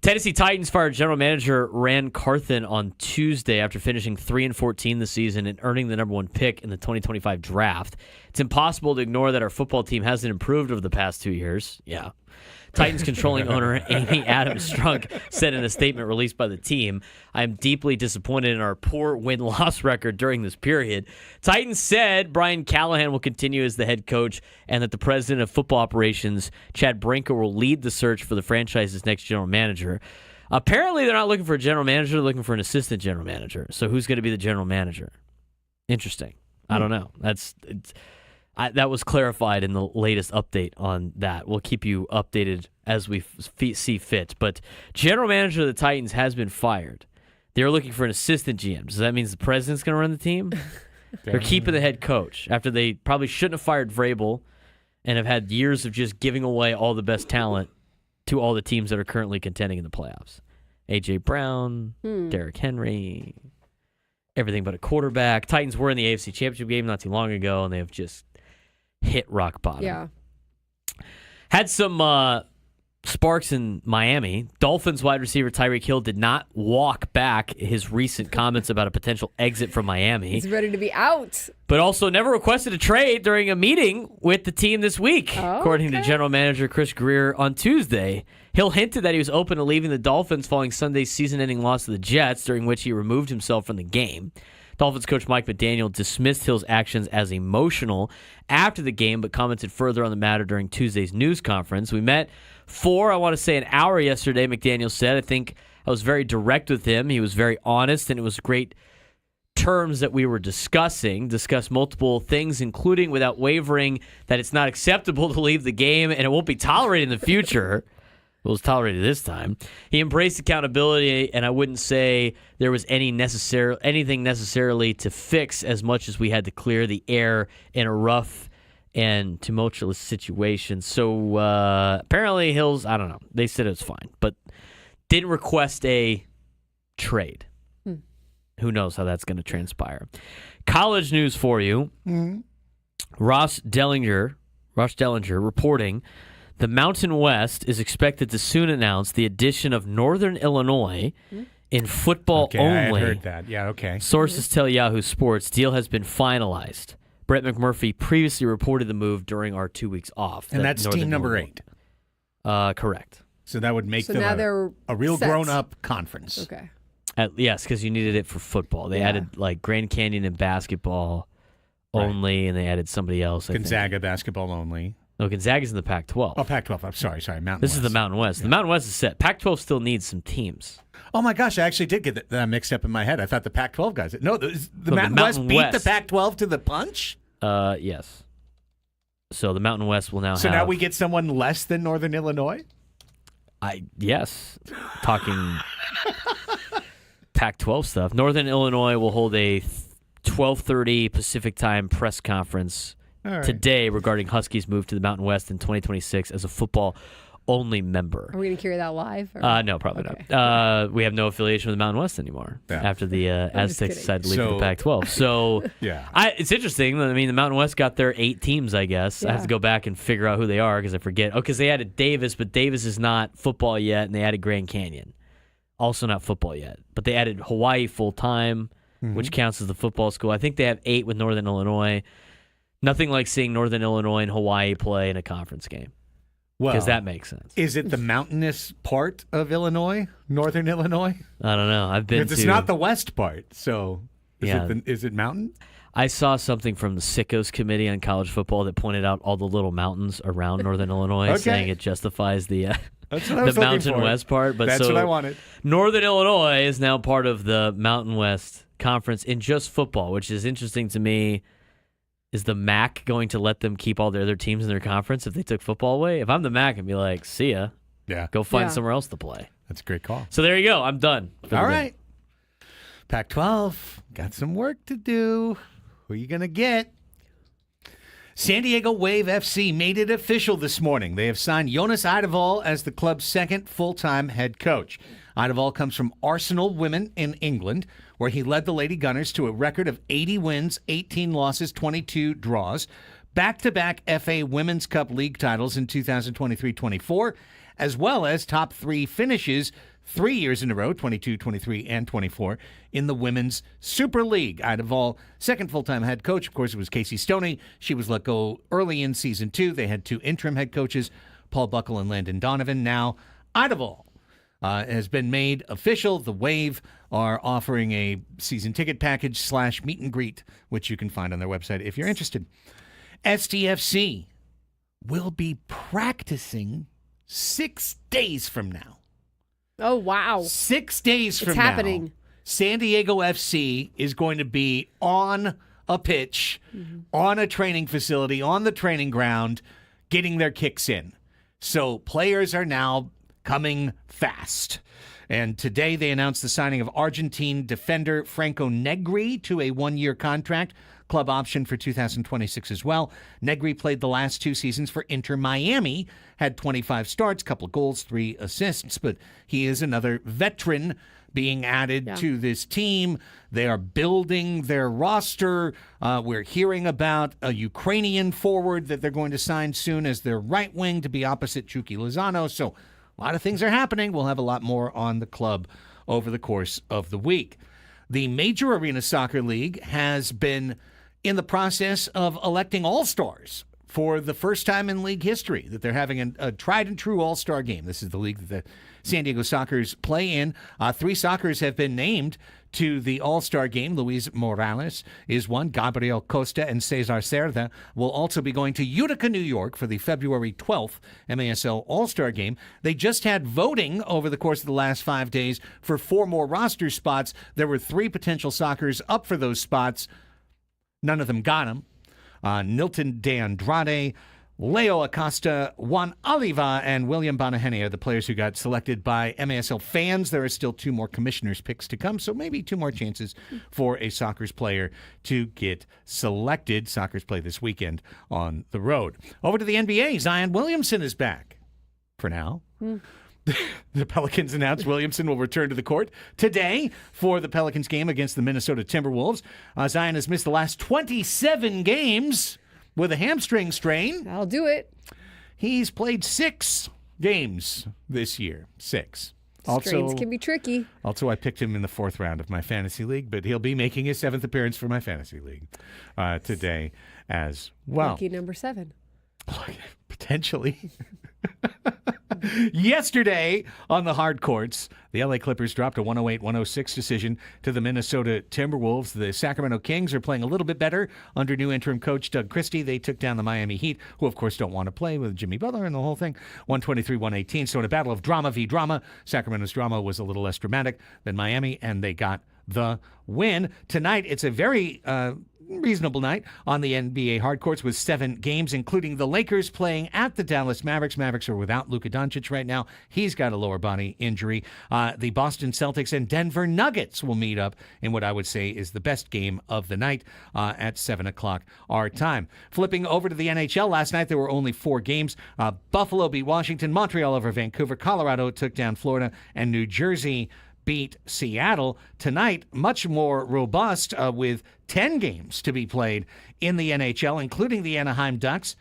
Tennessee Titans fired general manager Ran Carthon on Tuesday after finishing 3-14 this season and earning the number 1 pick in the 2025 draft. It's impossible to ignore that our football team hasn't improved over the past 2 years. Yeah. Titans controlling owner Amy Adams Strunk said in a statement released by the team, I am deeply disappointed in our poor win-loss record during this period. Titans said Brian Callahan will continue as the head coach and that the president of football operations, Chad Brinker, will lead the search for the franchise's next general manager. Apparently, they're not looking for a general manager. They're looking for an assistant general manager. So who's going to be the general manager? Interesting. I don't know. That was clarified in the latest update on that. We'll keep you updated as we see fit. But general manager of the Titans has been fired. They're looking for an assistant GM. Does that mean the president's going to run the team? They're keeping the head coach after they probably shouldn't have fired Vrabel and have had years of just giving away all the best talent to all the teams that are currently contending in the playoffs. A.J. Brown, Derrick Henry, everything but a quarterback. Titans were in the AFC Championship game not too long ago, and they have just hit rock bottom. Yeah. Had some sparks in Miami. Dolphins wide receiver Tyreek Hill did not walk back his recent comments about a potential exit from Miami. He's ready to be out. But also never requested a trade during a meeting with the team this week, according to general manager Chris Greer on Tuesday. Hill hinted that he was open to leaving the Dolphins following Sunday's season-ending loss to the Jets, during which he removed himself from the game. Dolphins coach Mike McDaniel dismissed Hill's actions as emotional after the game, but commented further on the matter during Tuesday's news conference. We met for, I want to say, an hour yesterday, McDaniel said. I think I was very direct with him. He was very honest, and it was great terms that we were discussed multiple things, including without wavering that it's not acceptable to leave the game and it won't be tolerated in the future. It was tolerated this time. He embraced accountability, and I wouldn't say there was anything necessarily to fix as much as we had to clear the air in a rough and tumultuous situation. So apparently Hills, I don't know, they said it was fine, but didn't request a trade. Who knows how that's going to transpire. College news for you. Ross Dellinger reporting the Mountain West is expected to soon announce the addition of Northern Illinois in football only. I had heard that. Yeah, okay. Sources tell Yahoo Sports deal has been finalized. Brett McMurphy previously reported the move during our 2 weeks off. And that's team number 8. Correct. So that would make So them now they're a real set. grown-up conference. Okay. Yes, because you needed it for football. They added like Grand Canyon and basketball only, and they added somebody else. Gonzaga basketball only. No, Gonzaga's in the Pac-12. Oh, Pac-12. I'm sorry. Mountain This West. is the Mountain West. The Mountain West is set. Pac-12 still needs some teams. Oh, my gosh. I actually did get that mixed up in my head. I thought the Pac-12 guys. No, the Mountain West Mountain beat West. the Pac-12 to the punch? Yes. So the Mountain West will now have... So now we get someone less than Northern Illinois? Yes. Talking Pac-12 stuff. Northern Illinois will hold a 12:30 Pacific time press conference today regarding Huskies' move to the Mountain West in 2026 as a football-only member. Are we going to carry that live? Or? No, probably not. We have no affiliation with the Mountain West anymore after the Aztecs decided to leave the Pac-12. So it's interesting. I mean, the Mountain West got their 8 teams, I guess. I have to go back and figure out who they are because I forget. Oh, because they added Davis, but Davis is not football yet, and they added Grand Canyon. Also not football yet. But they added Hawaii full-time, which counts as the football school. I think they have 8 with Northern Illinois. Nothing like seeing Northern Illinois and Hawaii play in a conference game. Well, because that makes sense. Is it the mountainous part of Illinois, Northern Illinois? I don't know. I've been It's not the west part, so is it mountain? I saw something from the Sickos Committee on College Football that pointed out all the little mountains around Northern Illinois, saying it justifies the Mountain West part. But that's what I wanted. Northern Illinois is now part of the Mountain West Conference in just football, which is interesting to me. Is the MAC going to let them keep all their other teams in their conference if they took football away? If I'm the MAC, I'd be like, see ya. Yeah. Go find somewhere else to play. That's a great call. So there you go. I'm done. All right. Pac-12, got some work to do. Who are you going to get? San Diego Wave FC made it official this morning. They have signed Jonas Eidevall as the club's second full-time head coach. Eidevall comes from Arsenal Women in England, where he led the Lady Gunners to a record of 80 wins, 18 losses, 22 draws, back-to-back FA Women's Cup League titles in 2023-24, as well as top 3 finishes 3 years in a row, 22, 23, and 24, in the Women's Super League. Eidevall, second full-time head coach. Of course, it was Casey Stoney. She was let go early in Season 2. They had 2 interim head coaches, Paul Buckle and Landon Donovan. Now, Eidevall has been made official. The Wave are offering a season ticket package / meet and greet, which you can find on their website if you're interested. STFC will be practicing 6 days from now. Oh, wow. 6 days from It's happening. now, San Diego FC is going to be on a pitch, on a training facility, on the training ground, getting their kicks in. So players are now coming fast. And today they announced the signing of Argentine defender Franco Negri to a 1-year contract, club option for 2026 as well. Negri played the last 2 seasons for Inter Miami, had 25 starts, couple of goals, 3 assists, but he is another veteran being added to this team. They are building their roster. We're hearing about a Ukrainian forward that they're going to sign soon as their right wing to be opposite Chucky Lozano. So a lot of things are happening. We'll have a lot more on the club over the course of the week. The Major Arena Soccer League has been in the process of electing all-stars for the first time in league history, that they're having a tried-and-true all-star game. This is the league that the San Diego Sockers play in. 3 Sockers have been named to the all-star game. Luis Morales is one. Gabriel Costa and Cesar Cerda will also be going to Utica, New York for the February 12th MASL all-star game. They just had voting over the course of the last 5 days for 4 more roster spots. There were 3 potential Sockers up for those spots. None of them got them. Nilton De Andrade, Leo Acosta, Juan Oliva, and William Bonahene are the players who got selected by MASL fans. There are still 2 more commissioners' picks to come, so maybe 2 more chances for a Sockers player to get selected. Sockers play this weekend on the road. Over to the NBA, Zion Williamson is back for now. The Pelicans announced Williamson will return to the court today for the Pelicans game against the Minnesota Timberwolves. Zion has missed the last 27 games with a hamstring strain. I'll do it. He's played 6 games this year. 6. Strains can be tricky. Also, I picked him in the 4th round of my fantasy league, but he'll be making his 7th appearance for my fantasy league today as well. Lucky number 7. Potentially. Yesterday on the hard courts, the LA Clippers dropped a 108-106 decision to the Minnesota Timberwolves. The Sacramento Kings are playing a little bit better under new interim coach Doug Christie. They took down the Miami Heat, who of course don't want to play with Jimmy Butler and the whole thing, 123-118. So in a battle of drama v. drama, Sacramento's drama was a little less dramatic than Miami, and they got the win. Tonight, it's a very reasonable night on the NBA hard courts with 7 games, including the Lakers playing at the Dallas Mavericks. Mavericks are without Luka Doncic right now. He's got a lower body injury. The Boston Celtics and Denver Nuggets will meet up in what I would say is the best game of the night at 7 o'clock our time. Flipping over to the NHL, last night there were only 4 games. Buffalo beat Washington, Montreal over Vancouver, Colorado took down Florida, and New Jersey beat Seattle. Tonight, much more robust with 10 games to be played in the NHL, including the Anaheim Ducks.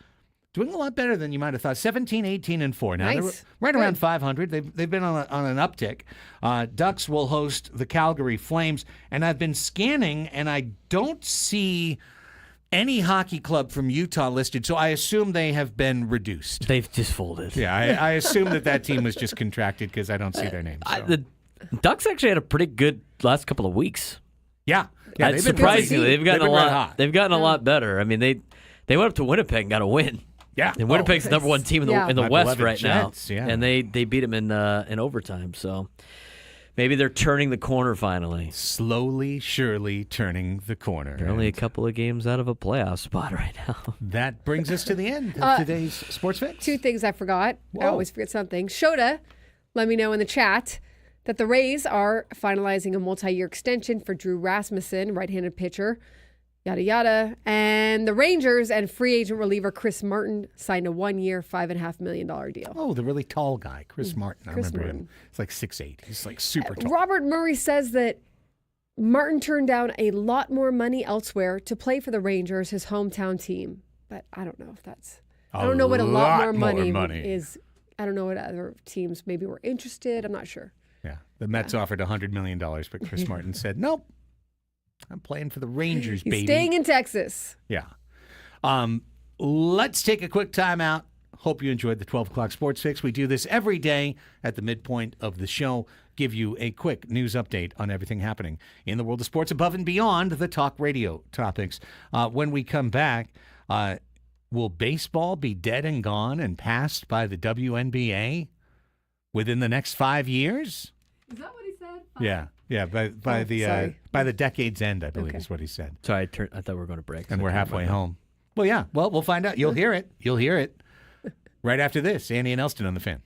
Doing a lot better than you might have thought. 17, 18, and 4. Now, nice. They're right around 500. They've been on an uptick. Ducks will host the Calgary Flames, and I've been scanning, and I don't see any hockey club from Utah listed, so I assume they have been reduced. They've just folded. Yeah, I assume that team was just contracted because I don't see their names. So. The Ducks actually had a pretty good last couple of weeks. Yeah, surprisingly, they've gotten a lot. Hot. They've gotten a lot better. I mean, they went up to Winnipeg and got a win. Yeah, and Winnipeg's the number 1 team in the My West right Jets, now. yeah. And they beat them in overtime. So maybe they're turning the corner finally. Slowly, surely turning the corner. They're only a couple of games out of a playoff spot right now. That brings us to the end of today's Sports Fix. 2 things I forgot. Whoa. I always forget something. Shota, let me know in the chat that the Rays are finalizing a multi-year extension for Drew Rasmussen, right-handed pitcher, yada, yada. And the Rangers and free agent reliever Chris Martin signed a 1-year, $5.5 million deal. Oh, the really tall guy, Chris Martin. I Chris remember Martin. him. He's like 6'8". He's like super tall. Robert Murray says that Martin turned down a lot more money elsewhere to play for the Rangers, his hometown team. But I don't know if that's... I don't know what a lot more money is. I don't know what other teams maybe were interested. I'm not sure. Yeah, the Mets offered $100 million, but Chris Martin said, nope, I'm playing for the Rangers, He's baby. staying in Texas. Yeah. Let's take a quick time out. Hope you enjoyed the 12 o'clock Sports Fix. We do this every day at the midpoint of the show, give you a quick news update on everything happening in the world of sports above and beyond the talk radio topics. When we come back, will baseball be dead and gone and passed by the WNBA within the next 5 years? Is that what he said? Yeah. By the decade's end, I believe Okay. is what he said. Sorry, I thought we were going to break. And so we're I turned halfway my back. home. Well, yeah. Well, we'll find out. You'll hear it. You'll hear it right after this. Andy and Elsten on the Fan.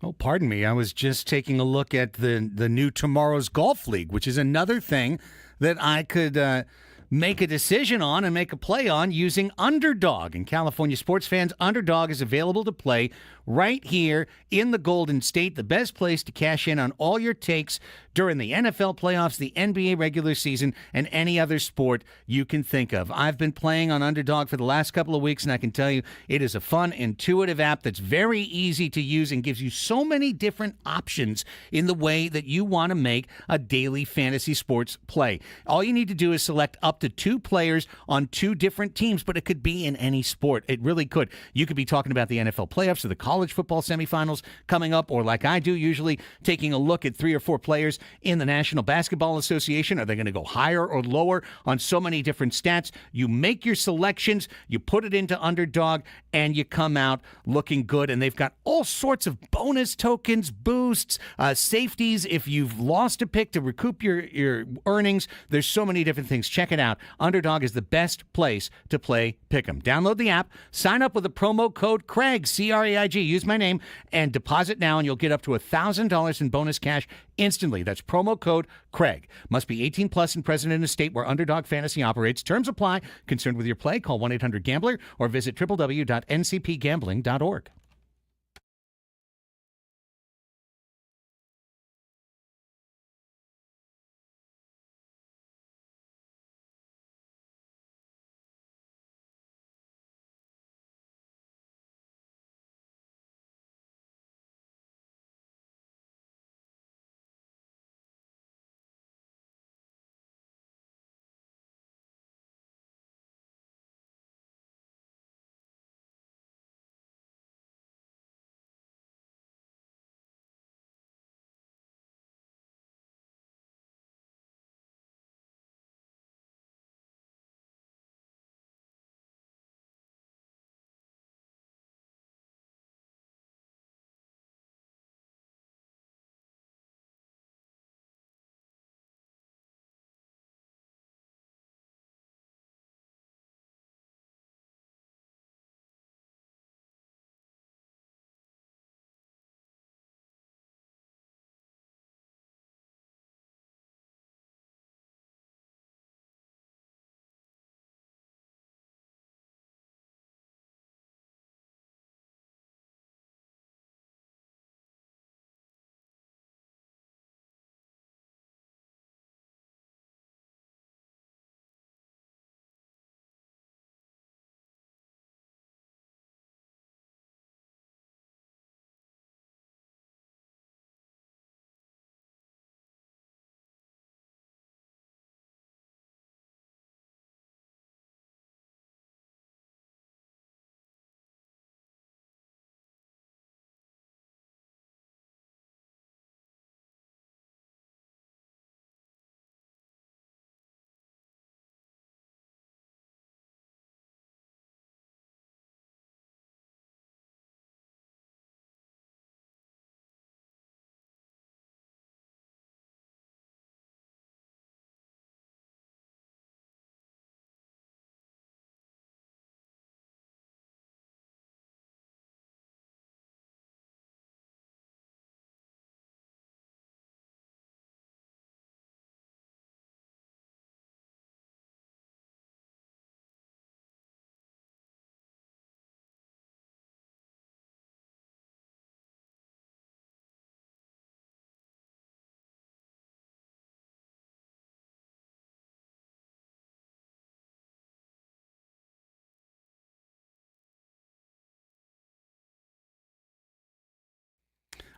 Oh, pardon me. I was just taking a look at the new Tomorrow's Golf League, which is another thing that I could make a decision on and make a play on using Underdog. And California sports fans, Underdog is available to play right here in the Golden State, the best place to cash in on all your takes during the NFL playoffs, the NBA regular season, and any other sport you can think of. I've been playing on Underdog for the last couple of weeks, and I can tell you it is a fun, intuitive app that's very easy to use and gives you so many different options in the way that you want to make a daily fantasy sports play. All you need to do is select up to 2 players on 2 different teams, but it could be in any sport. It really could. You could be talking about the NFL playoffs or the college football semifinals coming up, or like I do usually, taking a look at 3 or 4 players in the National Basketball Association. Are they going to go higher or lower on so many different stats? You make your selections, you put it into Underdog, and you come out looking good. And they've got all sorts of bonus tokens, boosts, safeties if you've lost a pick to recoup your earnings. There's so many different things. Check it out. Underdog is the best place to play Pick'em. Download the app, sign up with the promo code Craig, C-R-A-I-G. Use my name and deposit now, and you'll get up to $1,000 in bonus cash instantly. That's promo code Craig. Must be 18 plus and present in a state where Underdog Fantasy operates. Terms apply. Concerned with your play? Call 1-800-GAMBLER or visit www.ncpgambling.org.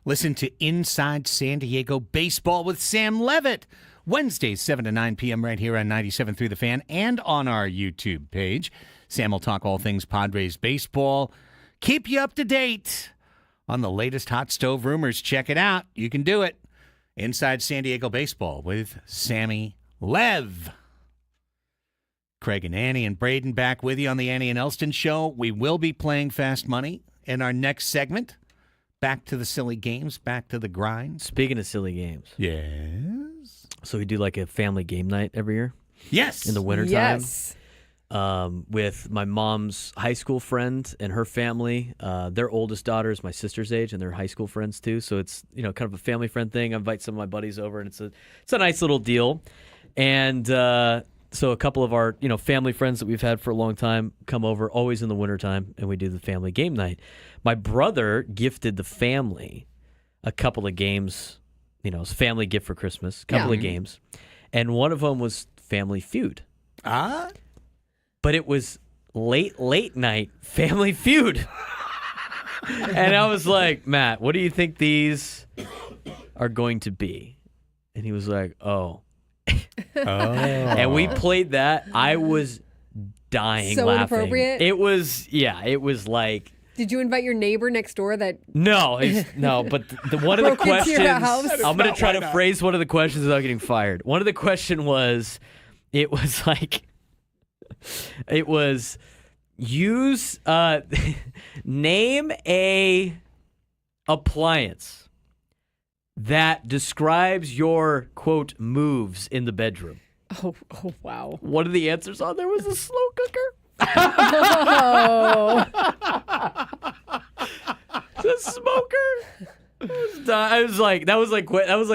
Listen to Inside San Diego Baseball with Sam Levitt. Wednesdays, 7 to 9 p.m. right here on 97.3 The Fan and on our YouTube page. Sam will talk all things Padres baseball. Keep you up to date on the latest hot stove rumors. Check it out. You can do it. Inside San Diego Baseball with Sammy Lev. Craig and Annie and Braden back with you on the Annie and Elsten show. We will be playing Fast Money in our next segment. Back to the silly games, back to the grind. Speaking of silly games. Yes. So we do like a family game night every year? Yes. In the wintertime? Yes. With my mom's high school friend and her family. Their oldest daughter is my sister's age, and they're high school friends too. So it's kind of a family friend thing. I invite some of my buddies over, and it's a nice little deal. And so a couple of our family friends that we've had for a long time come over, always in the wintertime, and we do the family game night. My brother gifted the family a couple of games. It's a family gift for Christmas. A couple of games, and one of them was Family Feud. But it was late night Family Feud. And I was like, Matt, what do you think these are going to be? And he was like, oh. And we played that. I was dying So laughing. inappropriate? It was like. Did you invite your neighbor next door that... No, but one of the Broke into your questions, house? I'm going to try to phrase one of the questions without getting fired. One of the question was, it was use, name a appliance that describes your, quote, moves in the bedroom. Oh, wow. One of the answers on there was a slow cooker. Oh. The smoker. I was like, that was like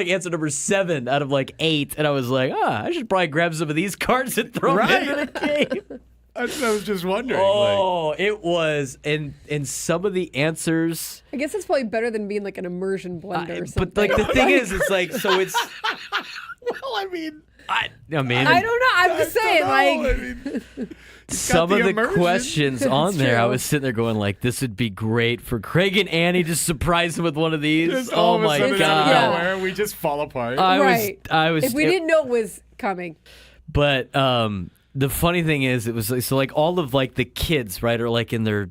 answer number 7 out of like 8, and I was like, I should probably grab some of these cards and throw them into the game. I was just wondering. Oh, it was, and some of the answers. I guess it's probably better than being like an immersion blender or something. But like the thing is, it's like so it's. Well, I mean, I don't know. I'm just saying, some of the immersion. questions on there, I true. was sitting there going like, this would be great for Craig and Annie to surprise him with one of these. just all Oh of a my sudden god! out of nowhere, we just fall apart. Right. I was. if we didn't know it was coming. But the funny thing is, it was like, so like all of like the kids, right, are like in their.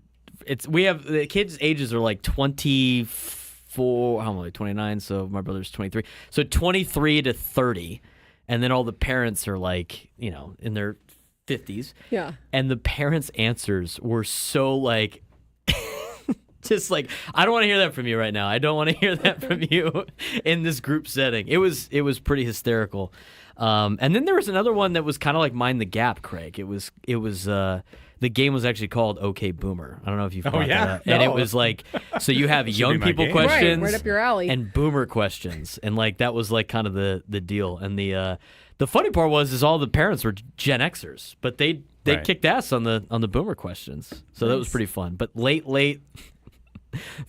We have the kids' ages are like 24. I'm like 29, so my brother's 23. So 23 to 30, and then all the parents are like in their 50s. Yeah. And the parents' answers were so like, just like, I don't want to hear that from you right now. I don't want to hear that from you in this group setting. It was pretty hysterical. And then there was another one that was kind of like Mind the Gap, Craig. It was the game was actually called OK Boomer. I don't know if you've heard that. And it was like, so you have young my people game. questions, Right up your alley. and boomer questions, and like that was like kind of the deal. And the funny part is all the parents were Gen Xers, but they Right. kicked ass on the boomer questions, so that was pretty fun. But late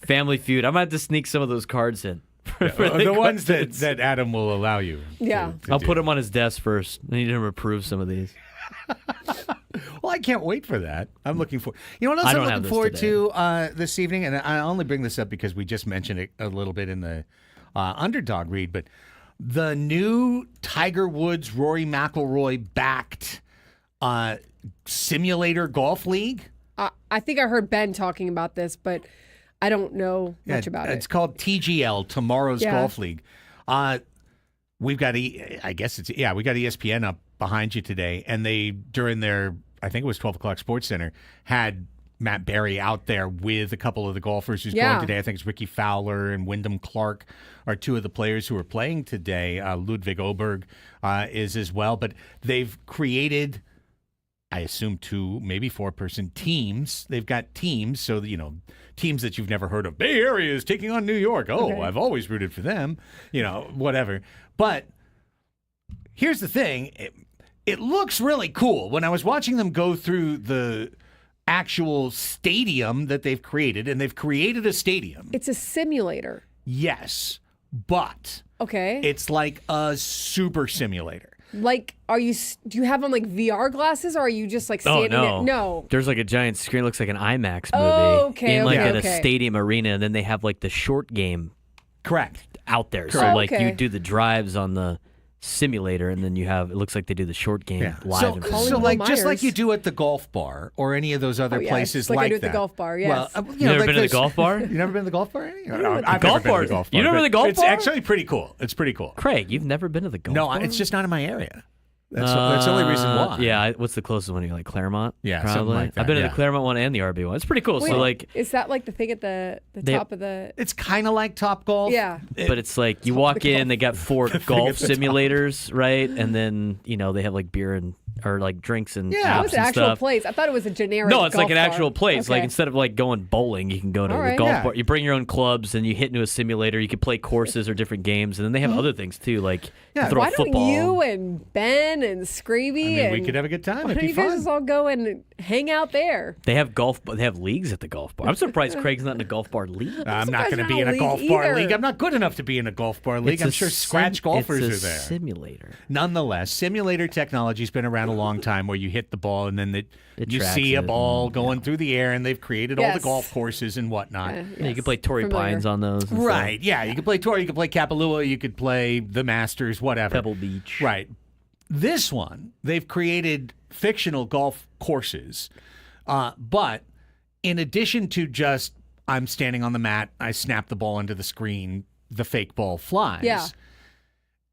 Family Feud, I might have to sneak some of those cards in. The ones that Adam will allow you. Yeah. I'll put them on his desk first. I need him to approve some of these. Well, I can't wait for that. I'm looking for. You know what else I I'm don't have looking this forward today. to this evening, and I only bring this up because we just mentioned it a little bit in the underdog read, but the new Tiger Woods Rory McIlroy backed simulator golf league. I think I heard Ben talking about this, but I don't know much about It's it. called TGL, Tomorrow's Yeah. Golf League. We've got we got ESPN up behind you today, and they during their I think it was 12 o'clock Sports Center had Matt Berry out there with a couple of the golfers who's going today. I think it's Ricky Fowler and Wyndham Clark are two of the players who are playing today. Ludwig Oberg is as well, but they've created, I assume, 2, maybe 4-person teams. They've got teams, so teams that you've never heard of. Bay Area is taking on New York. Oh, Okay. I've always rooted for them. Whatever. But here's the thing. It looks really cool. When I was watching them go through the actual stadium that they've created, and they've created a stadium. It's a simulator. Yes, but Okay. it's like a super simulator. Like, do you have on like VR glasses, or are you just like standing there? No. There's like a giant screen, looks like an IMAX movie Oh, okay, in like okay, at a okay. stadium arena, and then they have like the short game Correct. out there. So Correct. like Okay. you do the drives on the simulator, and then it looks like they do the short game Yeah. live. So, in so person. like Myers. just like you do at the golf bar or any of those other yeah, places it's like I do at the that. golf bar, yes. Well, You never like been to the this- golf bar? You never been to the golf bar? I've golf never been bar? to the golf bar. You never been to the but golf it's bar? actually pretty cool. It's pretty cool. Craig, you've never been to the golf No, bar? it's just not in my area. That's the only reason why. Yeah, what's the closest one? You like Claremont? Yeah, probably. something like that, I've been to yeah. the Claremont one and the RB one. It's pretty cool. Wait, So like, is that like the thing at the top of the? It's kind of like Top Golf. Yeah. but it's like you walk in, they got 4 golf simulators, right? And then they have like beer or like drinks and Yeah. That apps was an and actual stuff. place. I thought it was a generic. No, it's like golf an actual bar. place. Like Okay. instead of like going bowling, you can go to All the right. golf Yeah. bar. You bring your own clubs and you hit into a simulator. You can play courses or different games, and then they have other things too, like Yeah. you throw Why a football. don't you and Ben and Screeby I mean, and we could have a good time. why It'd don't be you guys fun. just all go and hang out there? They have golf. They have leagues at the golf bar. I'm surprised Craig's not in a golf bar league. I'm not surprised going to you're be not in a league golf bar either. league. I'm not good enough to be in a golf bar league. I'm sure scratch golfers it's a are there. Simulator. Nonetheless, simulator technology's been around a long time where you hit the ball and then you tracks see a it ball and- going through the air, and they've created all the Yes. golf courses and whatnot. Yeah, you can play Torrey Familiar. Pines on those. and Right, yeah. You could play Tour, you could play Kapalua, you could play the Masters, stuff. whatever. Pebble Beach. Right. This one, they've created fictional golf courses. But in addition to just, I'm standing on the mat, I snap the ball into the screen, the fake ball flies. Yeah.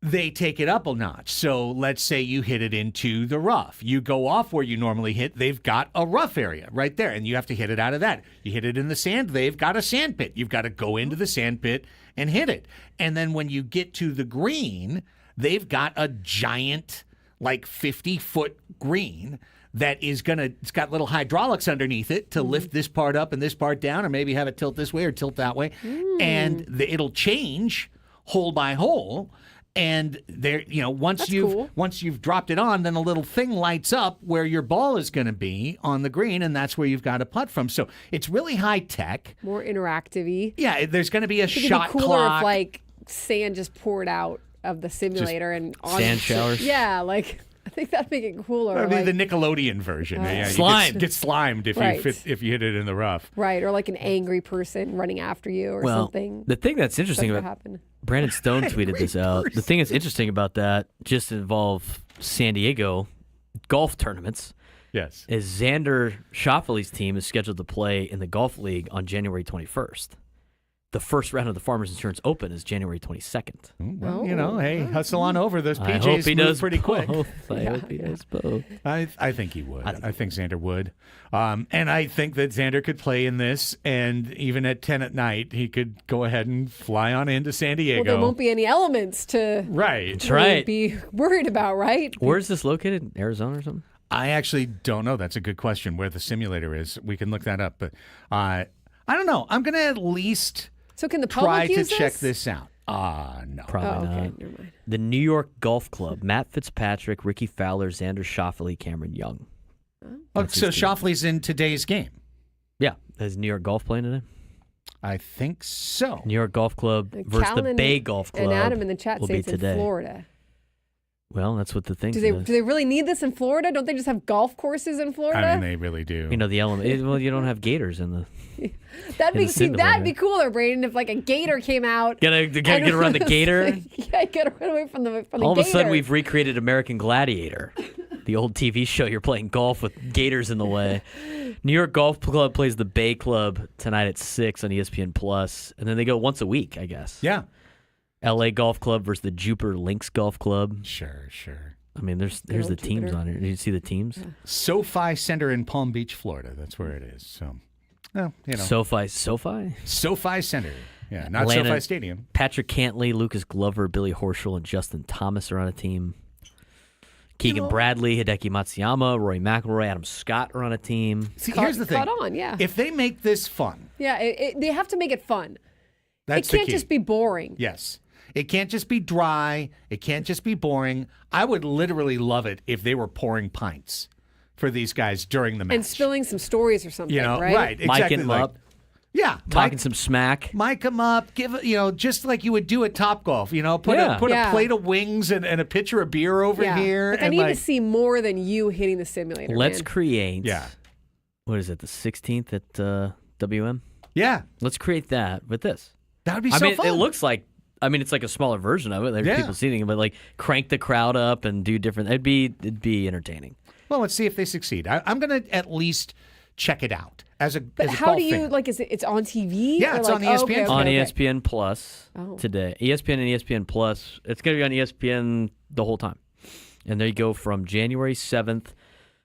They take it up a notch. So let's say you hit it into the rough. You go off where you normally hit. They've got a rough area right there, and you have to hit it out of that. You hit it in the sand. They've got a sand pit. You've got to go into the sand pit and hit it. And then when you get to the green, they've got a giant, like 50-foot green that is it's got little hydraulics underneath it to lift this part up and this part down, or maybe have it tilt this way or tilt that way. And it'll change hole by hole. And there, once That's you've cool. once you've dropped it on, then a little thing lights up where your ball is going to be on the green, and that's where you've got to putt from. So it's really high tech. More interactive-y. Yeah, there's going to be a I think shot it'd be cooler clock. if like sand just poured out of the simulator and on Sand showers? Yeah, like I think that'd make it cooler. That'd be like- the Nickelodeon version. Yeah, you Slime. get slimed if Right. if you hit it in the rough. Right, or like an angry person running after you or Well, something. the thing that's interesting That's what about happened. Brandon Stone tweeted this out. The thing that's interesting about that, just involve San Diego golf tournaments, Yes. is Xander Schauffele's team is scheduled to play in the golf league on January 21st. The first round of the Farmers Insurance Open is January 22nd. Well, hey, hustle on over. Those I hope PJs he move does pretty quick. both. I hope he does both. I think he would. I think Xander would. And I think that Xander could play in this, and even at 10 at night, he could go ahead and fly on into San Diego. Well, there won't be any elements to Right. That's right. be worried about, right? Where's this located? Arizona or something? I actually don't know. That's a good question where the simulator is. We can look that up. But I don't know. I'm going to at least So can the try public to use check this? this out. No. Probably Oh, okay, not. never mind. The New York Golf Club, Matt Fitzpatrick, Ricky Fowler, Xander Schauffele, Cameron Young. Oh, so Schauffele's in today's game. Yeah. Is New York Golf playing today? I think so. New York Golf Club versus Callan the Bay Golf Club. And Adam in the chat will say be it's in today. Florida. Well, that's what the thing Do is. they really need this in Florida? Don't they just have golf courses in Florida? I mean, they really do. You know, the element. Well, you don't have gators in the. that'd in be the simulator. that'd be cooler, Braden, if like a gator came out. Gotta run the gator. Yeah, gotta run away from the All of a sudden, gator. we've recreated American Gladiator, the old TV show. You're playing golf with gators in the way. New York Golf Club plays the Bay Club tonight at 6 on ESPN Plus, and then they go once a week, I guess. Yeah. L.A. Golf Club versus the Jupiter Links Golf Club. Sure. I mean, here's the old teams Jupiter. on here. Did you see the teams? SoFi Center in Palm Beach, Florida. That's where it is. So, well, SoFi. SoFi Center. Yeah, not Atlanta. SoFi Stadium. Patrick Cantley, Lucas Glover, Billy Horschel, and Justin Thomas are on a team. Keegan Bradley, Hideki Matsuyama, Rory McIlroy, Adam Scott are on a team. See, here's the thing. Spot on, yeah. If they make this fun, Yeah, they have to make it fun. that's It the can't key. just be boring. Yes. It can't just be dry. It can't just be boring. I would literally love it if they were pouring pints for these guys during the match. And spilling some stories or something, right? right. Exactly. Miking them like- up, Yeah. talking some smack. Mic them up, just like you would do at Topgolf, put Yeah. a plate of wings and a pitcher of beer over Yeah. here. Like, I and need to see more than you hitting the simulator. Let's man. create. Yeah. What is it? The 16th at WM. Yeah. Let's create that with this. That would be I so mean, fun. it looks like. I mean, it's like a smaller version of it. There's Yeah. people seeing it, but like crank the crowd up and do different. It'd be entertaining. Well, let's see if they succeed. I'm going to at least check it out as a But as a how golf do you fan. like? Is it's on TV? Yeah, or it's like, on ESPN. okay, On okay. ESPN Plus Oh. today. ESPN and ESPN Plus. It's going to be on ESPN the whole time. And they go from January 7th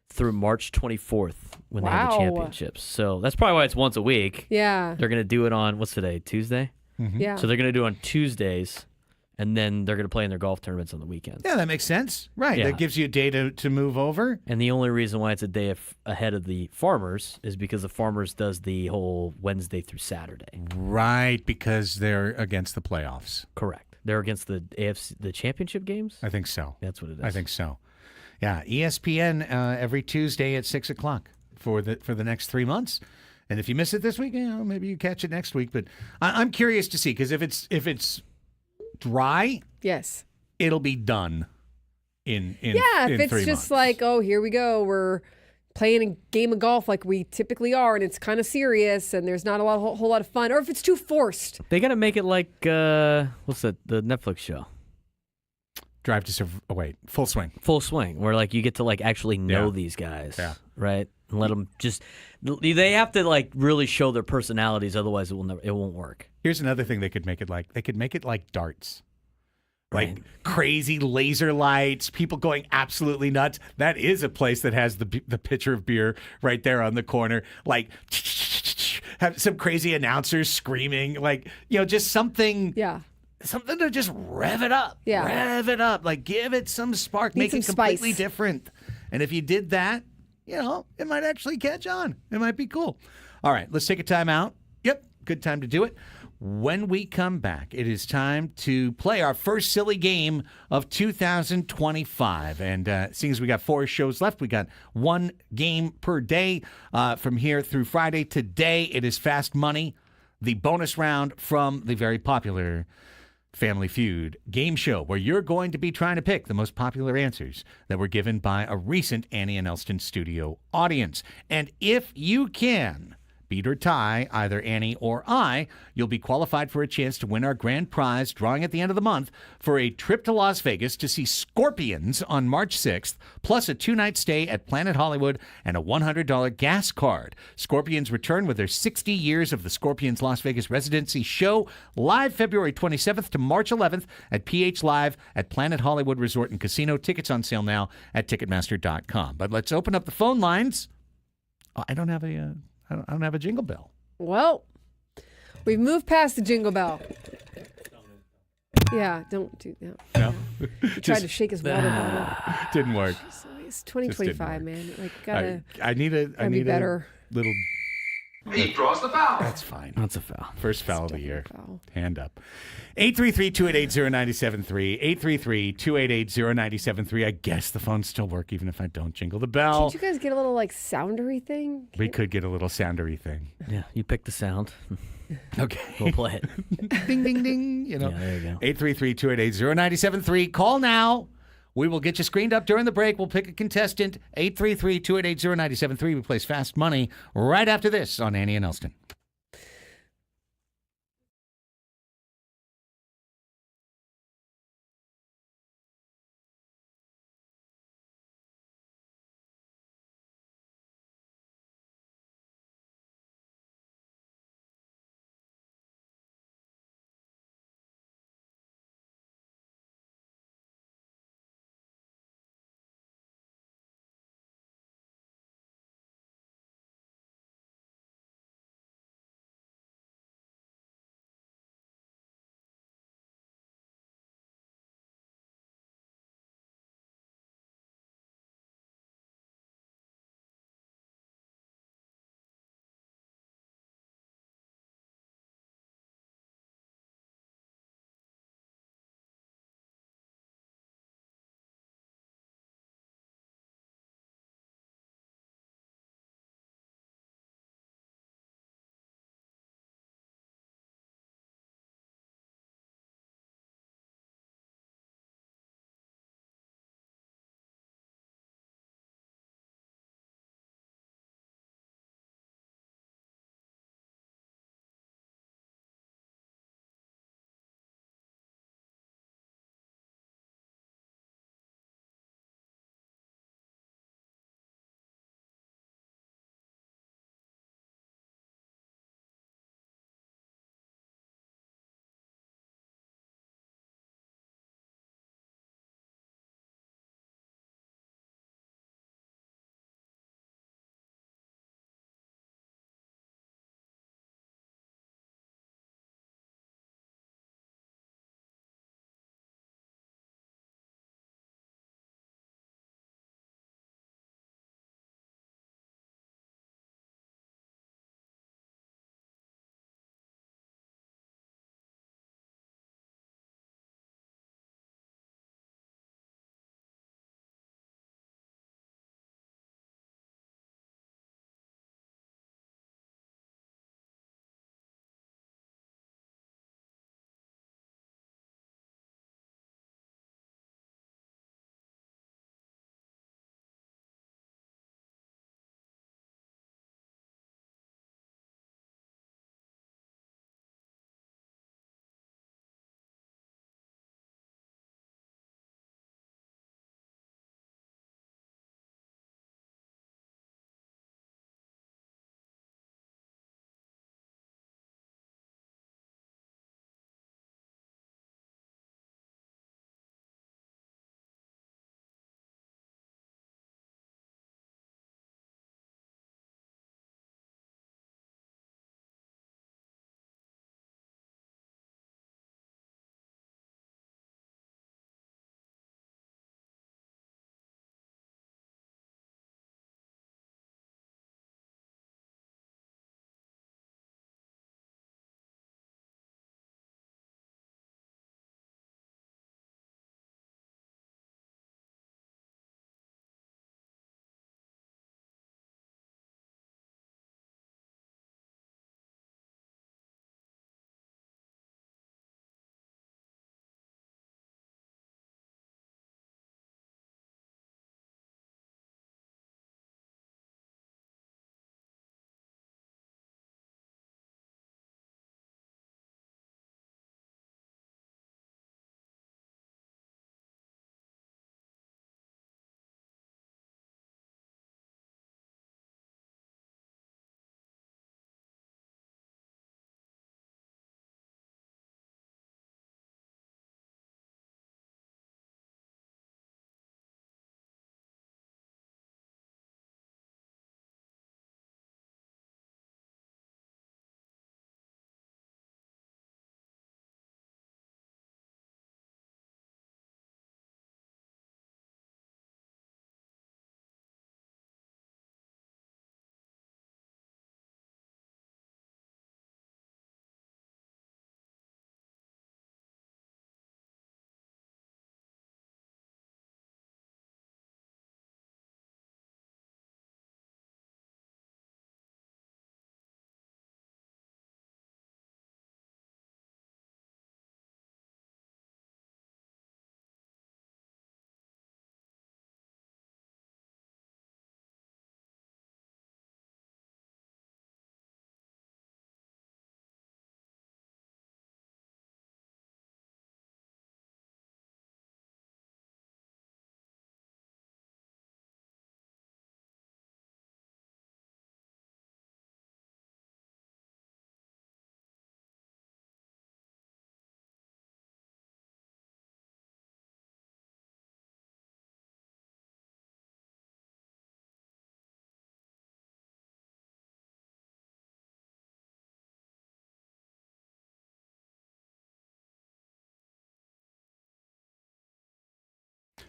through March 24th when they have the Wow. championships. So that's probably why it's once a week. Yeah, They're going to do it on, what's today, Tuesday? yeah. So they're going to do it on Tuesdays, and then they're going to play in their golf tournaments on the weekends. Yeah, that makes sense. Right. Yeah. That gives you a day to move over. And the only reason why it's a day ahead of the Farmers is because the Farmers does the whole Wednesday through Saturday. Right, because they're against the playoffs. Correct. They're against the AFC, the championship games? I think so. That's what it is. I think so. Yeah, ESPN every Tuesday at 6 o'clock for the next 3 months. And if you miss it this week, maybe you catch it next week. But I'm curious to see, because if it's dry, Yes. it'll be done in Yeah, in if it's 3 just months. like, oh, here we go, we're playing a game of golf like we typically are, and it's kind of serious, and there's not a whole lot of fun, or if it's too forced. They got to make it like, what's that, the Netflix show? Drive to Survive. Oh, wait, Full Swing. Full Swing, where like you get to like actually know Yeah. these guys, Yeah. right? And let them just, they have to like really show their personalities, otherwise it won't work. Here's another thing they could make it like. They could make it like darts. Like Right. crazy laser lights, people going absolutely nuts. That is a place that has the pitcher of beer right there on the corner. Like, have some crazy announcers screaming. Like, just something. Yeah. Something to just rev it up. Yeah. Rev it up. Like, give it some spark. Need Make it some completely spice. different. And if you did that, it might actually catch on. It might be cool. All right, let's take a time out. Yep, good time to do it. When we come back, it is time to play our first silly game of 2025. And seeing as we got 4 shows left, we got 1 game per day from here through Friday. Today, it is Fast Money, the bonus round from the very popular Family Feud game show, where you're going to be trying to pick the most popular answers that were given by a recent Annie and Elsten studio audience. And if you can beat or tie either Annie or I, you'll be qualified for a chance to win our grand prize drawing at the end of the month for a trip to Las Vegas to see Scorpions on March 6th, plus a 2-night stay at Planet Hollywood and a $100 gas card. Scorpions return with their 60 years of the Scorpions Las Vegas residency show live February 27th to March 11th at PH Live at Planet Hollywood Resort and Casino. Tickets on sale now at Ticketmaster.com. But let's open up the phone lines. Oh, I don't have a jingle bell. Well, we've moved past the jingle bell. Yeah, don't do that. No, He tried to shake his water bottle. didn't work. So it's 2025, work. man. Like, gotta I need be better. a little. He draws the foul. That's fine. That's a foul. First foul of the year. foul. Hand up. 833-288-0973. 833-288-0973. I guess the phones still work even if I don't jingle the bell. Can't you guys get a little like soundery thing? We could get a little soundery thing. Yeah, you pick the sound. Okay. We'll play it. Ding, ding, ding. Yeah, there you go. 833-288-0973. Call now. We will get you screened up during the break. We'll pick a contestant. 833-288-0973. We place Fast Money right after this on Annie and Elsten.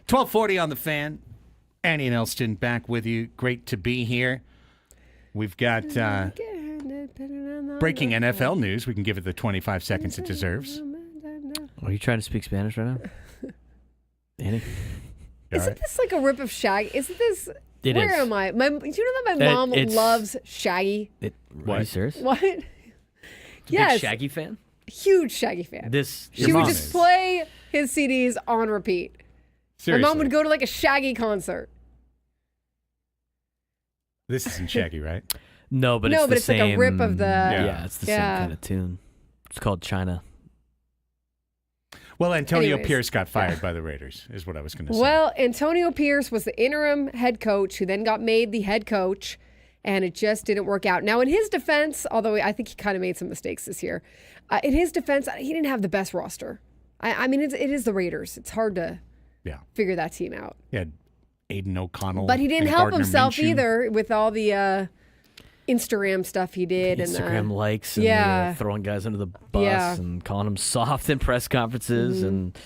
1240 on the Fan. Annie and Elsten back with you. Great to be here. We've got breaking NFL news. We can give it the 25 seconds it deserves. Are you trying to speak Spanish right now? Annie? Isn't this like a rip of Shaggy? Isn't this... It Where is. am I? Do you know that my mom loves Shaggy? Are you serious? What? Big Yes. Shaggy fan? Huge Shaggy fan. She would just play his CDs on repeat. Seriously. My mom would go to like a Shaggy concert. This isn't Shaggy, right? No, but it's the same. Like a rip of the... Yeah, it's the same kind of tune. It's called China. Well, Antonio Anyways, Pierce got fired by the Raiders, is what I was going to say. Well, Antonio Pierce was the interim head coach who then got made the head coach, and it just didn't work out. Now, in his defense, although I think he kind of made some mistakes this year, in his defense, he didn't have the best roster. I mean, it is the Raiders. It's hard to figure that team out. He had Aiden O'Connell. But he didn't and help Gardner himself Minshew. either with all the Instagram stuff he did. Instagram likes and throwing guys under the bus and calling them soft in press conferences and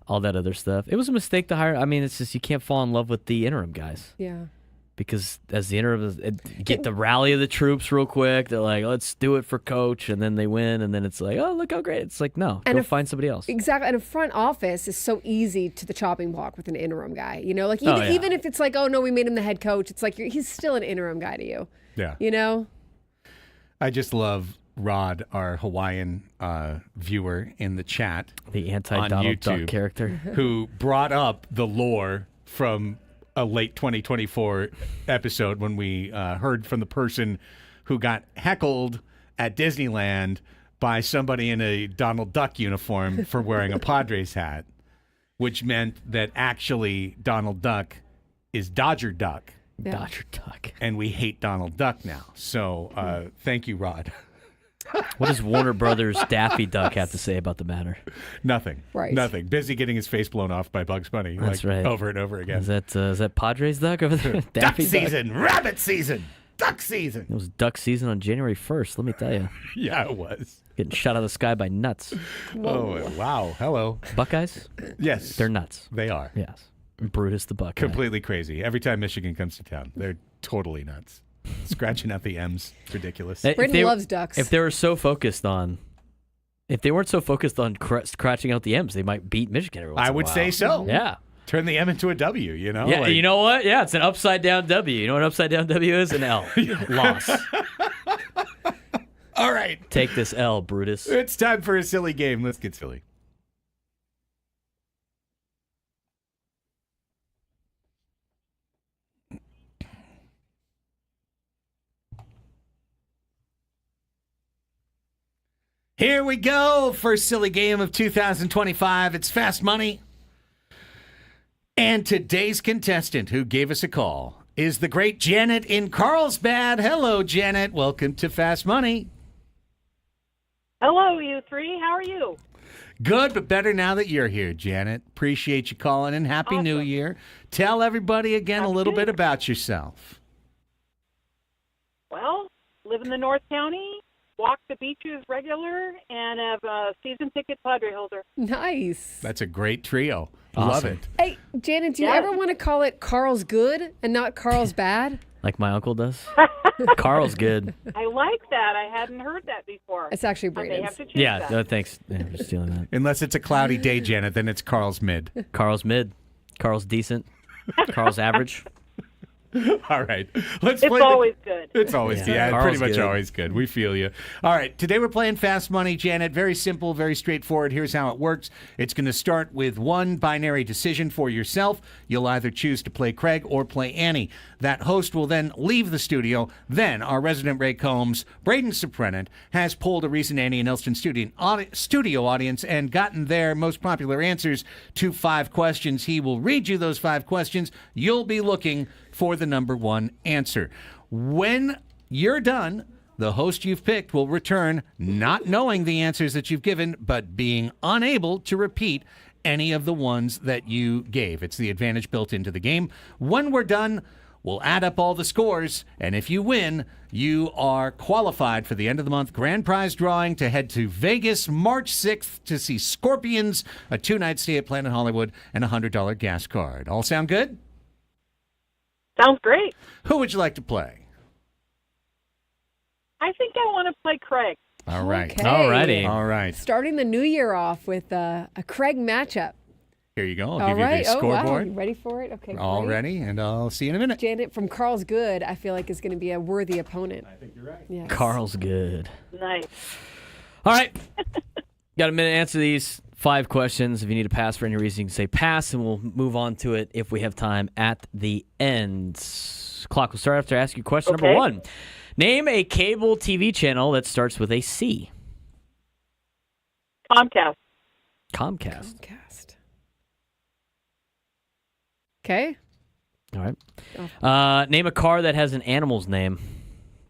all that other stuff. It was a mistake to hire. I mean, it's just you can't fall in love with the interim guys. Yeah. Because as the interim, get the rally of the troops real quick. They're like, let's do it for coach. And then they win. And then it's like, oh, look how great. It's like, no, go find somebody else. Exactly. And a front office is so easy to the chopping block with an interim guy. You know, like even if it's like, oh, no, we made him the head coach. It's like he's still an interim guy to you. Yeah. You know? I just love Rod, our Hawaiian viewer in the chat. The anti-Donald Duck character. Who brought up the lore from a late 2024 episode when we heard from the person who got heckled at Disneyland by somebody in a Donald Duck uniform for wearing a Padres hat, which meant that actually Donald Duck is Dodger Duck. Yeah. Dodger Duck. And we hate Donald Duck now. So thank you, Rod. What does Warner Brothers Daffy Duck have to say about the matter? Nothing. Right. Nothing. Busy getting his face blown off by Bugs Bunny. That's right. Over and over again. Is that Padres Duck over there? Duck Daffy season. Rabbit season. Duck season. It was duck season on January 1st, let me tell you. Yeah, it was. Getting shot out of the sky by nuts. Oh, wow. Hello. Buckeyes? Yes. They're nuts. They are. Yes. Brutus the Buckeye. Completely crazy. Every time Michigan comes to town, they're totally nuts. Scratching out the M's. Ridiculous. Braden loves ducks. If they weren't so focused on scratching out the M's, they might beat Michigan every once in I a would while. say so. Yeah. Turn the M into a W, you know? Yeah, you know what? Yeah, it's an upside down W. You know what an upside down W is? An L. Loss. All right. Take this L, Brutus. It's time for a silly game. Let's get silly. Here we go. First silly game of 2025. It's Fast Money. And today's contestant who gave us a call is the great Janet in Carlsbad. Hello, Janet. Welcome to Fast Money. Hello, you three. How are you? Good, but better now that you're here, Janet. Appreciate you calling in. Happy New Year. Tell everybody again a little bit about yourself. Well, live in the North County, walk the beaches regular, and have a season ticket Padre holder. Nice. That's a great trio. Awesome. Love it. Hey, Janet, do you Yes. ever want to call it Carl's Good and not Carl's Bad? Like my uncle does. Carl's good. I like that. I hadn't heard that before. It's actually I may Braden's. have to change Yeah, that. no, thanks. Yeah, I'm just stealing that. Unless it's a cloudy day, Janet, then it's Carl's mid. Carl's mid. Carl's decent. Carl's average. All right. Let's It's play always good. It's always, yeah, Carl's pretty much good. always good. We feel you. All right. Today we're playing Fast Money, Janet. Very simple, very straightforward. Here's how it works. It's going to start with one binary decision for yourself. You'll either choose to play Craig or play Annie. That host will then leave the studio. Then our resident Ray Combs, Braden Suprenant, has polled a recent Annie and Elsten studio audience and gotten their most popular answers to 5 questions. He will read you those 5 questions. You'll be looking for the number 1 answer. When you're done, the host you've picked will return, not knowing the answers that you've given, but being unable to repeat any of the ones that you gave. It's the advantage built into the game. When we're done, We'll add up all the scores, and if you win, you are qualified for the end of the month grand prize drawing to head to Vegas March 6th to see Scorpions, a 2-night stay at Planet Hollywood, and a $100 gas card. All sound good? Sounds great. Who would you like to play? I think I want to play Craig. All right. Okay. Alrighty. All right. Starting the new year off with a Craig matchup. Here you go. I'll All give right. you the Oh, wow. scoreboard. You ready for it? Okay. All great. ready, and I'll see you in a minute. Janet from Carl's Good, I feel like is going to be a worthy opponent. I think you're right. Yes. Carl's good. Nice. All right. Got a minute to answer these 5 questions. If you need to pass for any reason, you can say pass, and we'll move on to it if we have time at the end. Clock will start after I ask you question number 1. Name a cable TV channel that starts with a C. Comcast. Comcast. Okay. All right. Name a car that has an animal's name.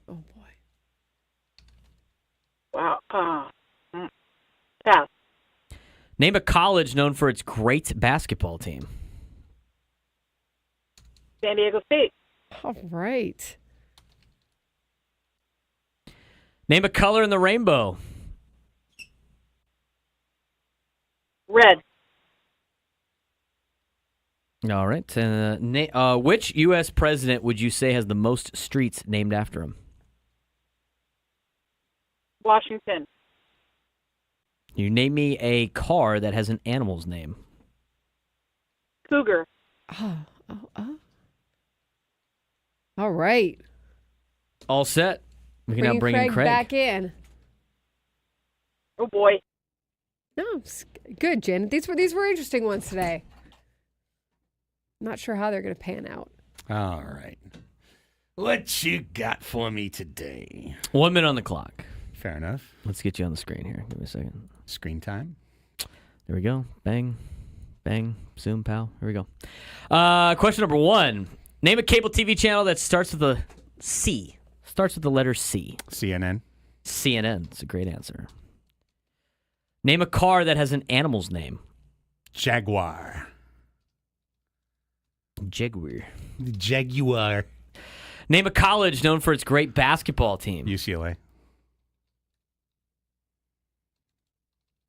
Oh, boy. Wow. Pass. Name a college known for its great basketball team. San Diego State. All right. Name a color in the rainbow. Red. All right. Which U.S. president would you say has the most streets named after him? Washington. You name me a car that has an animal's name. Cougar. Oh. All right. All set. We can now bring in Craig. back in. Oh, boy. No, it's good, Jen. These were interesting ones today. Not sure how they're going to pan out. All right. What you got for me today? 1 minute on the clock. Fair enough. Let's get you on the screen here. Give me a second. Screen time. There we go. Bang. Bang. Zoom, pal. Here we go. Question number 1. Name a cable TV channel that starts with a C. Starts with the letter C. CNN. CNN. It's a great answer. Name a car that has an animal's name. Jaguar. Jaguar. Jaguar. Name a college known for its great basketball team. UCLA.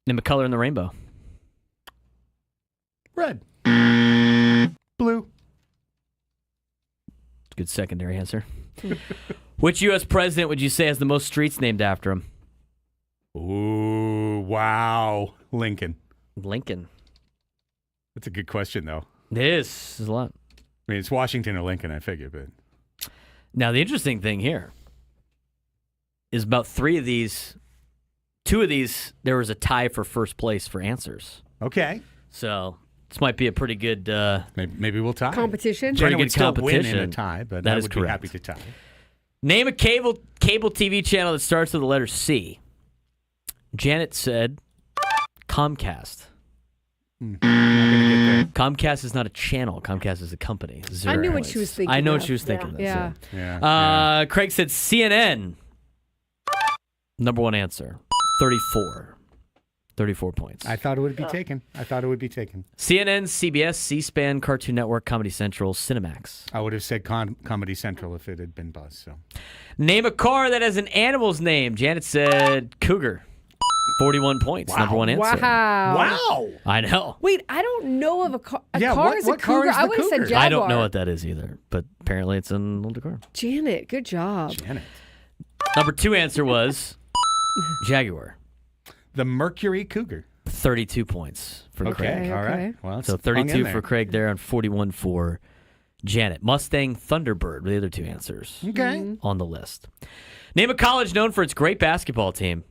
Name a color in the rainbow. Red. Blue. Good secondary answer. Which U.S. president would you say has the most streets named after him? Ooh, wow. Lincoln. Lincoln. That's a good question, though. It is. There's a lot. I mean, it's Washington or Lincoln, I figure, but... Now, the interesting thing here is about 3 of these, 2 of these, there was a tie for first place for answers. Okay. So this might be a pretty good... Maybe we'll tie. Competition. Pretty Jenna good would still win in a competition. tie, but That I is would correct. be happy to tie. Name a cable TV channel that starts with the letter C. Janet said Comcast. Not gonna get Comcast is not a channel. Comcast is a company. I knew what she was thinking. I know of. what she was thinking. of, Yeah. there. Yeah. Craig said CNN. Number 1 answer. 34. 34 points. I thought it would be taken. CNN, CBS, C-SPAN, Cartoon Network, Comedy Central, Cinemax. I would have said Comedy Central if it had been Buzz. So Name a car that has an animal's name. Janet said Cougar. 41 points. Wow. Number 1 answer. wow. I know. Wait, I don't know of a car. Yeah, car what- is a what car cougar. is the I would have said cougar? Jaguar. I don't know what that is either, but apparently it's an older car. Janet, good job. Janet. Number 2 answer was Jaguar. The Mercury Cougar. 32 points for Okay. Craig. All okay. right. Well, it's So hung in 32 there. for Craig there and 41 for Janet. Mustang, Thunderbird were the other 2 answers Okay. on the list. Name a college known for its great basketball team.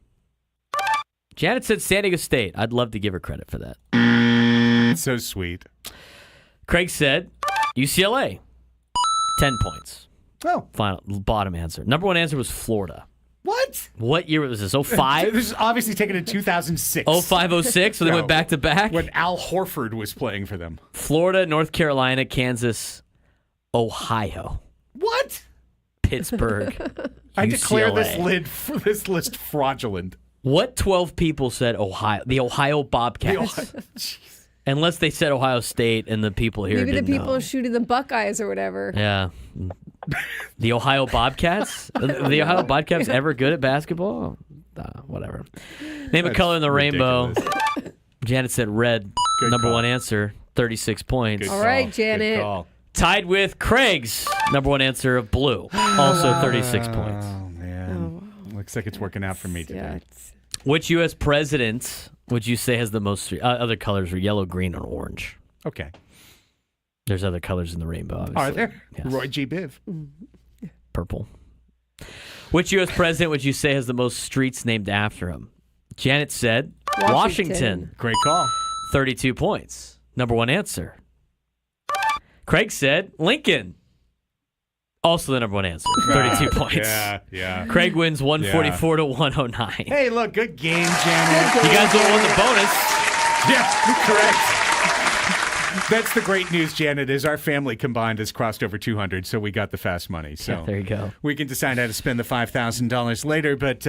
Janet said San Diego State. I'd love to give her credit for that. It's so sweet. Craig said UCLA. 10 points. Oh, Final bottom answer. Number 1 answer was Florida. what? What year was this? 05? This is obviously taken in 2006. 05, 06, so they No. went back to back. When Al Horford was playing for them. Florida, North Carolina, Kansas, Ohio, What? Pittsburgh, I declare UCLA. this list fraudulent. What 12 people said Ohio? The Ohio Bobcats. Jeez. Unless they said Ohio State and the people here Maybe the didn't people know. shooting the Buckeyes or whatever. Yeah. The Ohio Bobcats? The Ohio Bobcats ever good at basketball? Whatever. Name a color in the rainbow. Janet said red. Good Number call. one answer, 36 points. Good All right, call. Janet. Good call. Tied with Craig's number one answer of blue. Also 36 points. Oh, man. Looks like it's working out for me today. Yeah, Which U.S. president would you say has the most other colors are yellow, green, and orange? Okay. There's other colors in the rainbow, obviously. Are there? Yes. Roy G. Biv. Purple. Which U.S. president would you say has the most streets named after him? Janet said Washington. Great call. 32 points. Number one answer. Craig said Lincoln. Also the number one answer. 32 points. Yeah. Craig wins 144 to 109. Hey, look, good game, Janet. You guys all won the bonus. Yeah, correct. That's the great news, Janet, is our family combined has crossed over 200, so we got the fast money. So Yeah, there you go. we can decide how to spend the $5,000 later. But,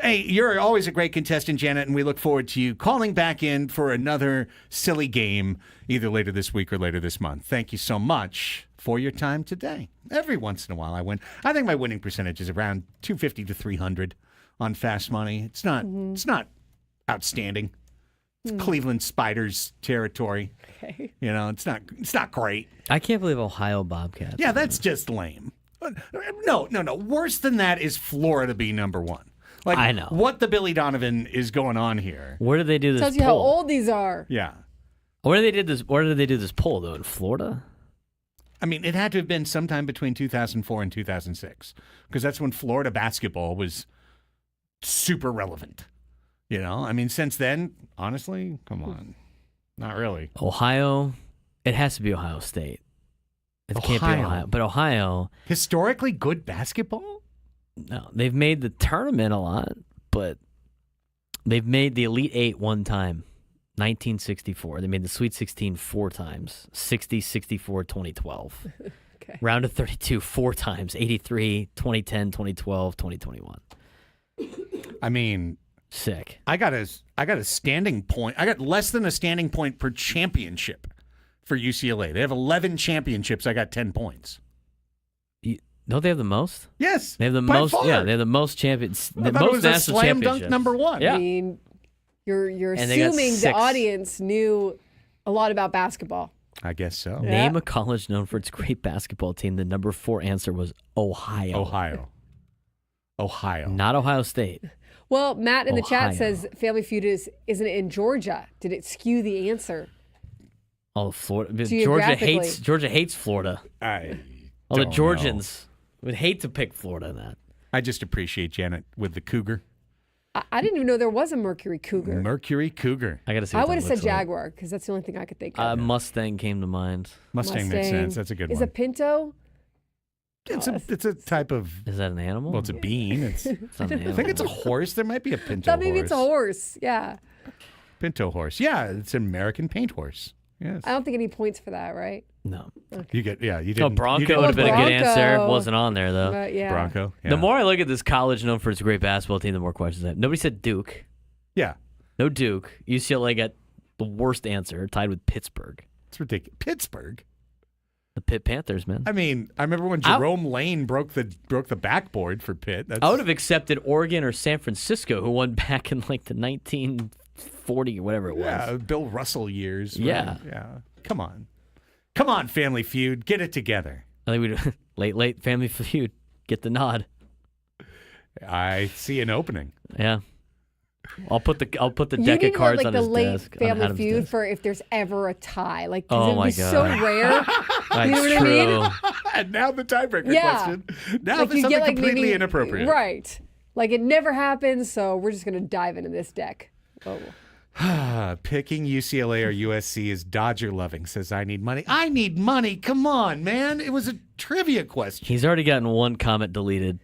hey, you're always a great contestant, Janet, and we look forward to you calling back in for another silly game either later this week or later this month. Thank you so much for your time today. Every once in a while I win. I think my winning percentage is around 250 to 300 on fast money. It's not outstanding. It's Cleveland Spiders territory. Okay. You know, it's not great. I can't believe Ohio Bobcats. Yeah, that's just lame. No. Worse than that is Florida be number one. Like, I know. what the Billy Donovan is going on here. Where did they do this Tells you poll? how old these are. Yeah. Where did they do this poll though? In Florida? I mean, it had to have been sometime between 2004 and 2006 because that's when Florida basketball was super relevant. You know, I mean, since then, honestly, come on. Not really. Ohio. It has to be Ohio State. It can't be Ohio. Ohio. But Ohio, Historically good basketball? no, they've made the tournament a lot, but they've made the Elite Eight one time. 1964. They made the Sweet 16 four times. 60, 64, 2012. Okay. Round of 32 four times. 83, 2010, 2012, 2021. I mean, Sick. I got a standing point. I got less than a standing point per championship for UCLA. They have 11 championships. I got 10 points. Don't they have the most? Yes. They have the by most. far. Yeah, they have the most champions. I The thought it most was a national slam dunk championships. number one. Yeah. I mean, you're And they got assuming the 6. audience knew a lot about basketball. I guess so. Yeah. Name a college known for its great basketball team. The number 4 answer was Ohio. Ohio. Not Ohio State. Well, Matt in the chat Ohio. says Family Feud isn't it in Georgia? Did it skew the answer? Oh, Florida. Geographically. Georgia hates Florida. I All the don't Georgians would hate to pick Florida in that. I just appreciate Janet with the Cougar. I didn't even know there was a Mercury Cougar. Mercury Cougar. I got to see. I what would that have said looks like. Jaguar because that's the only thing I could think of. Mustang came to mind. Mustang makes sense. That's a good Is one. a Pinto? It's a type of, Is that an animal? well, it's a bean. It's, It's not an I animal. think it's a horse. There might be a Pinto Thought maybe it's a horse. Yeah. Pinto horse. Yeah, it's an American paint horse. Yes. I don't think any points for that, right? No. You get, yeah, you Oh, didn't. Bronco you didn't would have been a good Bronco. answer. Wasn't on there though. But yeah. Bronco. Yeah. The more I look at this college known for its great basketball team, the more questions I have. Nobody said Duke. Yeah, No Duke. UCLA got the worst answer, tied with Pittsburgh. it's ridiculous. Pittsburgh. The Pitt Panthers, man. I mean, I remember when Jerome Lane broke the backboard for Pitt. That's, I would have accepted Oregon or San Francisco, who won back in like the 1940 or whatever it was. yeah, Bill Russell years. right? Yeah. Yeah. Come on, Family Feud, get it together. I think we late Family Feud. Get the nod. I see an opening. Yeah. I'll put the You deck need of cards like on the his late desk. on Family Adam's Feud desk. for if there's ever a tie. Like, 'cause Oh it'd my be so God. rare. That's You know what I mean? true. And now the tiebreaker Yeah. question. Now Like there's you something get like completely maybe inappropriate. Right. Like it never happens, so we're just gonna dive into this deck. Oh. Picking UCLA or USC is Dodger loving, says I need money. I need money. Come on, man. It was a trivia question. He's already gotten one comment deleted.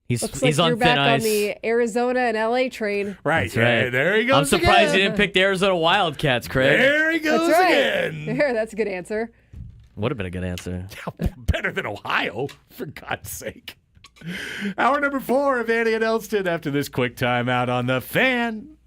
He's Looks he's like on you're thin back ice. on the Arizona and LA train. Right. That's right. Yeah, there he goes I'm surprised again. he didn't pick the Arizona Wildcats, Craig. There he goes That's right. again. There, that's a good answer. Would have been a good answer. Better than Ohio, for God's sake. Hour number 4 of Andy and Elsten after this quick timeout on The Fan.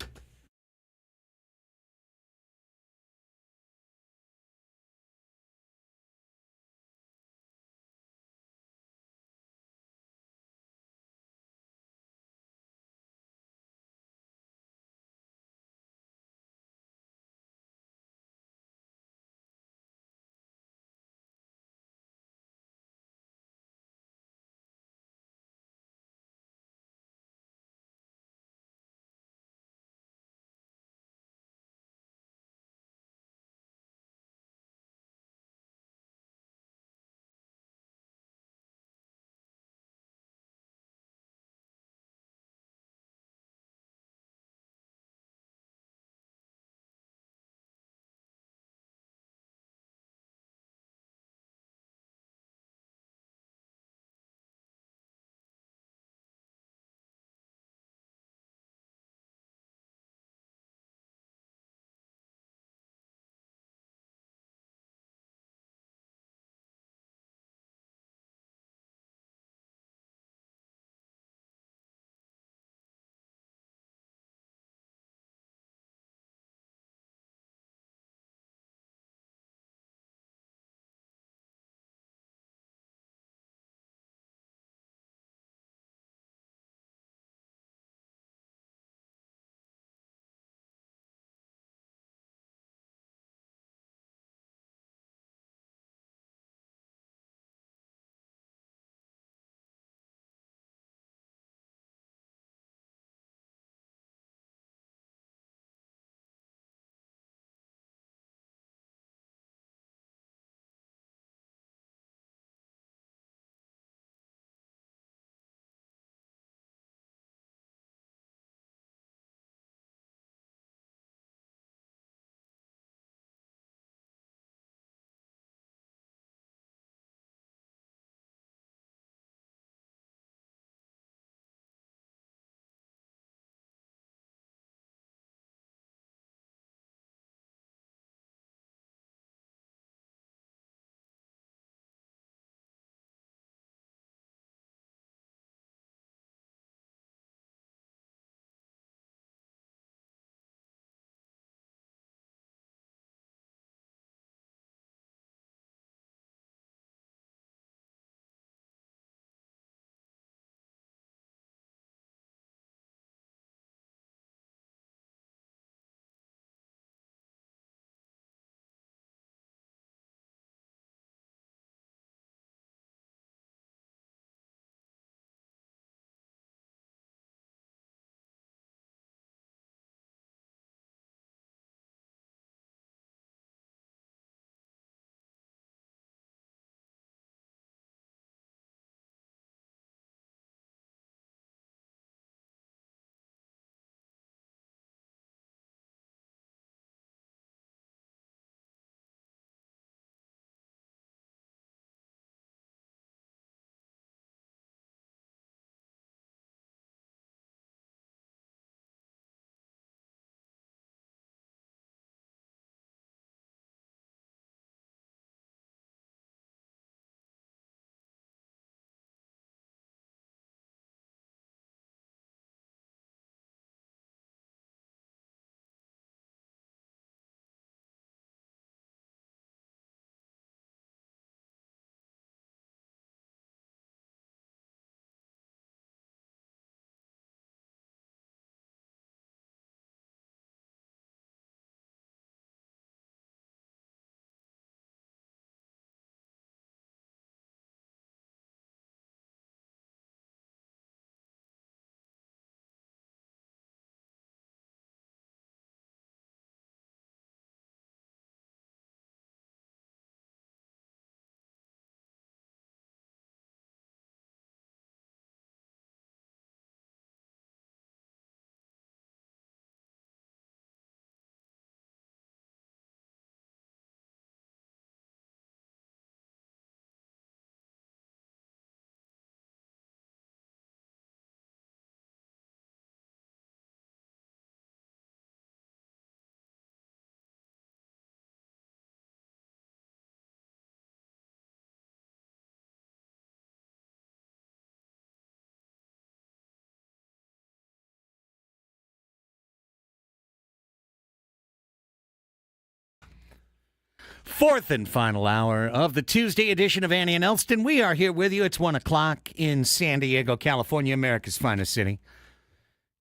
Fourth and final hour of the Tuesday edition of Annie and Elsten. We are here with you. It's 1 o'clock in San Diego, California, America's finest city.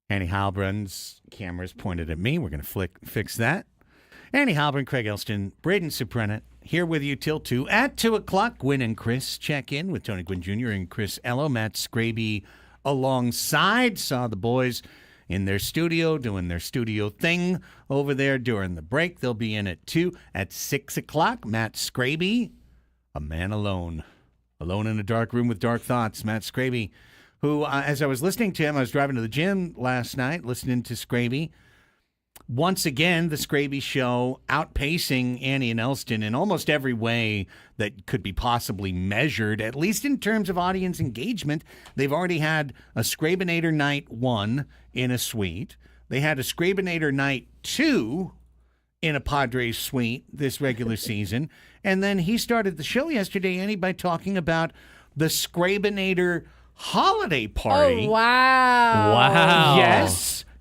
Annie Halbrun's camera's pointed at me. We're going to fix that. Annie Halbrun, Craig Elsten, Braden Suprenant, here with you till 2. At 2 o'clock, Gwynn and Chris check in with Tony Gwynn Jr. and Chris Ello. Matt Scraby alongside. Saw the boys in their studio doing their studio thing over there during the break. They'll be in at 2. At 6 o'clock, Matt Scraby, a man alone. Alone in a dark room with dark thoughts. Matt Scraby, who, as I was listening to him, I was driving to the gym last night, listening to Scraby. Once again, the Scraby Show outpacing Annie and Elsten in almost every way that could be possibly measured, at least in terms of audience engagement. They've already had a Scrabinator Night 1 in a suite. They had a Scrabinator Night 2 in a Padres suite this regular season. And then he started the show yesterday, Annie, by talking about the Scrabinator holiday party. Oh, wow. Wow.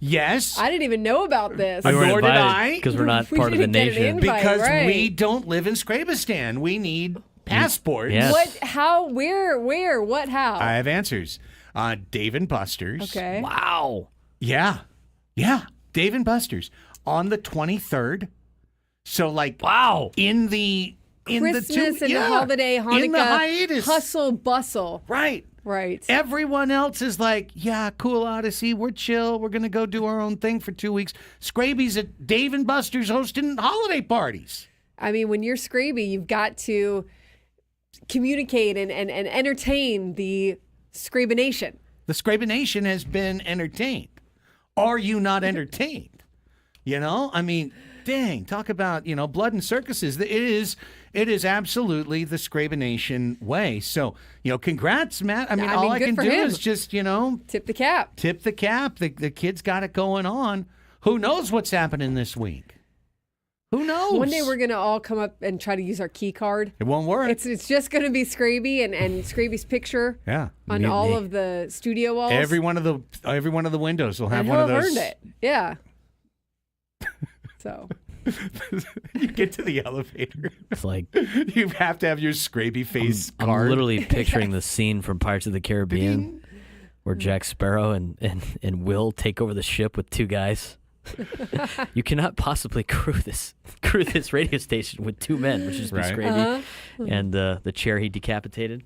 Yes. I didn't even know about this. Nor did I. Because we're not We part of the didn't get an nation. invite. Because right. we don't live in Scrabistan. We need passports. Yes. What? How? Where? What? How? I have answers. Dave and Buster's. Okay. Wow. Yeah. Dave and Buster's on the 23rd. So Wow. in the Christmas and yeah, holiday, Hanukkah, in the hiatus. hustle bustle. Right. Right. Everyone else is like, yeah, cool Odyssey. We're chill. We're going to go do our own thing for 2 weeks. Scraby's at Dave and Buster's hosting holiday parties. I mean, when you're Scraby, you've got to communicate and entertain the Scrabination. The Scrabination has been entertained. Are you not entertained? You know, I mean, dang, talk about, blood and circuses. It is absolutely the Scrabination way. So, congrats, Matt. I mean, all I good can for do him. is just, Tip the cap. tip the cap. The kid's got it going on. Who knows what's happening this week? Who knows? One day we're going to all come up and try to use our key card. It won't work. It's just going to be Scraby and Scraby's picture yeah. on all of the studio walls. Every one of the windows will have and one of he'll have those. earned it. Yeah. So. You get to the elevator. It's like You have to have your Scraby face card. I'm literally picturing the scene from Pirates of the Caribbean where Jack Sparrow and Will take over the ship with two guys. You cannot possibly crew this radio station with two men, which is Right. Scraby and the chair he decapitated.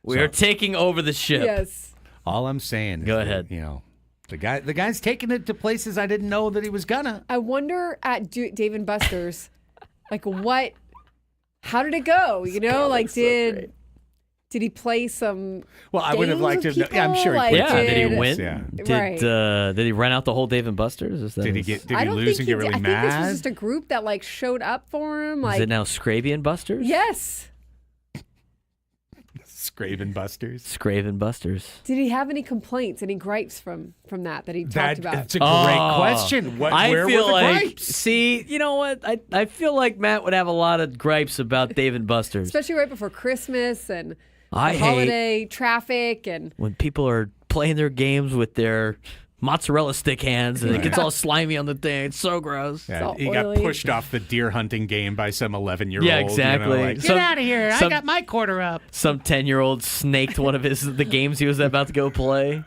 We are taking over the ship. Yes. All I'm saying. Go is that, ahead. the guy's taking it to places I didn't know that he was gonna. I wonder at Dave and Buster's, how did it go? Did he play some? Well, I would have games liked with to. Yeah, I'm people? sure he Like, played. Yeah, did he win? Yeah. Right. Did he rent out the whole Dave and Buster's? Is that Did he his- get? Did I he don't lose think and get really I mad? think this was just a group that showed up for him. Is it now Scraby and Buster's? Yes. Scraven Busters. Scraven Buster's. Did he have any complaints, any gripes from that he talked about? That's a great question. Where feel were the like, gripes? see, you know what? I feel like Matt would have a lot of gripes about Dave and Buster's. Especially right before Christmas and I the hate holiday traffic and when people are playing their games with their mozzarella stick hands and it gets all slimy on the thing. It's so gross. Yeah, all he got oily. pushed off the deer hunting game by some 11-year-old. Yeah, exactly. Get Some- out of here! I some- got my quarter up. Some 10-year-old snaked one of the games he was about to go play.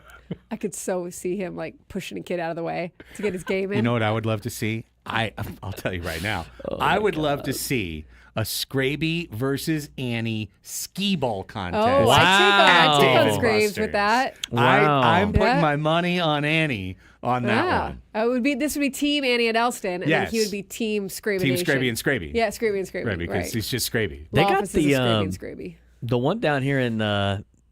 I could so see him pushing a kid out of the way to get his game in. You know what I would love to see? I'll tell you right now. I would love to see a Scraby versus Annie skee ball contest. Oh, Wow. I'd take on Dave Scraves Buster's. with that. Wow. I'm putting Yeah. my money on Annie on that Yeah. one. This would be Team Annie and Elsten, and Yes. then he would be Team Scraby Team Nation. Scraby and Scraby. Yeah, Scraby and Scraby. Right, because he's just Scraby. They Law got offices the, of Scraby and Scraby. The one down here in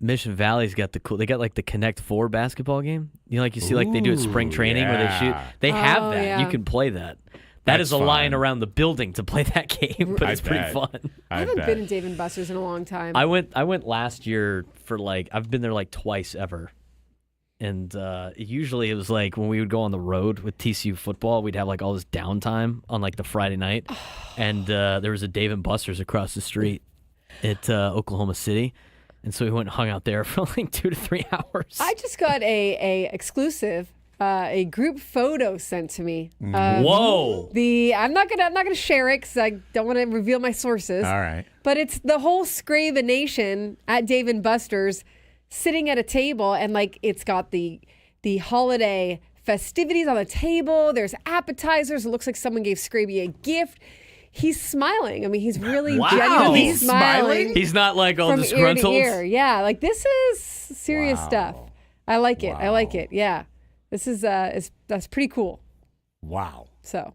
Mission Valley's got the cool. They got the Connect Four basketball game. You see they do at spring Ooh, training where they shoot. yeah. They have Oh, that. yeah. You can play that. That That's is a line fun. around the building to play that game, but I it's pretty bet. fun. I haven't been in Dave and Buster's in a long time. I went last year for I've been there twice ever. And usually it was when we would go on the road with TCU football, we'd have all this downtime on the Friday night. And there was a Dave and Buster's across the street at Oklahoma City. And so we went and hung out there for 2 to 3 hours. I just got a exclusive a group photo sent to me. Whoa. I'm not gonna share it because I don't want to reveal my sources. All right. But it's the whole Scraven Nation at Dave and Buster's sitting at a table, and like it's got the holiday festivities on the table. There's appetizers. It looks like someone gave Scraby a gift. He's smiling. I mean, he's really genuinely He's smiling. He's not like all from disgruntled. ear to ear. Yeah, like this is serious stuff. I like it. I like it. Yeah, this is that's pretty cool. Wow. So,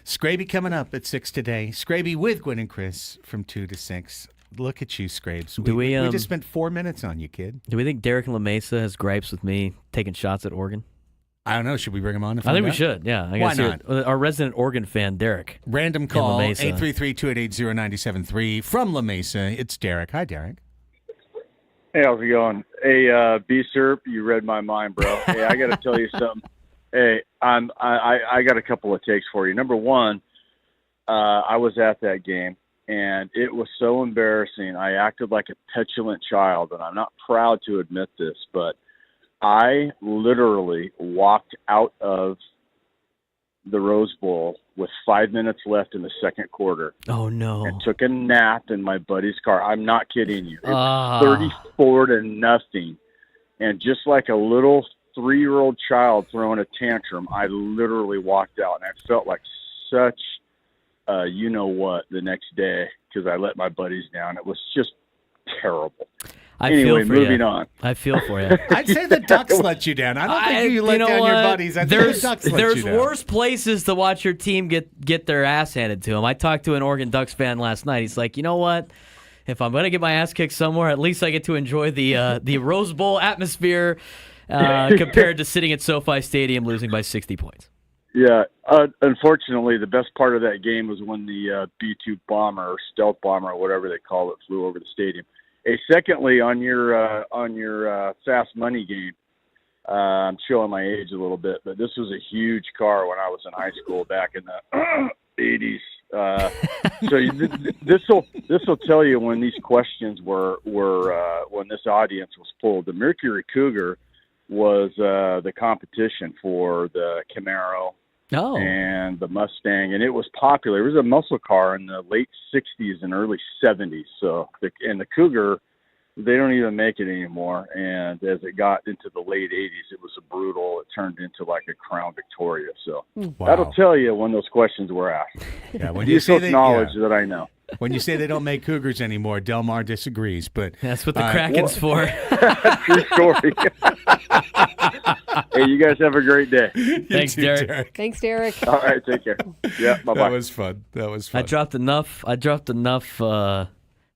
Scraby coming up at 6 today. Scraby with Gwen and Chris from 2 to 6. Look at you, Scrabes. We just spent 4 minutes on you, kid. Do we think Derek La Mesa has gripes with me taking shots at Oregon? I don't know. Should we bring him on? I think we should. Yeah. Why not? Our resident Oregon fan, Derek. Random call, 833-288-0973 from La Mesa. It's Derek. Hi, Derek. Hey, how's it going? Hey, B-Serp, you read my mind, bro. Hey, I got to tell you something. Hey, I got a couple of takes for you. Number one, I was at that game, and it was so embarrassing. I acted like a petulant child, and I'm not proud to admit this, but I literally walked out of the Rose Bowl with 5 minutes left in the second quarter. Oh, no. And took a nap in my buddy's car. I'm not kidding you. It was 34-0. And just like a little 3-year-old child throwing a tantrum, I literally walked out. And I felt like such you-know-what the next day because I let my buddies down. It was just terrible. Anyway, moving on. I feel for you. I'd say the Ducks let you down. I don't think you let down your buddies. I think the Ducks let you down. There's worse places to watch your team get their ass handed to them. I talked to an Oregon Ducks fan last night. He's like, you know what? If I'm going to get my ass kicked somewhere, at least I get to enjoy the Rose Bowl atmosphere compared to sitting at SoFi Stadium losing by 60 points. Yeah. Unfortunately, the best part of that game was when the B-2 bomber or stealth bomber or whatever they call it flew over the stadium. Hey, secondly, on your fast money game, I'm showing my age a little bit, but this was a huge car when I was in high school back in the 80s. So this will tell you when these questions were when this audience was pulled. The Mercury Cougar was the competition for the Camaro and the Mustang, and it was popular. It was a muscle car in the late 60s and early 70s. So the Cougar, they don't even make it anymore. And as it got into the late 80s, it was a brutal. It turned into like a Crown Victoria. So that'll tell you when those questions were asked. Yeah, when you say knowledge that I know. When you say they don't make Cougars anymore, Del Mar disagrees. But that's what the Kraken's for. True story. Hey, you guys have a great day. Thanks, Derek. Thanks, Derek. All right, take care. Yeah, bye-bye. That was fun. I dropped enough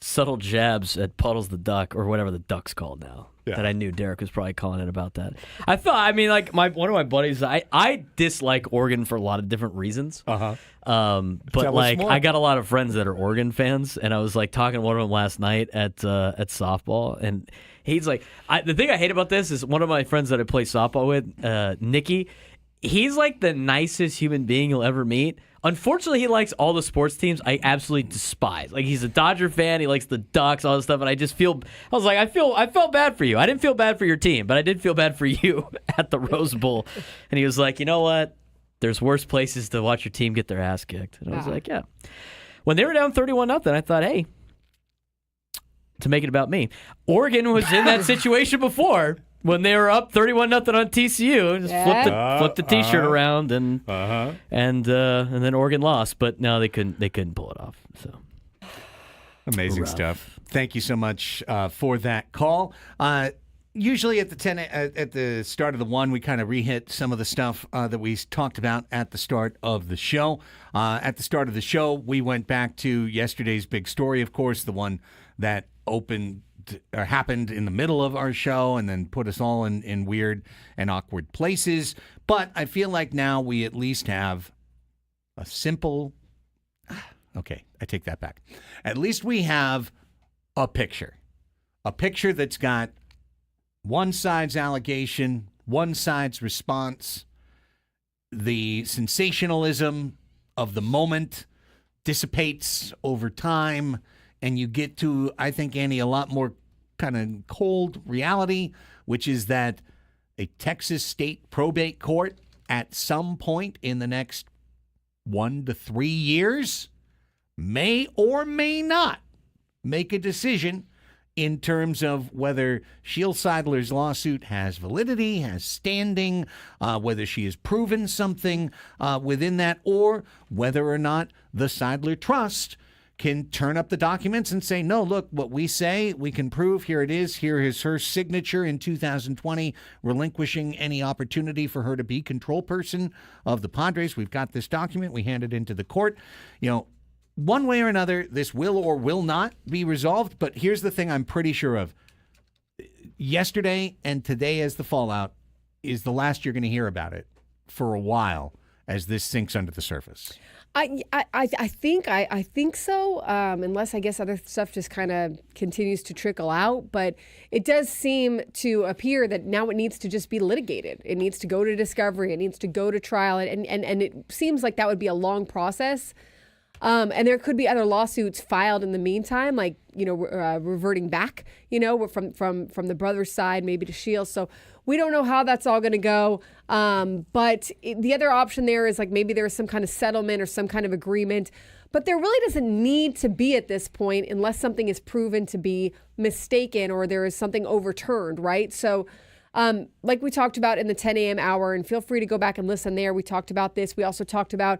subtle jabs at Puddles the Duck, or whatever the Duck's called now, that I knew Derek was probably calling it about that. One of my buddies, I dislike Oregon for a lot of different reasons. Uh-huh. But I got a lot of friends that are Oregon fans, and I was like talking to one of them last night at softball, and he's like, the thing I hate about this is one of my friends that I play softball with, Nikki, he's like the nicest human being you'll ever meet. Unfortunately, he likes all the sports teams I absolutely despise. Like, he's a Dodger fan. He likes the Ducks, all this stuff. And I felt bad for you. I didn't feel bad for your team, but I did feel bad for you at the Rose Bowl. And he was like, you know what? There's worse places to watch your team get their ass kicked. And I was like, yeah. When they were down 31-0, I thought, hey, to make it about me. Oregon was in that situation before. When they were up 31-0 on TCU, just flipped the T-shirt around, and then Oregon lost. But no, they couldn't pull it off. So amazing stuff. Thank you so much for that call. Usually at the start of the one, we kind of re-hit some of the stuff that we talked about at the start of the show. At the start of the show, we went back to yesterday's big story, of course, the one that happened in the middle of our show and then put us all in weird and awkward places. But I feel like now we at least have a simple... Okay, I take that back. At least we have a picture. A picture that's got one side's allegation, one side's response. The sensationalism of the moment dissipates over time, and you get to, I think, Annie, a lot more kind of cold reality, which is that a Texas state probate court at some point in the next 1 to 3 years may or may not make a decision in terms of whether Sheil Sidler's lawsuit has validity, has standing, whether she has proven something within that, or whether or not the Sidler Trust can turn up the documents and say, no, look, what we say, we can prove, here it is, here is her signature in 2020, relinquishing any opportunity for her to be control person of the Padres. We've got this document, we hand it into the court. One way or another, this will or will not be resolved, but here's the thing I'm pretty sure of. Yesterday and today as the fallout is the last you're going to hear about it for a while as this sinks under the surface. I think so, unless I guess other stuff just kind of continues to trickle out. But it does seem to appear that now it needs to just be litigated. It needs to go to discovery. It needs to go to trial. And it seems like that would be a long process. And there could be other lawsuits filed in the meantime, like, reverting back, from the brother's side, maybe to Sheil. So we don't know how that's all going to go. But the other option there is like maybe there's some kind of settlement or some kind of agreement. But there really doesn't need to be at this point unless something is proven to be mistaken or there is something overturned, right? So like we talked about in the 10 a.m. hour, and feel free to go back and listen there. We talked about this. We also talked about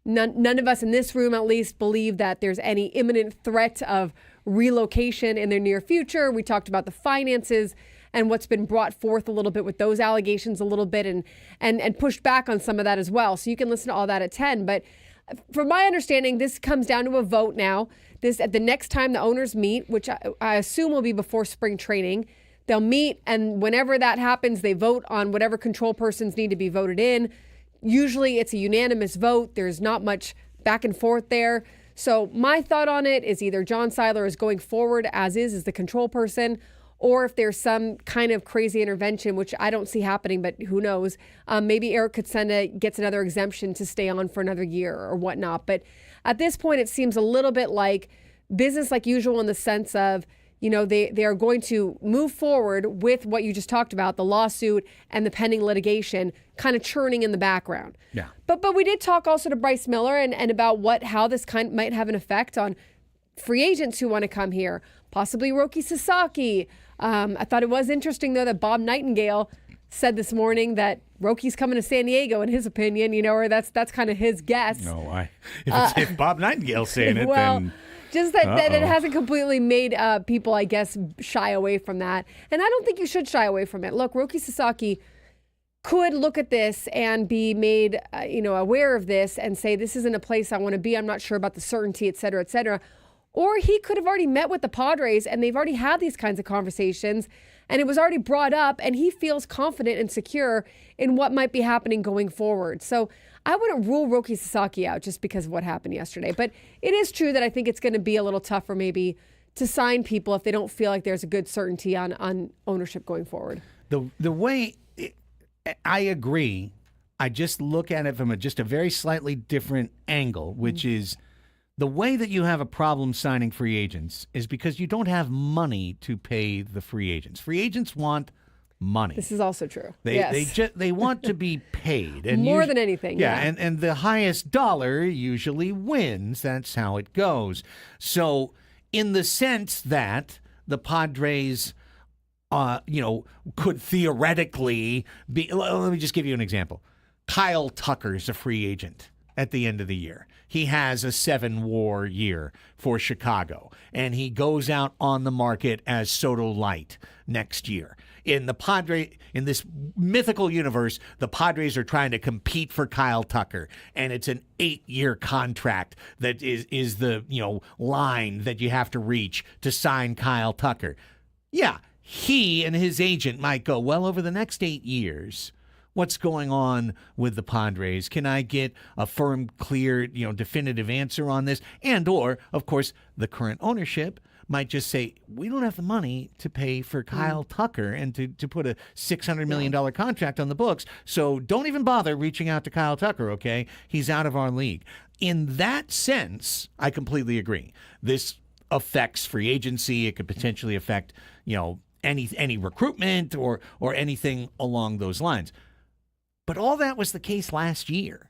none of us in this room, at least, believe that there's any imminent threat of relocation in the near future. We talked about the finances and what's been brought forth a little bit with those allegations a little bit and pushed back on some of that as well. So you can listen to all that at 10. But from my understanding, this comes down to a vote now. This at the next time the owners meet, which I assume will be before spring training. They'll meet, and whenever that happens, they vote on whatever control persons need to be voted in. Usually it's a unanimous vote. There's not much back and forth there. So my thought on it is either John Sidler is going forward as the control person, or if there's some kind of crazy intervention, which I don't see happening, but who knows, maybe Eric Kutsenda gets another exemption to stay on for another year or whatnot. But at this point, it seems a little bit like business like usual in the sense of, they are going to move forward with what you just talked about, the lawsuit and the pending litigation kind of churning in the background. Yeah. But we did talk also to Bryce Miller and about how this might have an effect on free agents who want to come here, possibly Roki Sasaki. I thought it was interesting, though, that Bob Nightingale said this morning that Roki's coming to San Diego, in his opinion, or that's kind of his guess. No, if Bob Nightingale's saying it, well, then... Just that it hasn't completely made people, I guess, shy away from that. And I don't think you should shy away from it. Look, Roki Sasaki could look at this and be made, aware of this and say, this isn't a place I want to be. I'm not sure about the certainty, et cetera, et cetera. Or he could have already met with the Padres and they've already had these kinds of conversations and it was already brought up and he feels confident and secure in what might be happening going forward. So I wouldn't rule Roki Sasaki out just because of what happened yesterday. But it is true that I think it's going to be a little tougher maybe to sign people if they don't feel like there's a good certainty on ownership going forward. The way I agree, I just look at it from just a very slightly different angle, which is the way that you have a problem signing free agents is because you don't have money to pay the free agents. Free agents want money. This is also true. They want to be paid. And more than anything. Yeah. And the highest dollar usually wins. That's how it goes. So in the sense that the Padres, could theoretically be, let me just give you an example. Kyle Tucker's a free agent at the end of the year. He has a 7-WAR year for Chicago, and he goes out on the market as Soto Light next year. In this mythical universe, the Padres are trying to compete for Kyle Tucker, and it's an 8-year contract that is the line that you have to reach to sign Kyle Tucker. Yeah, he and his agent might go, well, over the next 8 years, what's going on with the Padres? Can I get a firm, clear, definitive answer on this? And or, of course, the current ownership might just say, we don't have the money to pay for Kyle Tucker and to put a $600 million contract on the books. So don't even bother reaching out to Kyle Tucker, okay? He's out of our league. In that sense, I completely agree. This affects free agency. It could potentially affect, any recruitment or anything along those lines. But all that was the case last year.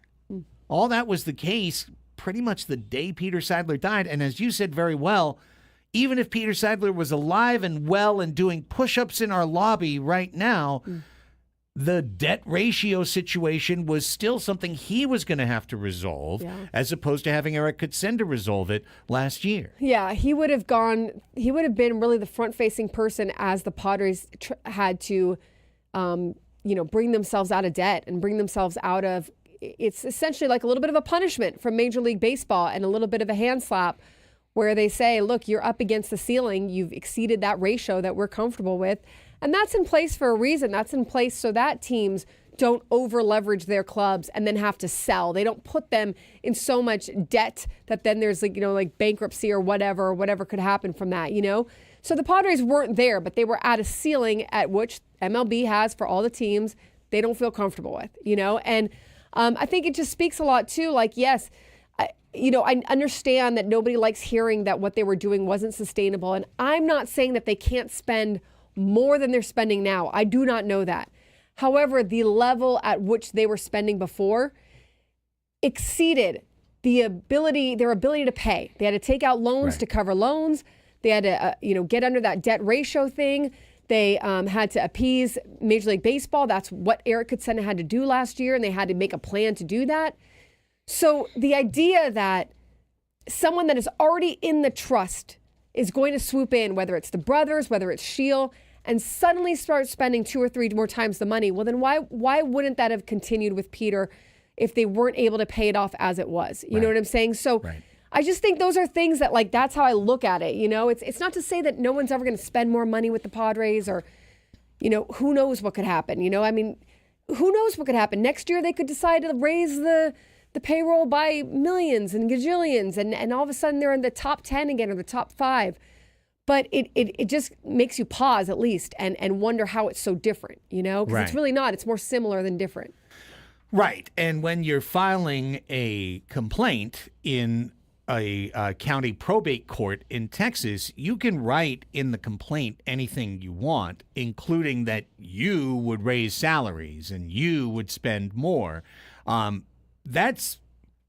All that was the case pretty much the day Peter Sidler died. And as you said very well, even if Peter Sidler was alive and well and doing push-ups in our lobby right now, the debt ratio situation was still something he was going to have to resolve, as opposed to having Eric Kutsenda resolve it last year. Yeah, he would have been really the front-facing person as the Padres had to, bring themselves out of debt and bring themselves out of, it's essentially like a little bit of a punishment from Major League Baseball and a little bit of a hand slap where they say, look, you're up against the ceiling. You've exceeded that ratio that we're comfortable with. And that's in place for a reason. That's in place so that teams don't over leverage their clubs and then have to sell. They don't put them in so much debt that then there's like bankruptcy or whatever could happen from that, So the Padres weren't there, but they were at a ceiling at which MLB has for all the teams they don't feel comfortable with, And I think it just speaks a lot too. Like, yes, I understand that nobody likes hearing that what they were doing wasn't sustainable. And I'm not saying that they can't spend more than they're spending now. I do not know that. However, the level at which they were spending before exceeded their ability to pay. They had to take out loans to cover loans. They had to, get under that debt ratio thing. They had to appease Major League Baseball. That's what Eric Kutsenda had to do last year, and they had to make a plan to do that. So the idea that someone that is already in the trust is going to swoop in, whether it's the brothers, whether it's Shield, and suddenly start spending 2 or 3 more times the money, well, then why wouldn't that have continued with Peter if they weren't able to pay it off as it was? You know what I'm saying? So I just think those are things that, that's how I look at it. It's not to say that no one's ever going to spend more money with the Padres or, who knows what could happen. Who knows what could happen? Next year they could decide to raise the payroll by millions and gajillions, and all of a sudden they're in the top 10 again or the top 5. But it just makes you pause at least and wonder how it's so different, because it's really not. It's more similar than different. Right. And when you're filing a complaint in a county probate court in Texas, you can write in the complaint anything you want, including that you would raise salaries and you would spend more.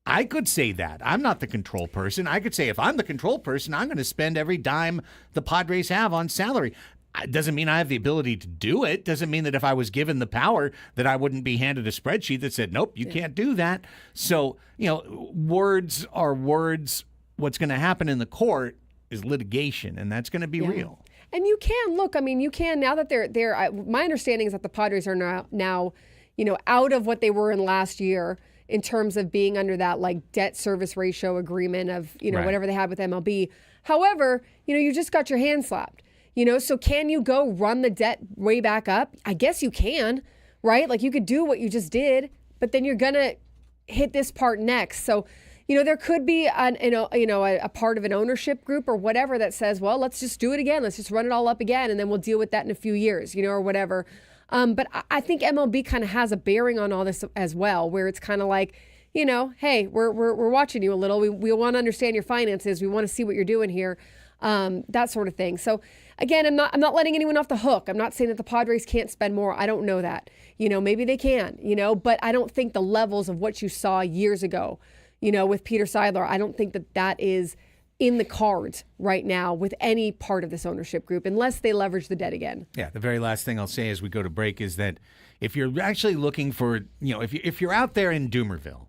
I could say that. I'm not the control person. I could say if I'm the control person, I'm going to spend every dime the Padres have on salary. It doesn't mean I have the ability to do it. Doesn't mean that if I was given the power that I wouldn't be handed a spreadsheet that said, nope, you can't do that. So, words are words. What's going to happen in the court is litigation, and that's going to be real. And you can look. You can now that they're. My understanding is that the Padres are now, out of what they were in last year in terms of being under that debt service ratio agreement of whatever they had with MLB. However, you just got your hand slapped. So can you go run the debt way back up? I guess you can, right? You could do what you just did, but then you're gonna hit this part next. So. There could be a part of an ownership group or whatever that says, well, let's just do it again. Let's just run it all up again, and then we'll deal with that in a few years, or whatever. But I think MLB kind of has a bearing on all this as well, where it's kind of like, hey, we're watching you a little. We want to understand your finances. We want to see what you're doing here, that sort of thing. So again, I'm not letting anyone off the hook. I'm not saying that the Padres can't spend more. I don't know that. Maybe they can. But I don't think the levels of what you saw years ago. With Peter Sidler, I don't think that is in the cards right now with any part of this ownership group unless they leverage the debt again. Yeah, the very last thing I'll say as we go to break is that if you're actually looking for, if you're out there in Doomerville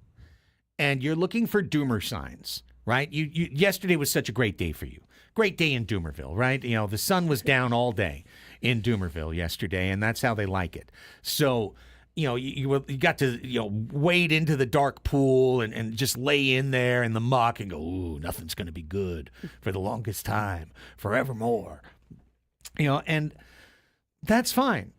and you're looking for Doomer signs, right? You yesterday was such a great day for you. Great day in Doomerville, right? The sun was down all day in Doomerville yesterday, and that's how they like it. So you got to, wade into the dark pool and just lay in there in the muck and go, ooh, nothing's going to be good for the longest time, forevermore. And that's fine.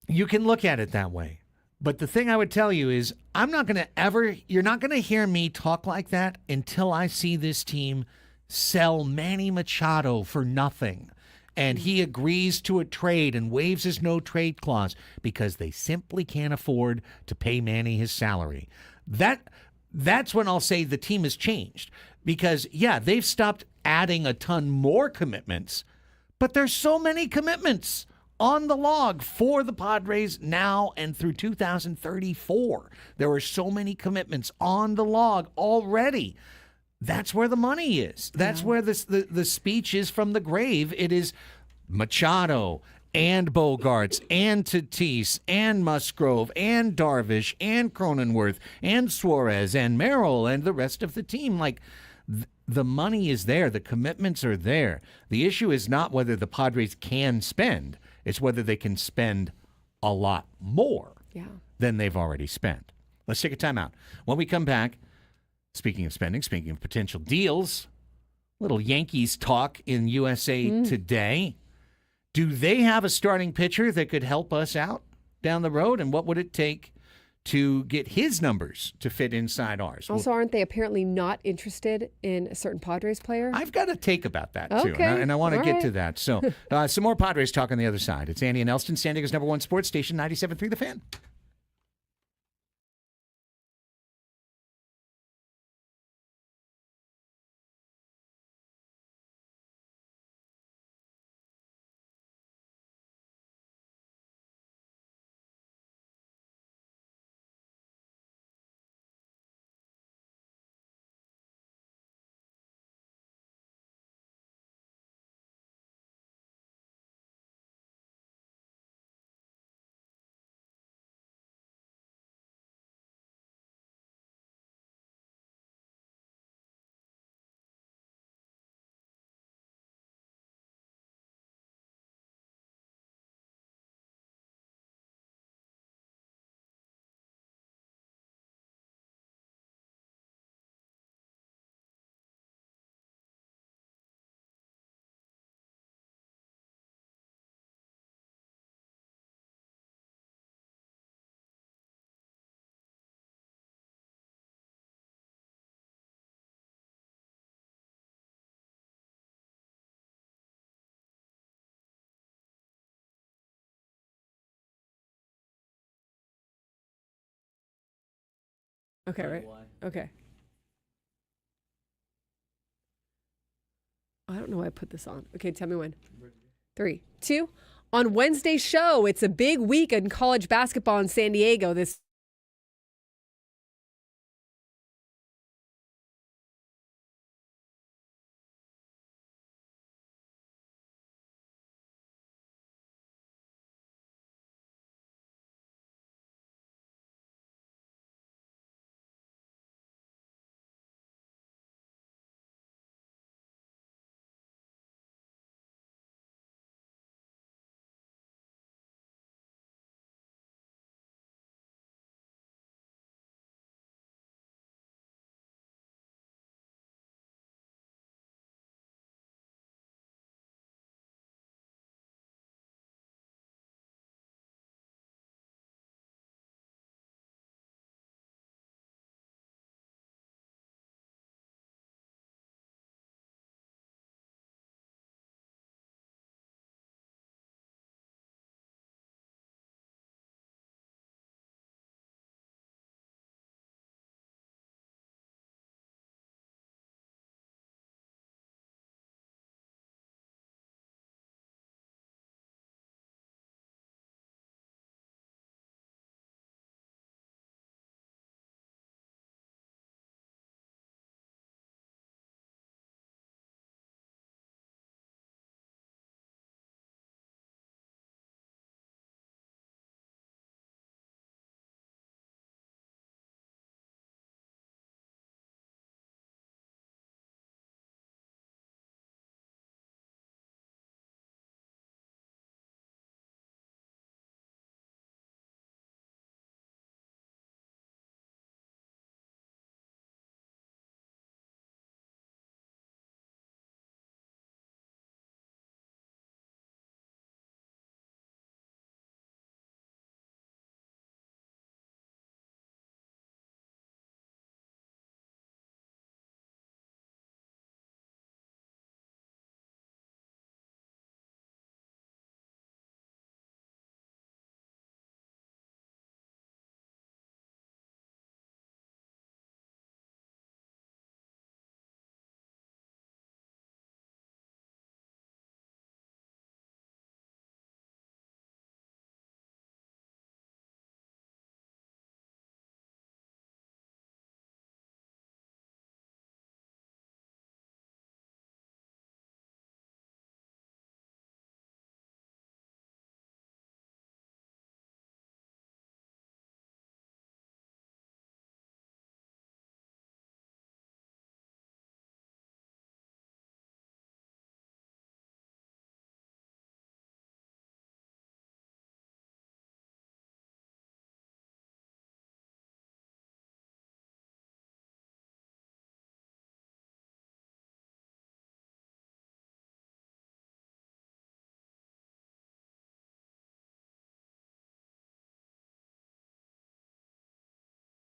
You can look at it that way. But the thing I would tell you is you're not going to hear me talk like that until I see this team sell Manny Machado for nothing. And he agrees to a trade and waives his no-trade clause because they simply can't afford to pay Manny his salary. That's when I'll say the team has changed. Because, they've stopped adding a ton more commitments, But there's so many commitments on the log for the Padres now and through 2034. There are so many commitments on the log already. That's where the money is. That's where the speech is from the grave. It is Machado and Bogarts and Tatis and Musgrove and Darvish and Cronenworth and Suarez and Merrill and the rest of the team. Like, the money is there. The commitments are there. The issue is not whether the Padres can spend. It's whether they can spend a lot more than they've already spent. Let's take a timeout. When we come back, speaking of spending, speaking of potential deals, little Yankees talk in USA Today. Do they have a starting pitcher that could help us out down the road? And what would it take to get his numbers to fit inside ours? Also, aren't they apparently not interested in a certain Padres player? I've got a take about that, too, Okay. and I want to All get right. to that. So some more Padres talk on the other side. It's Andy and Elsten, San Diego's #1 sports station, 97.3 The Fan. Okay, right. Okay. I don't know why I put this on. Okay, tell me when. 3, 2. On Wednesday's show, it's a big week in college basketball in San Diego. This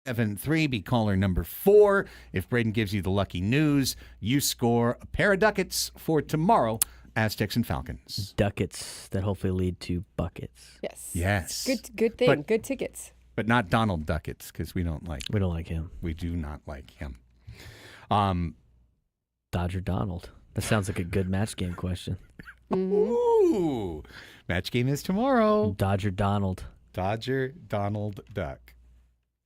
7-3, be caller number 4. If Braden gives you the lucky news, you score a pair of ducats for tomorrow, Aztecs and Falcons. Ducats that hopefully lead to buckets. Yes. Good thing. Good tickets. But not Donald Ducats, because we don't like him. We do not like him. Dodger Donald. That sounds like a good match game question. Ooh. Match game is tomorrow. Dodger Donald. Dodger Donald Duck.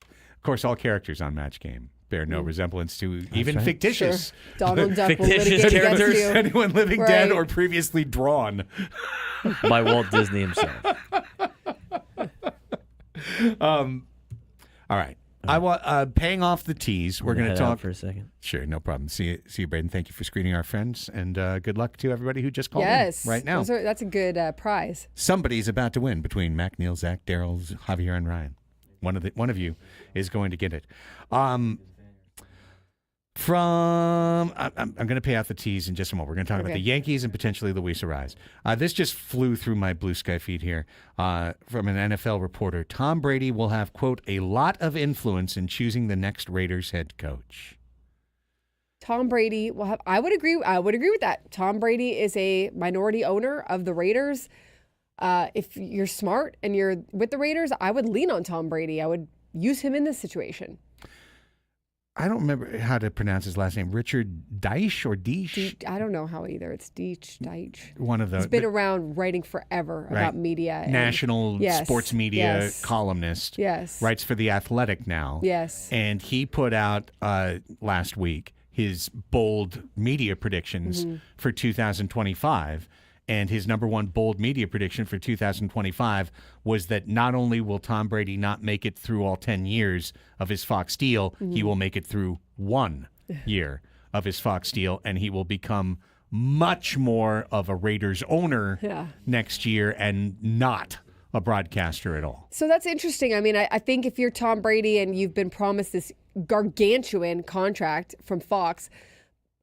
Of course, all characters on Match Game bear no resemblance to even right. fictitious Sure. Donald Duck will Fictitious litigate against characters. you. anyone living Right. dead or previously drawn. By Walt Disney himself. All right. I want paying off the tees. We're going to Head out talk for a second. Sure, no problem. See you, Braden. Thank you for screening our friends, and good luck to everybody who just called Yes. in right now. That's a good prize. Somebody's about to win between Mac, Neil, Zach, Daryl, Javier, and Ryan. One of you is going to get it. I'm going to pay out the tees in just a moment. We're going to talk about the Yankees and potentially Luis Arraez. This just flew through my Blue Sky feed here from an NFL reporter. Tom Brady will have, quote, a lot of influence in choosing the next Raiders head coach. Tom Brady will have. I would agree with that. Tom Brady is a minority owner of the Raiders. If you're smart and you're with the Raiders, I would lean on Tom Brady. I would use him in this situation. I don't remember how to pronounce his last name. Richard Deitch or Deitch? I don't know how either. It's Deitch. One of those. He's been around writing forever about media. National sports media columnist. Yes. Writes for The Athletic now. Yes. And he put out last week his bold media predictions for 2025. And his number one bold media prediction for 2025 was that not only will Tom Brady not make it through all 10 years of his Fox deal, he will make it through 1 year of his Fox deal, and he will become much more of a Raiders owner next year and not a broadcaster at all. So that's interesting. I mean, I think if you're Tom Brady and you've been promised this gargantuan contract from Fox,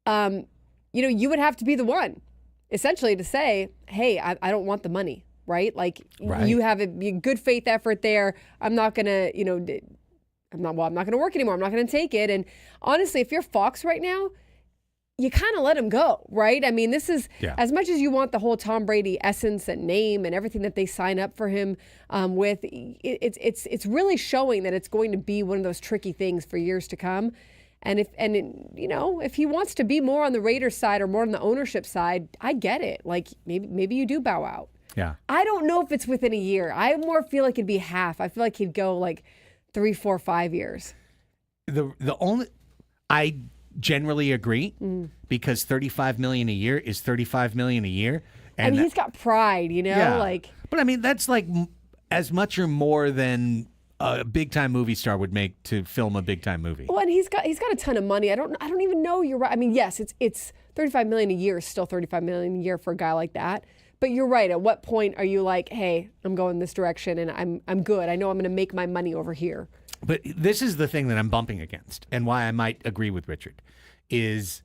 you would have to be the one. Essentially to say, hey, I don't want the money, right? Like you have a good faith effort there. I'm not going to, I'm not going to work anymore. I'm not going to take it. And honestly, if you're Fox right now, you kind of let him go, right? I mean, this is as much as you want the whole Tom Brady essence and name and everything that they sign up for him with, it's really showing that it's going to be one of those tricky things for years to come. And if he wants to be more on the Raiders side or more on the ownership side, I get it. Like maybe you do bow out. Yeah. I don't know if it's within a year. I more feel like it'd be half. I feel like he'd go like 3, 4, 5 years. I generally agree because $35 million a year is $35 million a year, and he's got pride, But I mean, that's like as much or more than a big time movie star would make to film a big time movie. Well, and he's got a ton of money. I don't even know. You're right. I mean, yes, it's $35 million a year is still $35 million a year for a guy like that. But you're right. At what point are you like, hey, I'm going this direction and I'm good. I know I'm going to make my money over here. But this is the thing that I'm bumping against, and why I might agree with Richard is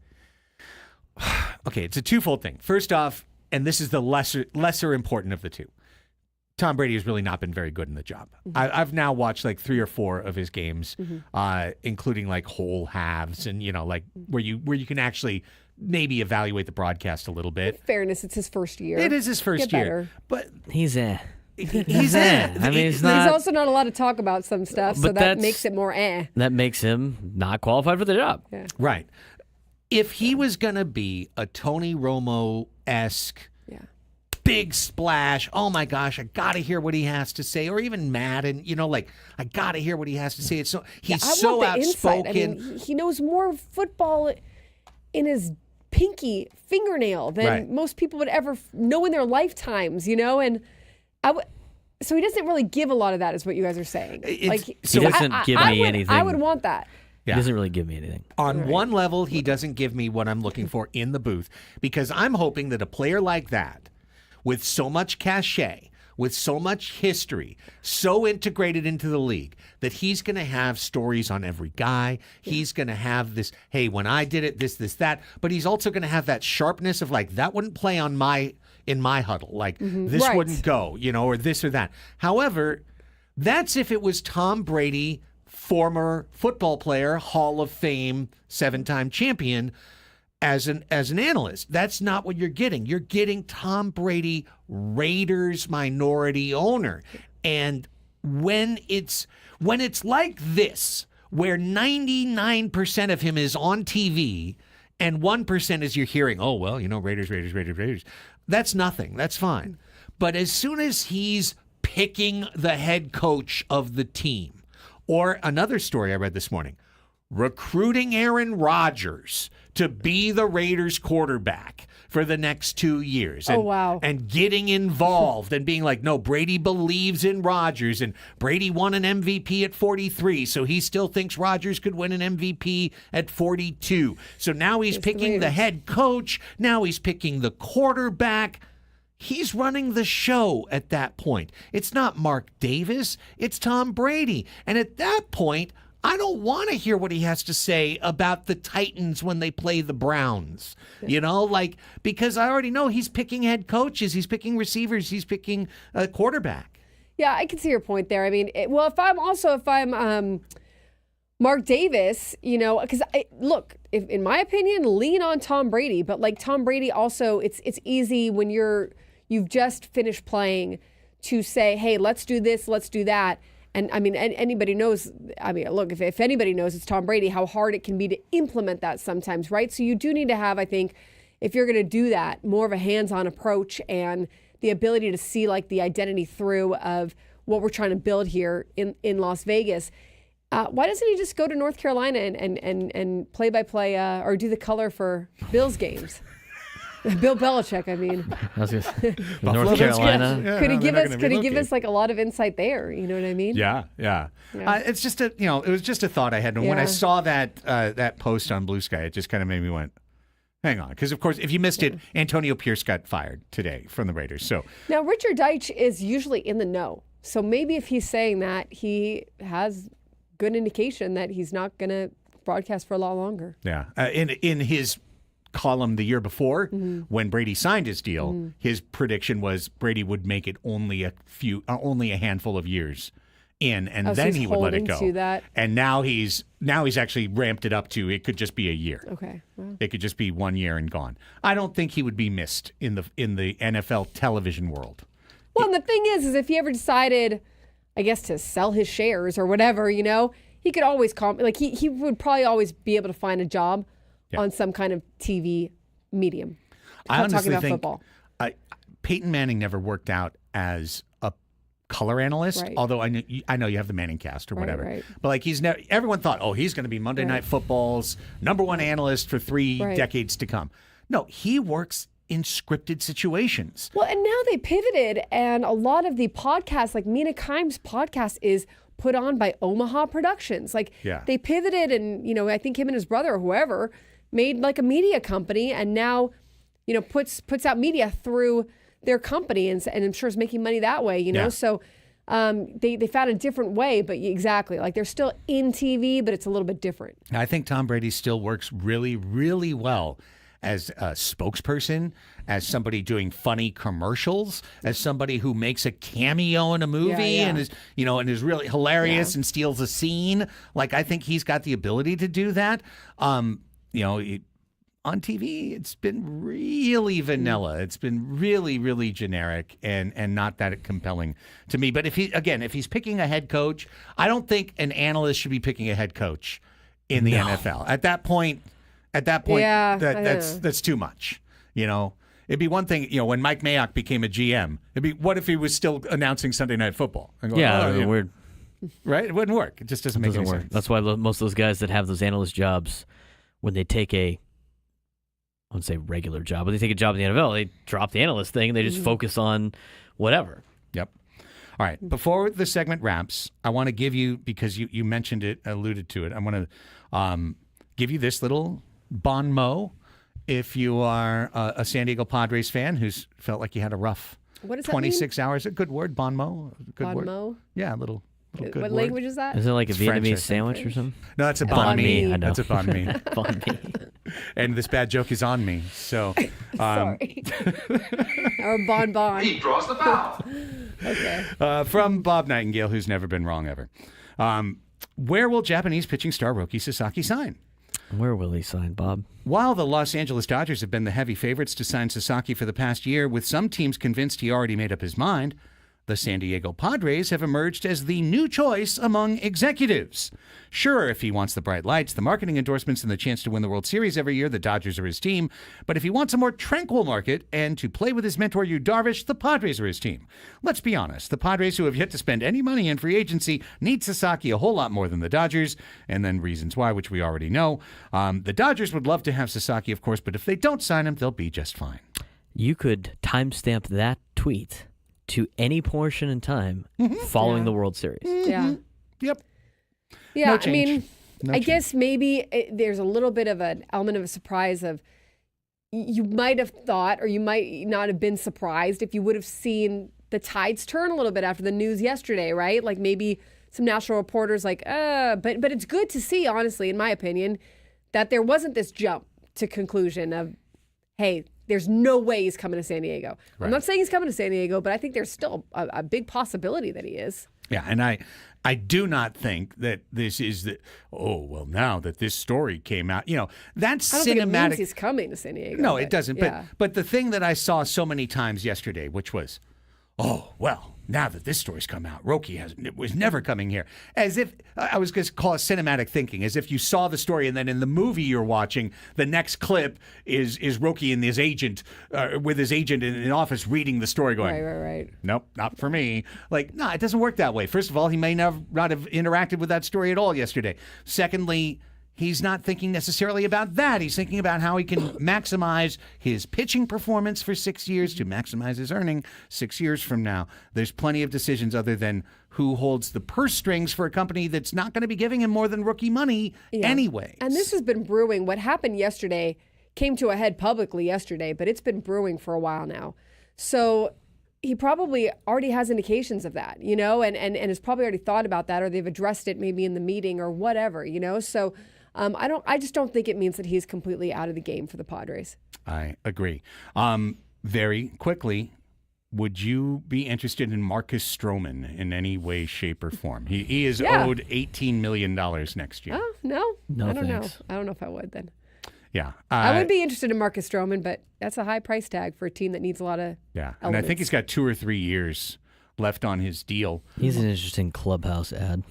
okay. It's a twofold thing. First off, and this is the lesser important of the two. Tom Brady has really not been very good in the job. I've now watched like 3 or 4 of his games, including like whole halves and like where you can actually maybe evaluate the broadcast a little bit. In fairness, it's his first year. It is his first year, but he's he's I mean, it's not. There's also not a lot of talk about some stuff, so that makes it more That makes him not qualified for the job. Yeah. Right. If he was going to be a Tony Romo-esque big splash, oh my gosh, I got to hear what he has to say, or even Madden, I got to hear what he has to say. He's so outspoken. I mean, he knows more football in his pinky fingernail than most people would ever know in their lifetimes, and so he doesn't really give a lot of that, is what you guys are saying. He doesn't give me anything. I would want that. Yeah. He doesn't really give me anything. On one level, he doesn't give me what I'm looking for in the booth, because I'm hoping that a player like that, with so much cachet, with so much history, so integrated into the league, that he's going to have stories on every guy. He's going to have this, hey, when I did it, this, that. But he's also going to have that sharpness of like, that wouldn't play in my huddle. Like, this wouldn't go, or this or that. However, that's if it was Tom Brady former football player, Hall of Fame, 7-time champion, as an analyst. That's not what you're getting. You're getting Tom Brady, Raiders minority owner. And when it's like this, where 99% of him is on TV and 1% is you're hearing, oh, well, Raiders. That's nothing. That's fine. But as soon as he's picking the head coach of the team, or another story I read this morning, recruiting Aaron Rodgers to be the Raiders quarterback for the next 2 years. And, wow. And getting involved and being like, no, Brady believes in Rodgers, and Brady won an MVP at 43, so he still thinks Rodgers could win an MVP at 42. So now he's picking the head coach. Now he's picking the quarterback. He's running the show at that point. It's not Mark Davis. It's Tom Brady. And at that point, I don't want to hear what he has to say about the Titans when they play the Browns, because I already know he's picking head coaches, he's picking receivers, he's picking a quarterback. Yeah, I can see your point there. I mean, if I'm Mark Davis, because if in my opinion, lean on Tom Brady, but like Tom Brady also, it's easy when you've just finished playing to say, hey, let's do this, let's do that. And I mean, anybody knows, look, if anybody knows, it's Tom Brady, how hard it can be to implement that sometimes, right? So you do need to have, I think, if you're going to do that, more of a hands-on approach and the ability to see like the identity through of what we're trying to build here in Las Vegas. Why doesn't he just go to North Carolina and play-by-play or do the color for Bills games? Bill Belichick, I mean. I was gonna say, North Carolina. Yeah, could he give us like a lot of insight there? You know what I mean? Yeah. It's just it was just a thought I had. And when I saw that post on Blue Sky, it just kind of made me went, hang on. Because, of course, if you missed it, Antonio Pierce got fired today from the Raiders. So now Richard Deitch is usually in the know. So maybe if he's saying that, he has good indication that he's not going to broadcast for a lot longer. Yeah. In his column the year before, when Brady signed his deal, his prediction was Brady would make it only a handful of years in, and then he would let it go. To that. And now he's actually ramped it up to it could just be a year. Okay. Wow. It could just be 1 year and gone. I don't think he would be missed in the NFL television world. Well, and the thing is if he ever decided, I guess, to sell his shares or whatever, he could always he would probably always be able to find a job on some kind of TV medium. I honestly talking about think football. Peyton Manning never worked out as a color analyst, right. although I know you have the Manning cast or whatever. Right. But like everyone thought, he's going to be Monday Night Football's #1 analyst for 3 decades to come. No, he works in scripted situations. Well, and now they pivoted, and a lot of the podcasts, like Mina Kimes' podcast, is put on by Omaha Productions. They pivoted, and I think him and his brother or whoever made like a media company, and now puts out media through their company, and I'm sure is making money that way. So they found a different way, but exactly, like they're still in TV, but it's a little bit different. I think Tom Brady still works really, really well as a spokesperson, as somebody doing funny commercials, as somebody who makes a cameo in a movie and is really hilarious and steals a scene. Like, I think he's got the ability to do that. On TV, it's been really vanilla. It's been really, really generic and not that compelling to me. But if he's picking a head coach, I don't think an analyst should be picking a head coach in the NFL. At that point, that's too much. It'd be one thing, when Mike Mayock became a GM. It'd be, what if he was still announcing Sunday Night Football? And going, weird. Right? It wouldn't work. It just doesn't make any sense. That's why most of those guys that have those analyst jobs, when they take I wouldn't say regular job, but they take a job in the NFL, they drop the analyst thing and they just focus on whatever. Yep. All right. Before the segment wraps, I want to give you, because you mentioned it, alluded to it, I want to give you this little bon mot if you are a San Diego Padres fan who's felt like you had a rough 26 hours. A good word, bon mot. Good word. Bon mot? Yeah, a little good what word. language is that? Is it like a French, Vietnamese sandwich or something? No, that's a banh mi. I know. That's a banh mi. Banh mi. And this bad joke is on me. So, sorry. Or bon. He draws the foul. Okay. From Bob Nightingale, who's never been wrong ever. Where will Japanese pitching star Roki Sasaki sign? Where will he sign, Bob? While the Los Angeles Dodgers have been the heavy favorites to sign Sasaki for the past year, with some teams convinced he already made up his mind, the San Diego Padres have emerged as the new choice among executives. Sure, if he wants the bright lights, the marketing endorsements, and the chance to win the World Series every year, the Dodgers are his team. But if he wants a more tranquil market and to play with his mentor, Yu Darvish, the Padres are his team. Let's be honest, the Padres, who have yet to spend any money in free agency, need Sasaki a whole lot more than the Dodgers, and then reasons why, which we already know. The Dodgers would love to have Sasaki, of course, but if they don't sign him, they'll be just fine. You could timestamp that tweet to any portion in time following the World Series. Yeah. Yep. Yeah, No I change. mean, No I change. guess maybe there's a little bit of an element of a surprise of you might have thought or you might not have been surprised if you would have seen the tides turn a little bit after the news yesterday, right? Like maybe some national reporters like, but it's good to see, honestly, in my opinion, that there wasn't this jump to conclusion of, hey, there's no way he's coming to San Diego. Right. I'm not saying he's coming to San Diego, but I think there's still a big possibility that he is. Yeah, and I do not think that this is the, now that this story came out, that's I don't think it means cinematic. he's coming to San Diego. No, but, it doesn't. yeah. But the thing that I saw so many times yesterday, which was, now that this story's come out, Roki was never coming here. As if, I was going to call it cinematic thinking, as if you saw the story and then in the movie you're watching, the next clip is Roki and his agent, with his agent in an office reading the story going, Right. nope, not for me. Like, no, it doesn't work that way. First of all, he may not have interacted with that story at all yesterday. Secondly, he's not thinking necessarily about that. He's thinking about how he can maximize his pitching performance for 6 years to maximize his earning 6 years from now. There's plenty of decisions other than who holds the purse strings for a company that's not going to be giving him more than rookie money anyway. And this has been brewing. What happened yesterday came to a head publicly yesterday, but it's been brewing for a while now. So he probably already has indications of that, and has probably already thought about that, or they've addressed it maybe in the meeting or whatever, So I just don't think it means that he's completely out of the game for the Padres. I agree. Very quickly, would you be interested in Marcus Stroman in any way, shape, or form? He is owed $18 million next year. Oh, no. No, I don't thanks. know. I don't know if I would then. Yeah. I would be interested in Marcus Stroman, but that's a high price tag for a team that needs a lot of Yeah. And I think he's got 2 or 3 years left on his deal. He's an interesting clubhouse ad.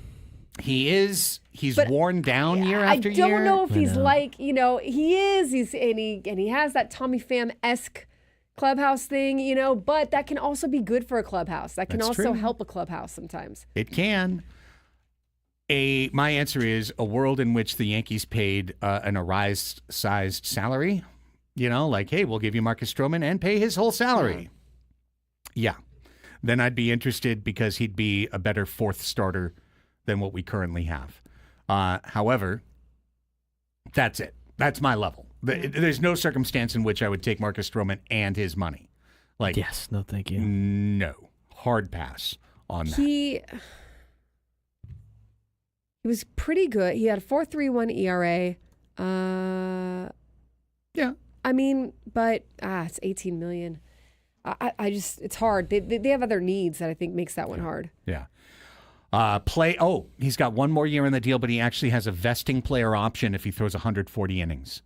He's worn down year after year. I don't know if I he's know. like, he is. He has that Tommy Pham-esque clubhouse thing, but that can also be good for a clubhouse. That can That's also true. help a clubhouse sometimes. It can. My answer is a world in which the Yankees paid an Arise-sized salary. Like, hey, we'll give you Marcus Stroman and pay his whole salary. Yeah. Then I'd be interested because he'd be a better fourth starter than what we currently have. However, that's it. That's my level. There's no circumstance in which I would take Marcus Stroman and his money. Like, Yes, no thank you. no. Hard pass on that. He was pretty good. He had a 4.31 ERA. Yeah. I mean, but it's $18 million. I just, it's hard. They have other needs that I think makes that one hard. Yeah. He's got one more year in the deal, but he actually has a vesting player option if he throws 140 innings.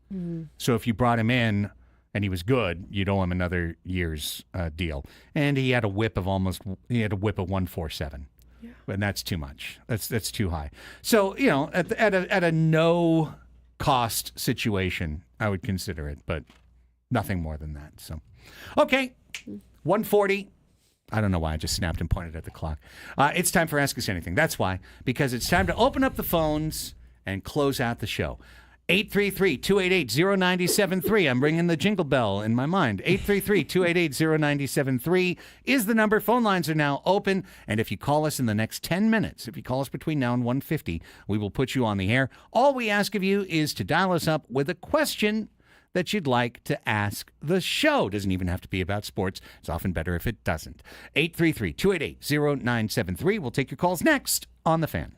So if you brought him in and he was good, you'd owe him another year's deal. And he had a whip of 147. Yeah. And that's too much. That's too high. So, at a no cost situation, I would consider it, but nothing more than that. So, okay. 140. I don't know why I just snapped and pointed at the clock. It's time for Ask Us Anything. That's why, because it's time to open up the phones and close out the show. 833-288-0973. I'm ringing the jingle bell in my mind. 833-288-0973 is the number. Phone lines are now open. And if you call us in the next 10 minutes, if you call us between now and 1:50, we will put you on the air. All we ask of you is to dial us up with a question that you'd like to ask the show. Doesn't even have to be about sports. It's often better if it doesn't. 833-288-0973. We'll take your calls next on The Fan.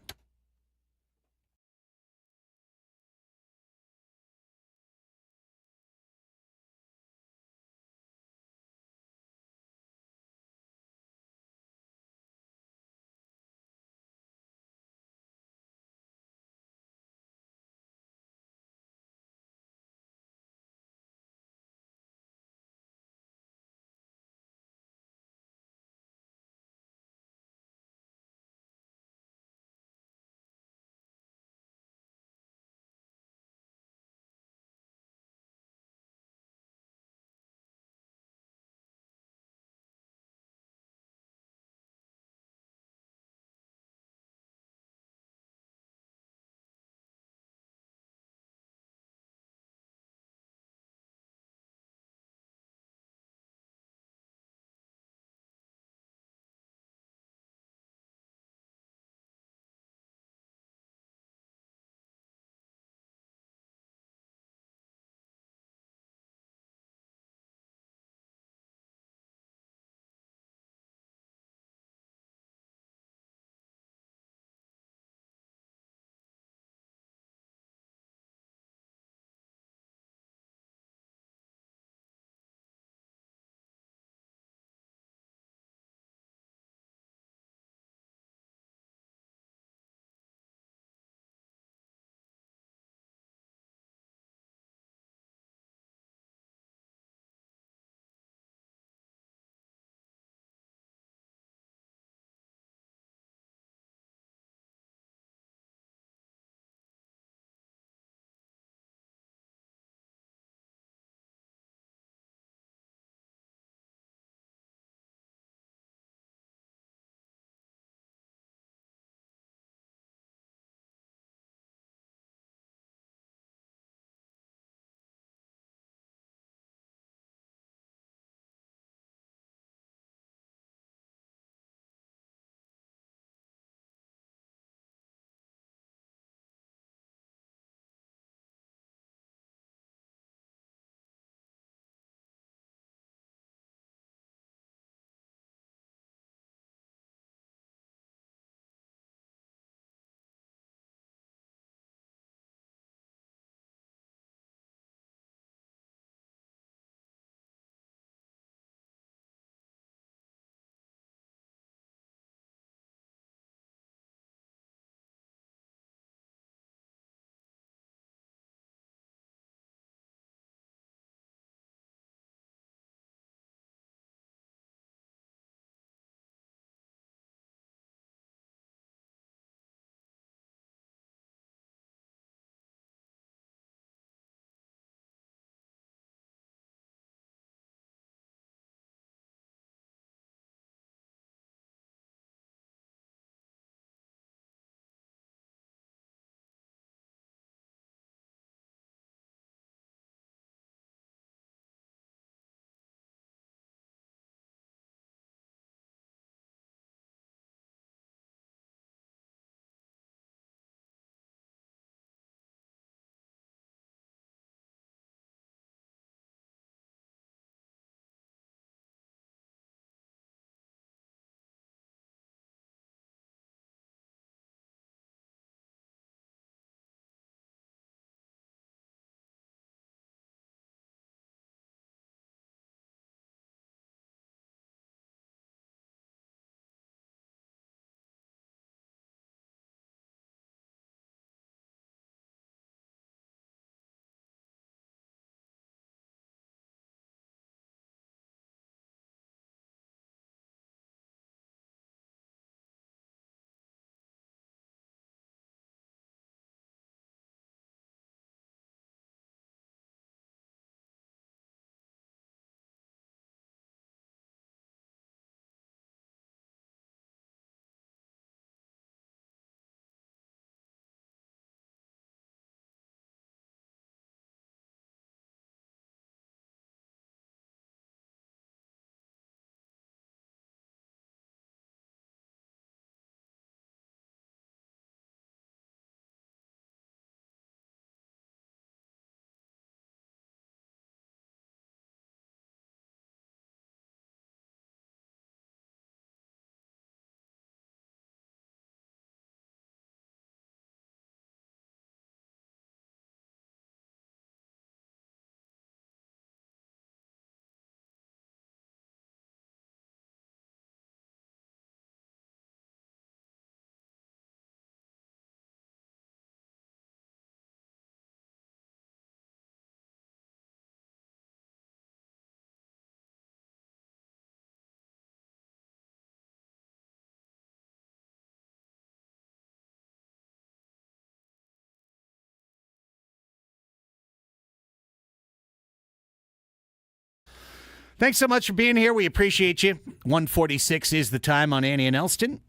Thanks so much for being here. We appreciate you. 1:46 is the time on Annie and Elsten.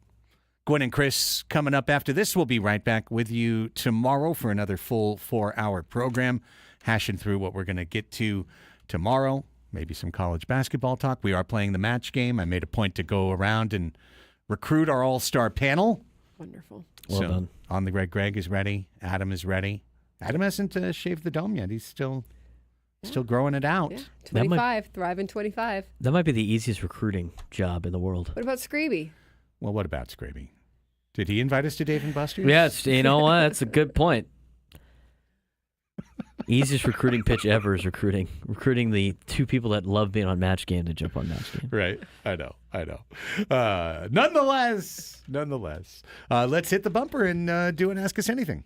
Gwen and Chris coming up after this. We'll be right back with you tomorrow for another full 4-hour program, hashing through what we're going to get to tomorrow. Maybe some college basketball talk. We are playing the match game. I made a point to go around and recruit our all-star panel. Wonderful. Well done. On the Greg is ready. Adam is ready. Adam hasn't shaved the dome yet. He's still growing it out. Yeah. 25, thriving 25. That might be the easiest recruiting job in the world. What about Screeby? Well, what about Scraby? Did he invite us to Dave & Buster's? Yeah, you know what? That's a good point. Easiest recruiting pitch ever is recruiting the two people that love being on Match Game to jump on Match Game. Right. I know. Nonetheless, let's hit the bumper and do an Ask Us Anything.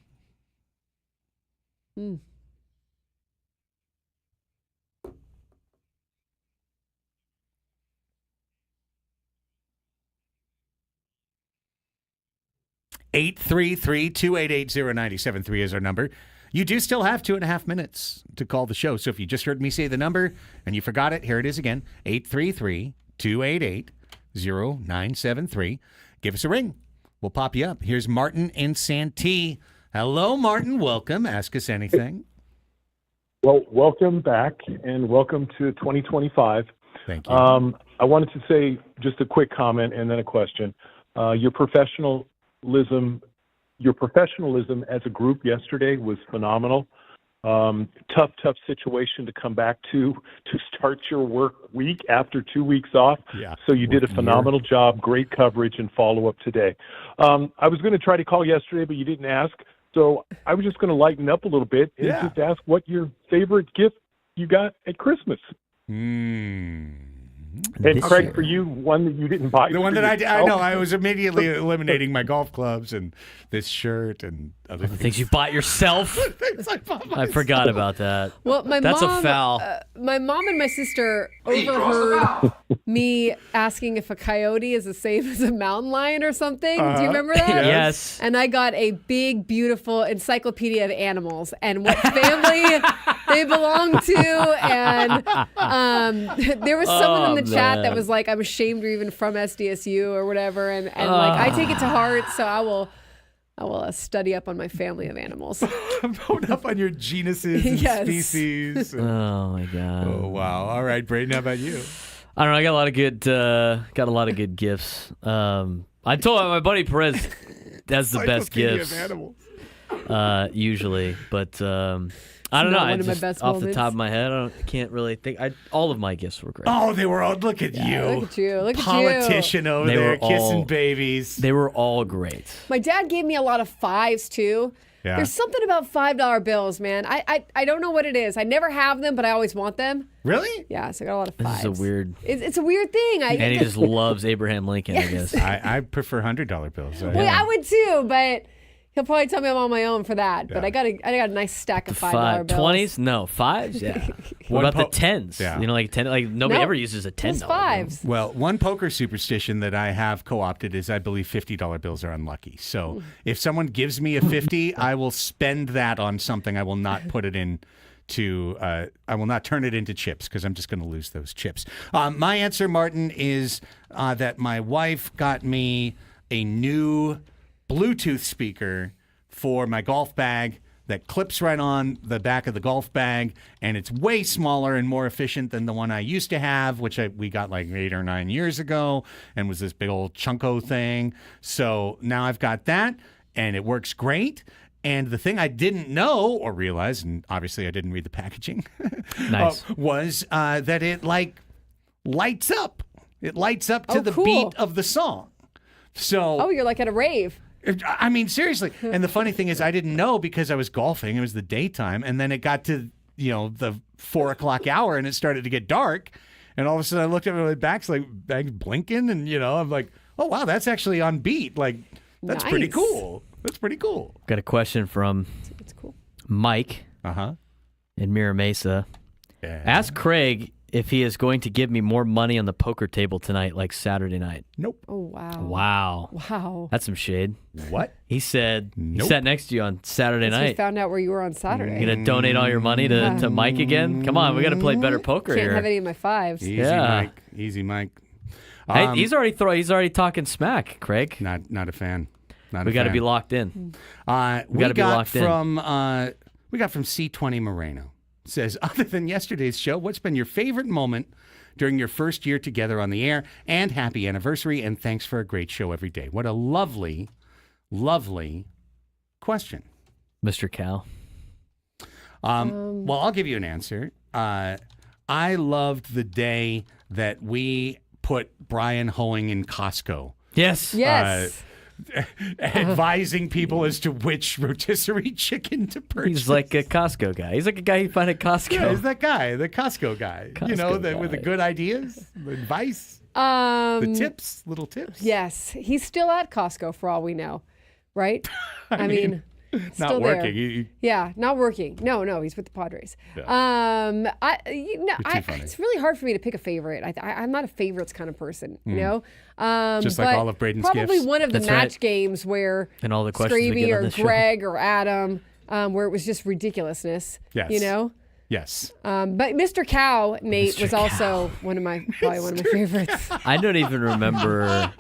833-288-0973 is our number. You do still have 2.5 minutes to call the show. So if you just heard me say the number and you forgot it, here it is again, 833-288-0973. Give us a ring. We'll pop you up. Here's Martin in Santee. Hello, Martin. Welcome. Ask us anything. Well, welcome back and welcome to 2025. Thank you. I wanted to say just a quick comment and then a question. Your professionalism as a group yesterday was phenomenal. Tough situation to come back to start your work week after 2 weeks off. Yeah. So you did a phenomenal job, great coverage and follow-up today. I was going to try to call yesterday, but you didn't ask. So I was just going to lighten up a little bit and just ask what your favorite gift you got at Christmas. And Craig, for you, one that you didn't buy. The one that I know, I was immediately eliminating my golf clubs and this shirt and other things you bought yourself. I forgot about that. Well, That's a foul. My mom and my sister overheard me asking if a coyote is the same as a mountain lion or something. Do you remember that? Yes. And I got a big, beautiful encyclopedia of animals and what family they belong to. And there was someone in the chat that was like, I'm ashamed you're even from SDSU or whatever. And like, I take it to heart, so I will study up on my family of animals. Bone up on your genuses and species. Oh my God. Oh wow. All right, Brayden, how about you? I don't know. I got a lot of good gifts. I told my buddy Perez that's the best gifts. Usually, but I don't know. I just, off the top of my head, I can't really think. All of my gifts were great. Oh, they were all. Look at you. Look at you. Look Politician over there kissing babies. They were all great. My dad gave me a lot of fives too. Yeah. There's something about $5 bills, man. I don't know what it is. I never have them, but I always want them. Really? Yeah, so I got a lot of fives. This is a weird. It's a weird thing. And he just loves Abraham Lincoln, I guess. I prefer $100 bills. Well, I would too, but he'll probably tell me I'm on my own for that. Yeah. But I got a nice stack of $5 bills. 20s? No, 5s? Yeah. What about the 10s? Yeah. You know, like 10. Like nobody ever uses a $10 bill. 5s. Well, one poker superstition that I have co-opted is I believe $50 bills are unlucky. So if someone gives me a 50, I will spend that on something. I will not put it in. I will not turn it into chips because I'm just going to lose those chips. My answer, Martin, is that my wife got me a new Bluetooth speaker for my golf bag that clips right on the back of the golf bag, and it's way smaller and more efficient than the one I used to have, which we got like 8 or 9 years ago, and was this big old chunko thing. So now I've got that, and it works great. And the thing I didn't know or realize, and obviously I didn't read the packaging, nice. Was that it like lights up. It lights up to the beat of the song. So you're like at a rave. I mean, seriously. And the funny thing is I didn't know because I was golfing. It was the daytime. And then it got to, the 4 o'clock hour and it started to get dark. And all of a sudden I looked at my back's blinking. And, I'm like, oh, wow, that's actually on beat. Like, that's pretty cool. That's pretty cool. Got a question from Mike in Mira Mesa. Yeah. Ask Craig if he is going to give me more money on the poker table tonight, like Saturday night. Nope. Oh, wow. Wow. Wow. That's some shade. What? He said Nope. he sat next to you on Saturday Guess we night. found out where you were on Saturday. You gonna donate all your money to Mike again? Come on, we gotta play better poker Can't here. have any of my fives. Easy, Yeah. Mike. Easy, Mike. Hey, he's already talking smack, Craig. Not a fan. Not We a got to fan. be locked in. We gotta be got locked in. from we got from C20 Moreno. Says, other than yesterday's show, what's been your favorite moment during your first year together on the air? And happy anniversary, and thanks for a great show every day. What a lovely, lovely question. Mr. Cal. Well, I'll give you an answer. I loved the day that we put Brian Hoeing in Costco. Yes. Yes. Advising people as to which rotisserie chicken to purchase. He's like a Costco guy. He's like a guy you find at Costco. Yeah, he's that guy, the Costco guy. Costco with the guy. good ideas, the advice, the tips, little tips. Yes. He's still at Costco for all we know, right? I mean still Not there. working. Yeah, not working. No, he's with the Padres. Yeah. funny. It's really hard for me to pick a favorite. I'm not a favorites kind of person, you know. Just like but all of Braden's probably gifts. one of the That's match right. games where And all the questions we Screamy get on or this show. Greg or Adam, where it was just ridiculousness. Yes. You know. Yes. But Mr. Cow, Nate, Mr. was also probably one of my favorites. I don't even remember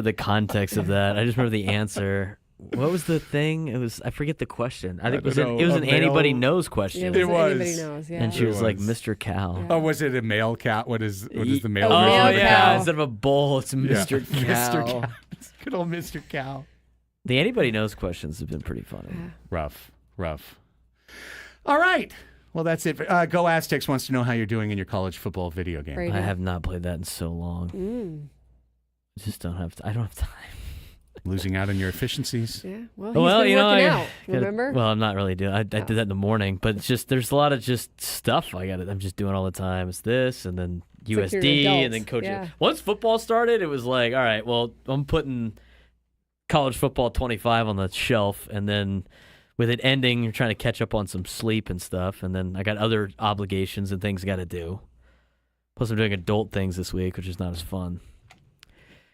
the context of that. I just remember the answer. What was the thing? I forget the question. I think it was don't an know. anybody knows question. Yeah, It was. Anybody knows, yeah. And she was like, was. Mr. Cow. Oh, was it a male cat? What is the male Oh, version male of the yeah. cow. Instead of a bull, it's Mr. Yeah. Cow. Mr. Cow. Good old Mr. Cow. The anybody knows questions have been pretty funny. Rough. All right. Well, that's it. Go Aztecs wants to know how you're doing in your college football video game. Brady. I have not played that in so long. I just don't have. I don't have time. Losing out on your efficiencies. Yeah. Well, he's Well, been you know, working I out. gotta- Remember? Well, I'm not really doing. I did that in the morning, but it's just there's a lot of just stuff I'm just doing all the time. It's this and then like you're an USD adult. and then coaching. Yeah. Once football started, it was like, all right, well, I'm putting college football 25 on the shelf, and then with it ending, you're trying to catch up on some sleep and stuff, and then I got other obligations and things I got to do. Plus, I'm doing adult things this week, which is not as fun.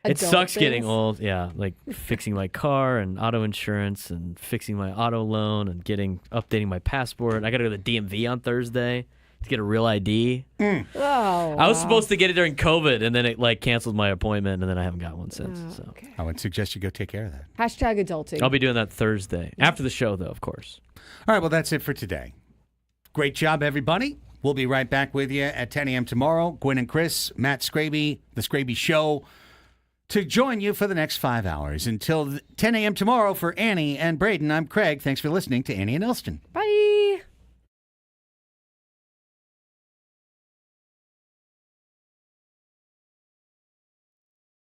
It Adult sucks getting things? old. Yeah, like fixing my car and auto insurance and fixing my auto loan and updating my passport. I got to go to the DMV on Thursday to get a real ID. Oh. I was supposed to get it during COVID, and then it like canceled my appointment, and then I haven't got one since. So Okay. I would suggest you go take care of that. Hashtag adulting. I'll be doing that Thursday after the show, though, of course. All right. Well, that's it for today. Great job, everybody. We'll be right back with you at 10 a.m. tomorrow. Gwen and Chris, Matt Scraby, The Scraby Show, to join you for the next 5 hours. Until 10 a.m. tomorrow for Annie and Braden, I'm Craig. Thanks for listening to Annie and Elsten. Bye.